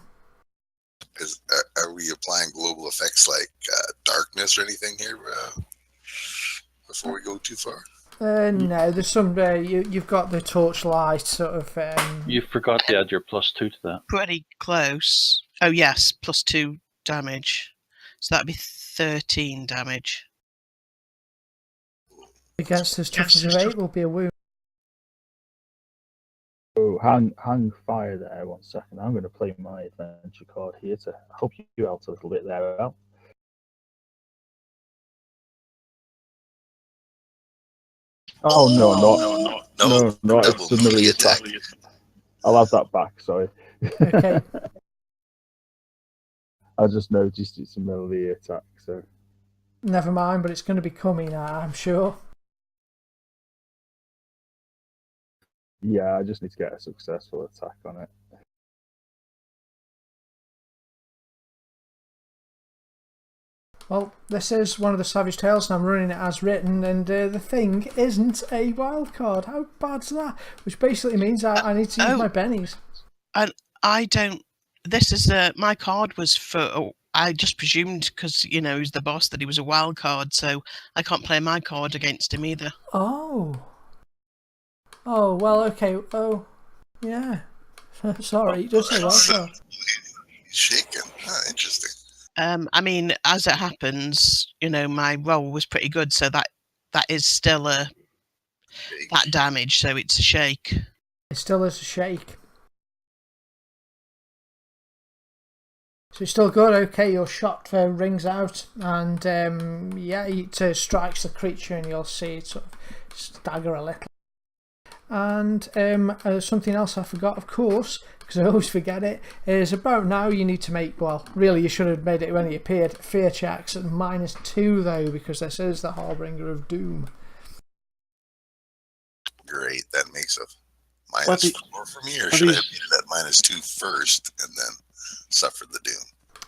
Are we applying global effects like darkness or anything here before we go too far?
No, there's some. You've got the torchlight sort of.
You forgot to add your +2 to that.
Pretty close. Oh yes, +2 damage. So that'd be 13 damage.
Against his toughness of 8 will be a wound.
Oh, hang fire there 1 second. I'm going to play my adventure card here to help you out a little bit there, Al. Oh, no, it's the melee attack. I'll have that back, sorry.
Okay.
I just noticed it's a melee attack, so
Never mind, but it's going to be coming, I'm sure.
Yeah, I just need to get a successful attack on it.
Well, this is one of the Savage Tales, and I'm running it as written, and the thing isn't a wild card. How bad's that? Which basically means I need to use my bennies.
And I don't. This is my card was for. Oh, I just presumed because he's the boss that he was a wild card, so I can't play my card against him either.
Oh. Oh well, okay. Oh, yeah. Sorry, just say wild card.
Shaken. Interesting.
I mean, as it happens, my roll was pretty good, so that is still that damage, so it's a shake.
It still is a shake. So it's still good. Okay, your shot rings out, and it strikes the creature, and you'll see it sort of stagger a little. And something else I forgot, of course, because I always forget it, is about now you need to make, well, really you should have made it when he appeared, fear checks at -2 though, because this is the Harbinger of Doom.
Great, that makes a -4 for me, or should I have made it at -2 first and then suffered the doom?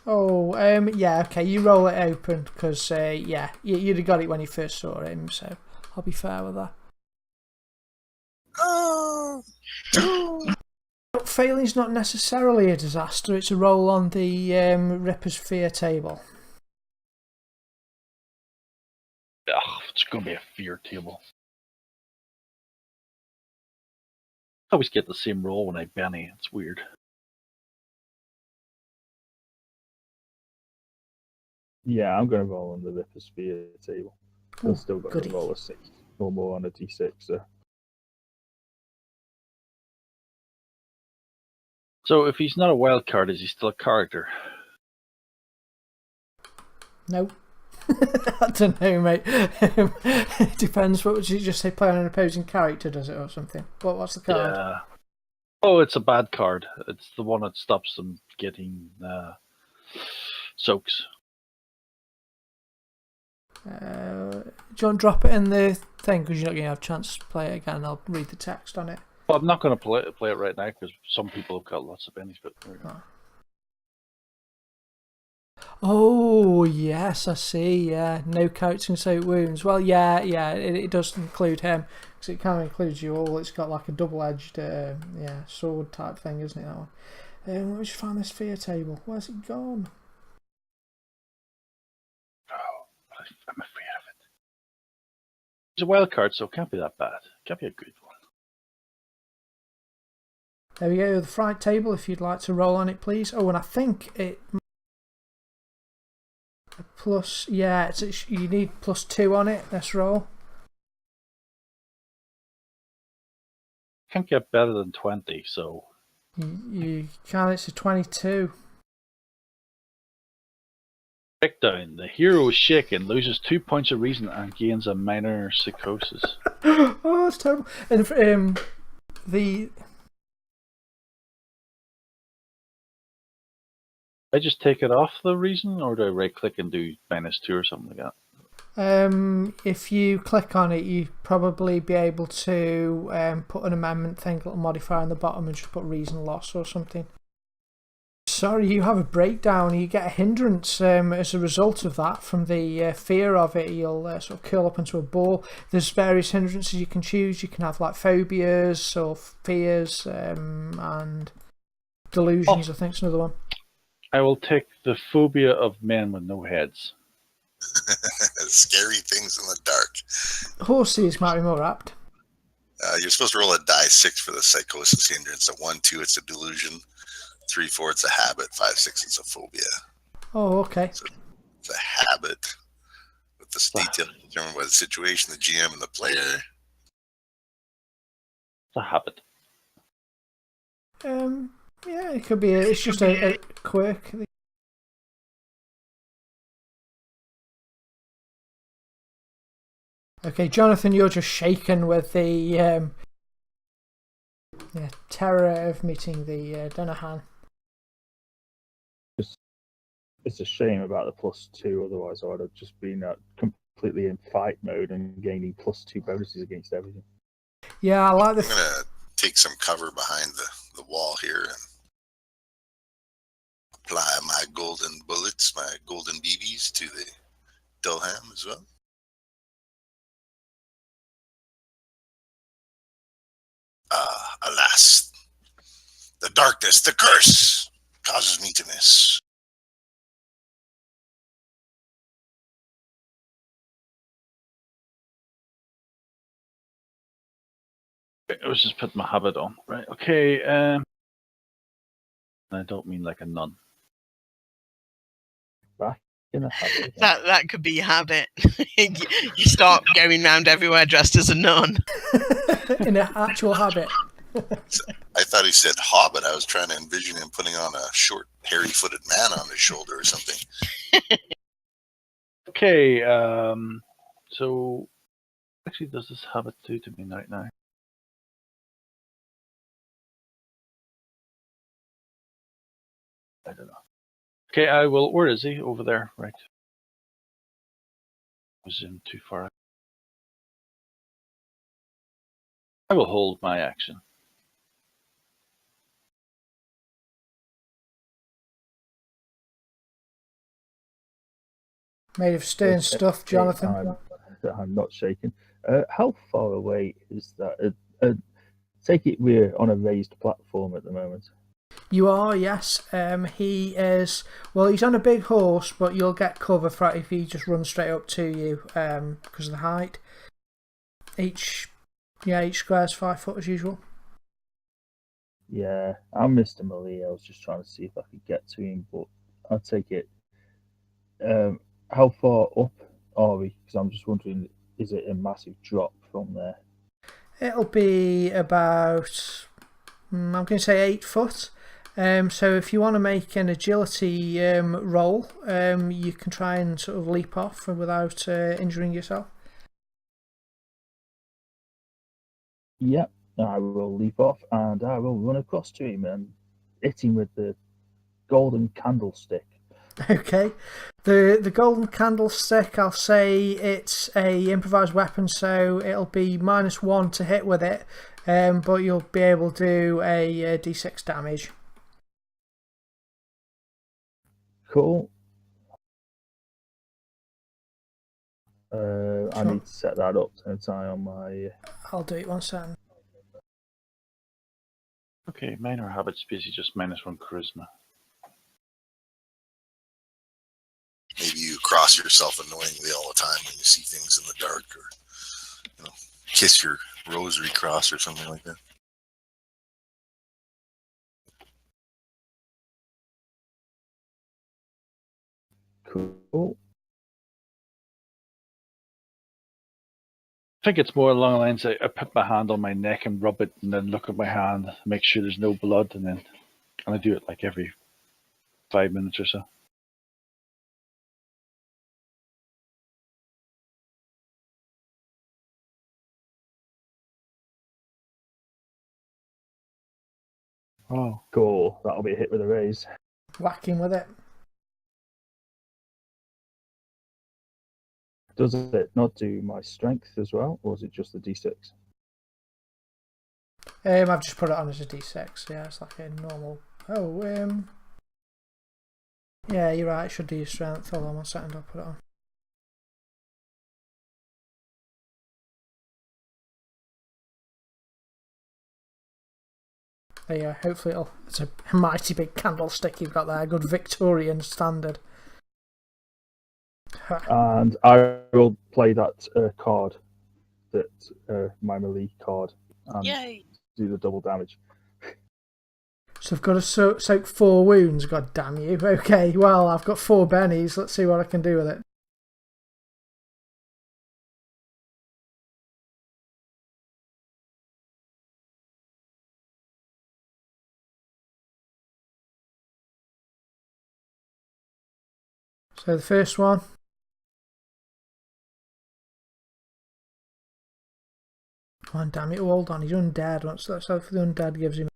Oh, yeah, okay, you roll it open, because, you'd have got it when you first saw him, so I'll be fair with that.
Oh.
Failing's not necessarily a disaster, it's a roll on the Ripper's Fear table.
It's going to be a fear table. I always get the same roll when I Benny. It's weird.
Yeah, I'm going to roll on the Ripper's Fear table. I've still got
goody.
to roll a 6 or more on a d6, so.
So if he's not a wild card, is he still a character?
No. I don't know, mate. It depends. What would you just say? Play on an opposing character, does it, or something? What's the card?
Yeah. Oh, it's a bad card. It's the one that stops them getting soaks.
Do you want to drop it in the thing, because you're not going to have a chance to play it again? I'll read the text on it.
Well, I'm not going to play it right now because some people have got lots of bennies. But
oh yes, I see. Yeah, no character can soak wounds. Well, yeah, it does include him, because it kind of includes you all. It's got like a double-edged, sword type thing, isn't it? That one. Let me just find this fear table. Where's it gone?
Oh, I'm afraid of it. It's a wild card, so it can't be that bad. It can't be a good one.
There we go, the fright table, if you'd like to roll on it, please. Oh, and I think it... Plus, yeah, you need +2 on it, let's roll.
Can't get better than 20, so...
You can, it's a 22.
Breakdown. The hero is shaken, loses 2 points of reason, and gains a minor psychosis.
Oh, that's terrible. And
I just take it off the reason, or do I right click and do -2 or something like that?
if you click on it, you probably be able to put an amendment thing, little modifier on the bottom, and just put reason loss or something. Sorry, you have a breakdown. You get a hindrance as a result of that. From the fear of it, you'll sort of curl up into a ball. There's various hindrances you can choose. You can have like phobias or fears and delusions. I think it's another one.
I will take the phobia of men with no heads.
Scary things in the dark.
Horses might be more apt.
You're supposed to roll a die 6 for the psychosis hindrance. A 1, 2, it's a delusion. 3, 4, it's a habit. 5, 6, it's a phobia.
Oh, okay.
So it's a habit. With this detail determined by the situation, the GM, and the player.
It's a habit.
Yeah, it could be. It's just a quirk. Okay, Jonathan, you're just shaken with the terror of meeting the Denahan.
It's a shame about the +2. Otherwise, I would have just been completely in fight mode and gaining +2 bonuses against everything.
Yeah, I like
I'm
the.
gonna take some cover behind the wall here and apply my golden bullets, my golden BBs to the Dulham as well. Alas, the darkness, the curse, causes me to miss.
I was just putting my habit on. Right, okay. I don't mean like a nun.
Back in a habit again.
That could be your habit. You start going round everywhere dressed as a nun.
In an actual habit.
I thought he said hobbit. I was trying to envision him putting on a short, hairy-footed man on his shoulder or something.
Okay, so actually, does this habit do to me right now? I don't know. Okay, I will. Where is he? Over there, right? Was in too far. I will hold my action.
Made of stern stuff, Jonathan.
I'm not shaking. How far away is that? Take it we're on a raised platform at the moment.
You are, yes. He is. Well, he's on a big horse, but you'll get cover for it if he just runs straight up to you because of the height. Each square's 5 foot as usual.
Yeah, I'm Mr. Malia. I was just trying to see if I could get to him, but I'll take it. How far up are we? Because I'm just wondering, is it a massive drop from there?
It'll be about, I'm going to say 8 foot. So if you want to make an agility roll, you can try and sort of leap off without injuring yourself.
Yep, I will leap off and I will run across to him and hit him with the golden candlestick.
Okay, the golden candlestick, I'll say it's a improvised weapon, so it'll be -1 to hit with it, but you'll be able to do a d6 damage.
Cool. I need to set that up to tie on my.
I'll do it 1 second.
Okay, minor habits basically just -1 charisma.
Maybe you cross yourself annoyingly all the time when you see things in the dark, or kiss your rosary cross or something like that.
Cool.
I think it's more along the lines I put my hand on my neck and rub it and then look at my hand, make sure there's no blood, and I do it like every 5 minutes or so. Oh,
Cool. That'll be a hit with a raise.
Whacking with it.
Does it not do my strength as well, or is it just the d6?
I've just put it on as a d6. Yeah, it's like a normal. Oh, yeah, you're right. It should do your strength. Hold on 1 second. I'll put it on. There you go. Hopefully it's a mighty big candlestick you've got there. Good Victorian standard.
And I will play that card, that my melee card, and
Yay!
do the double damage.
So I've got to soak 4 wounds. God damn you. Okay, well, I've got 4 bennies. Let's see what I can do with it. So the first one. Come on, damn it. Hold on. He's undead. Let's hope the undead gives him.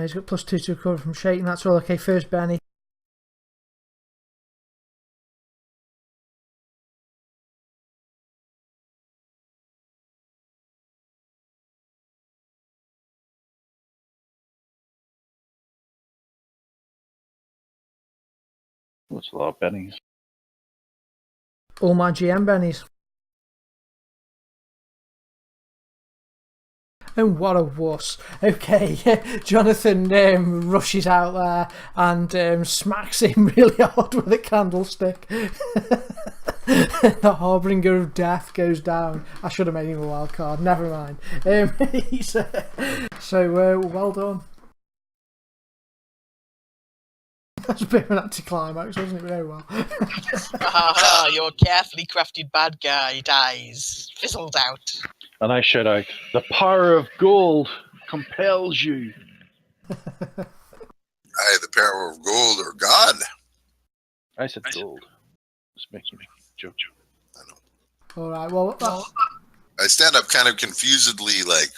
He's got +2 to recover from shaking. That's all okay. First, Benny.
That's a lot of bennies.
All my GM bennies. And what a wuss. Okay, Jonathan rushes out there and smacks him really hard with a candlestick. The harbinger of death goes down. I should have made him a wild card. Never mind. So well done. That's a bit of an anticlimax, wasn't it? Very well.
Your carefully crafted bad guy dies. Fizzled out.
And I shout out, the power of gold compels you.
The power of gold or God.
I said gold. Just making a joke.
I know.
All right, well,
I stand up kind of confusedly, like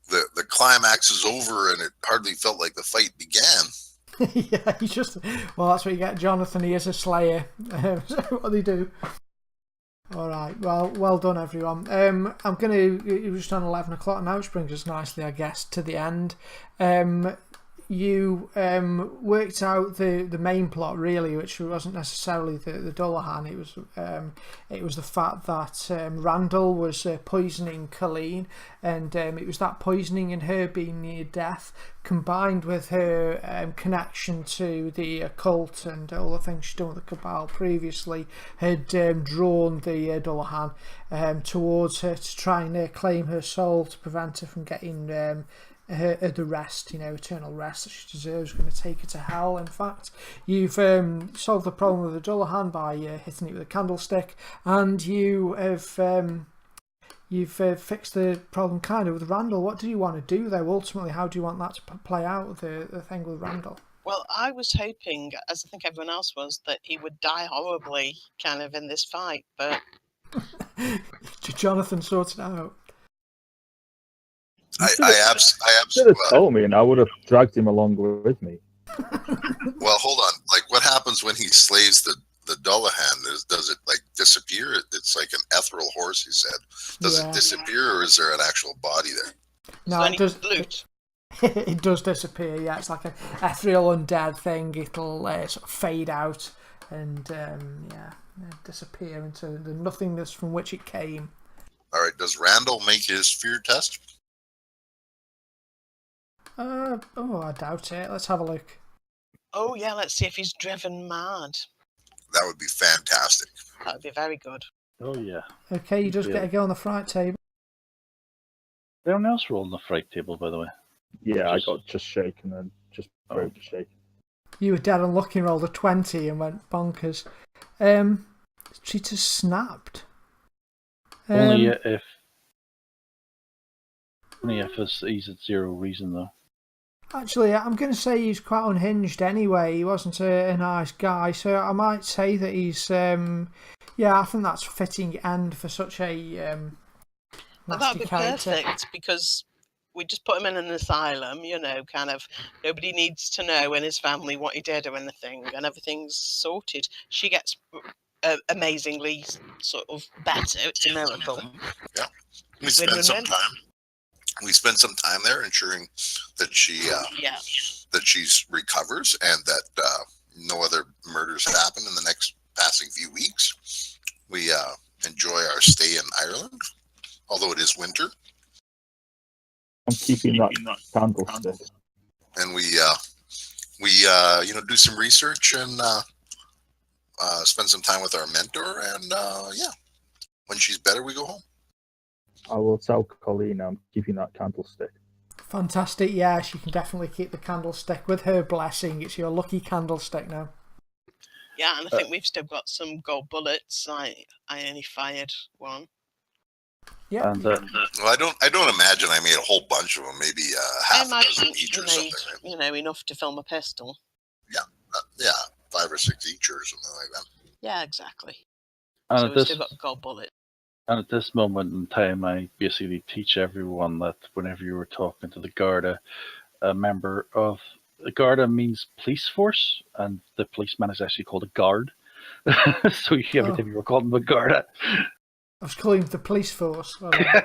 the climax is over and it hardly felt like the fight began.
yeah, he's just... Well, that's what you get, Jonathan. He is a slayer. So what do they do? All right, well done, everyone. I'm going to... It was just on 11 o'clock now, which brings us nicely, I guess, to the end. You worked out the main plot, really, which wasn't necessarily the Dullahan. It was the fact that Randall was poisoning Colleen, and it was that poisoning and her being near death, combined with her connection to the occult and all the things she'd done with the Cabal previously, had drawn the Dullahan towards her to try and claim her soul to prevent her from getting the rest, eternal rest that she deserves, going to take her to hell. In fact, you've solved the problem with the Dullahan by hitting it with a candlestick, and you have fixed the problem kind of with Randall. What do you want to do though? Ultimately, how do you want that to play out, the thing with Randall?
Well, I was hoping, as I think everyone else was, that he would die horribly kind of in this fight, but
Jonathan sorted it out.
I
Should have told me, and I would have dragged him along with me.
Well, hold on. Like, what happens when he slays the Dullahan? Does it like disappear? It's like an ethereal horse, he said. Does it disappear, or is there an actual body there?
No, it does. It does disappear. Yeah, it's like an ethereal undead thing. It'll sort of fade out and disappear into the nothingness from which it came.
All right. Does Randall make his fear test?
I doubt it. Let's have a look.
Oh yeah, let's see if he's driven mad.
That would be fantastic.
That would be very good.
Oh, yeah.
Okay, you just get to go on the fright table.
Everyone else rolled on the fright table, by the way.
Yeah, I got just shaken and just broke to shake.
You were dead unlucky and rolled a 20 and went bonkers. She just snapped.
Only if he's at zero reason, though.
Actually, I'm going to say he's quite unhinged anyway. He wasn't a nice guy, so I might say that he's... I think that's a fitting end for such a
Well,
nasty
that'd be
character.
perfect, because we just put him in an asylum, kind of, nobody needs to know in his family what he did or anything, and everything's sorted. She gets amazingly sort of better. It's a miracle.
Yeah. We spent some time. We spent some time there ensuring that she recovers and that no other murders happen in the next passing few weeks. We enjoy our stay in Ireland, although it is winter.
I'm keeping that candlestick.
And we do some research and spend some time with our mentor. And when she's better, we go home.
I will tell Colleen I'm keeping that candlestick.
Fantastic, yeah, she can definitely keep the candlestick with her blessing. It's your lucky candlestick now.
Yeah, and I think we've still got some gold bullets. I only fired one.
Yeah.
And,
well, I don't imagine I made a whole bunch of them. Maybe half a dozen each or something. Right?
Enough to fill my pistol.
Yeah, 5 or 6 each or something like that.
Yeah, exactly.
And
so we've still got gold bullets.
And at this moment in time, I basically teach everyone that whenever you were talking to the Garda, a member of the Garda means police force, and the policeman is actually called a guard. So every time you were called him a Garda.
I was calling the police force. Well, I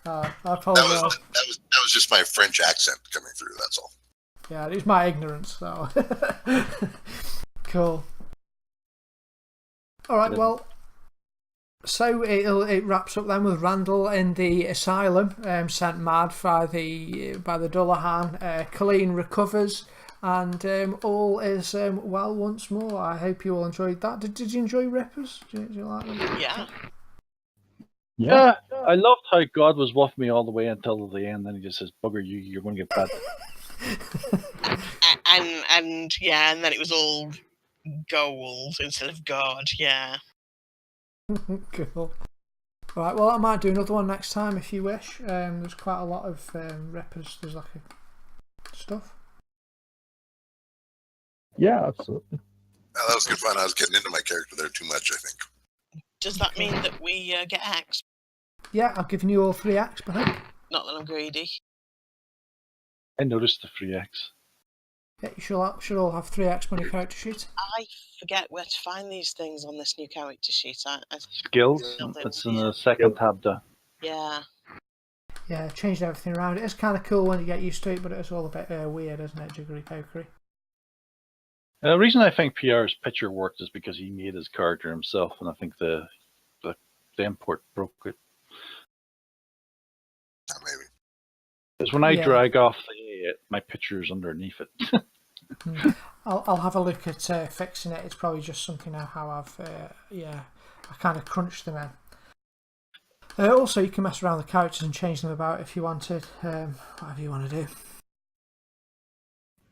That
apologise.
was just my French accent coming through. That's all.
Yeah, it's my ignorance. So cool. All right. Well, so it wraps up then with Randall in the asylum, sent mad by the Dullahan. Colleen recovers, and all is well once more. I hope you all enjoyed that. Did you enjoy Rippers? Did you like them?
Yeah.
Yeah, I loved how God was with me all the way until the end. Then he just says, "Bugger you, you're going to get bad."
And then it was all gold instead of God. Yeah.
Cool. Right, well, I might do another one next time if you wish. There's quite a lot of Rippers. There's like stuff.
Yeah, absolutely.
Oh, that was good fun. I was getting into my character there too much, I think.
Does that mean that we get axed?
Yeah, I've given you all 3 acts, but
Not that I'm greedy.
I noticed the free X.
yeah, you should all have 3 acts on your character sheet.
I forget where to find these things on this new character sheet. I
Skills. It's in the second tab there.
Yeah.
Yeah, changed everything around. It's kind of cool when you get used to it, but it's all a bit weird, isn't it? Jiggery pokery.
The reason I think PR's picture worked is because he made his character himself, and I think the import broke it.
Maybe.
Because when I drag off my picture's underneath it.
I'll have a look at fixing it. It's probably just something now how I've I kind of crunched them in. Also, you can mess around with the characters and change them about if you wanted. Whatever you want to do.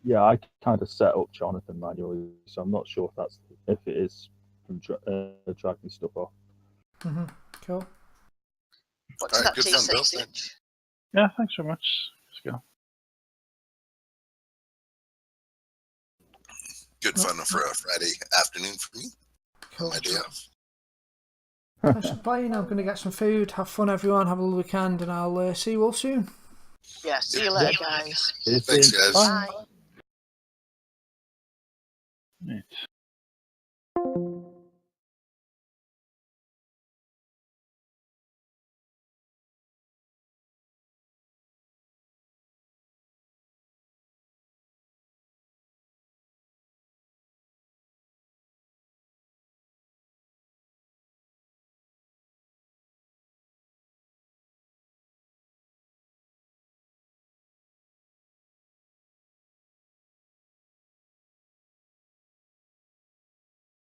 Yeah, I kind of set up Jonathan manually, so I'm not sure if it is from dragging stuff off.
Cool.
What's
All right,
that
good fun, Bill.
T6?
Thanks.
Yeah, thanks very much. Let's go.
Good fun for a Friday afternoon for me.
Cool.
My day off.
Thanks for playing. I'm going to get some food. Have fun, everyone. Have a lovely weekend, and I'll see you all soon.
Yeah, see you later, guys.
Thanks, guys.
Bye.
Right.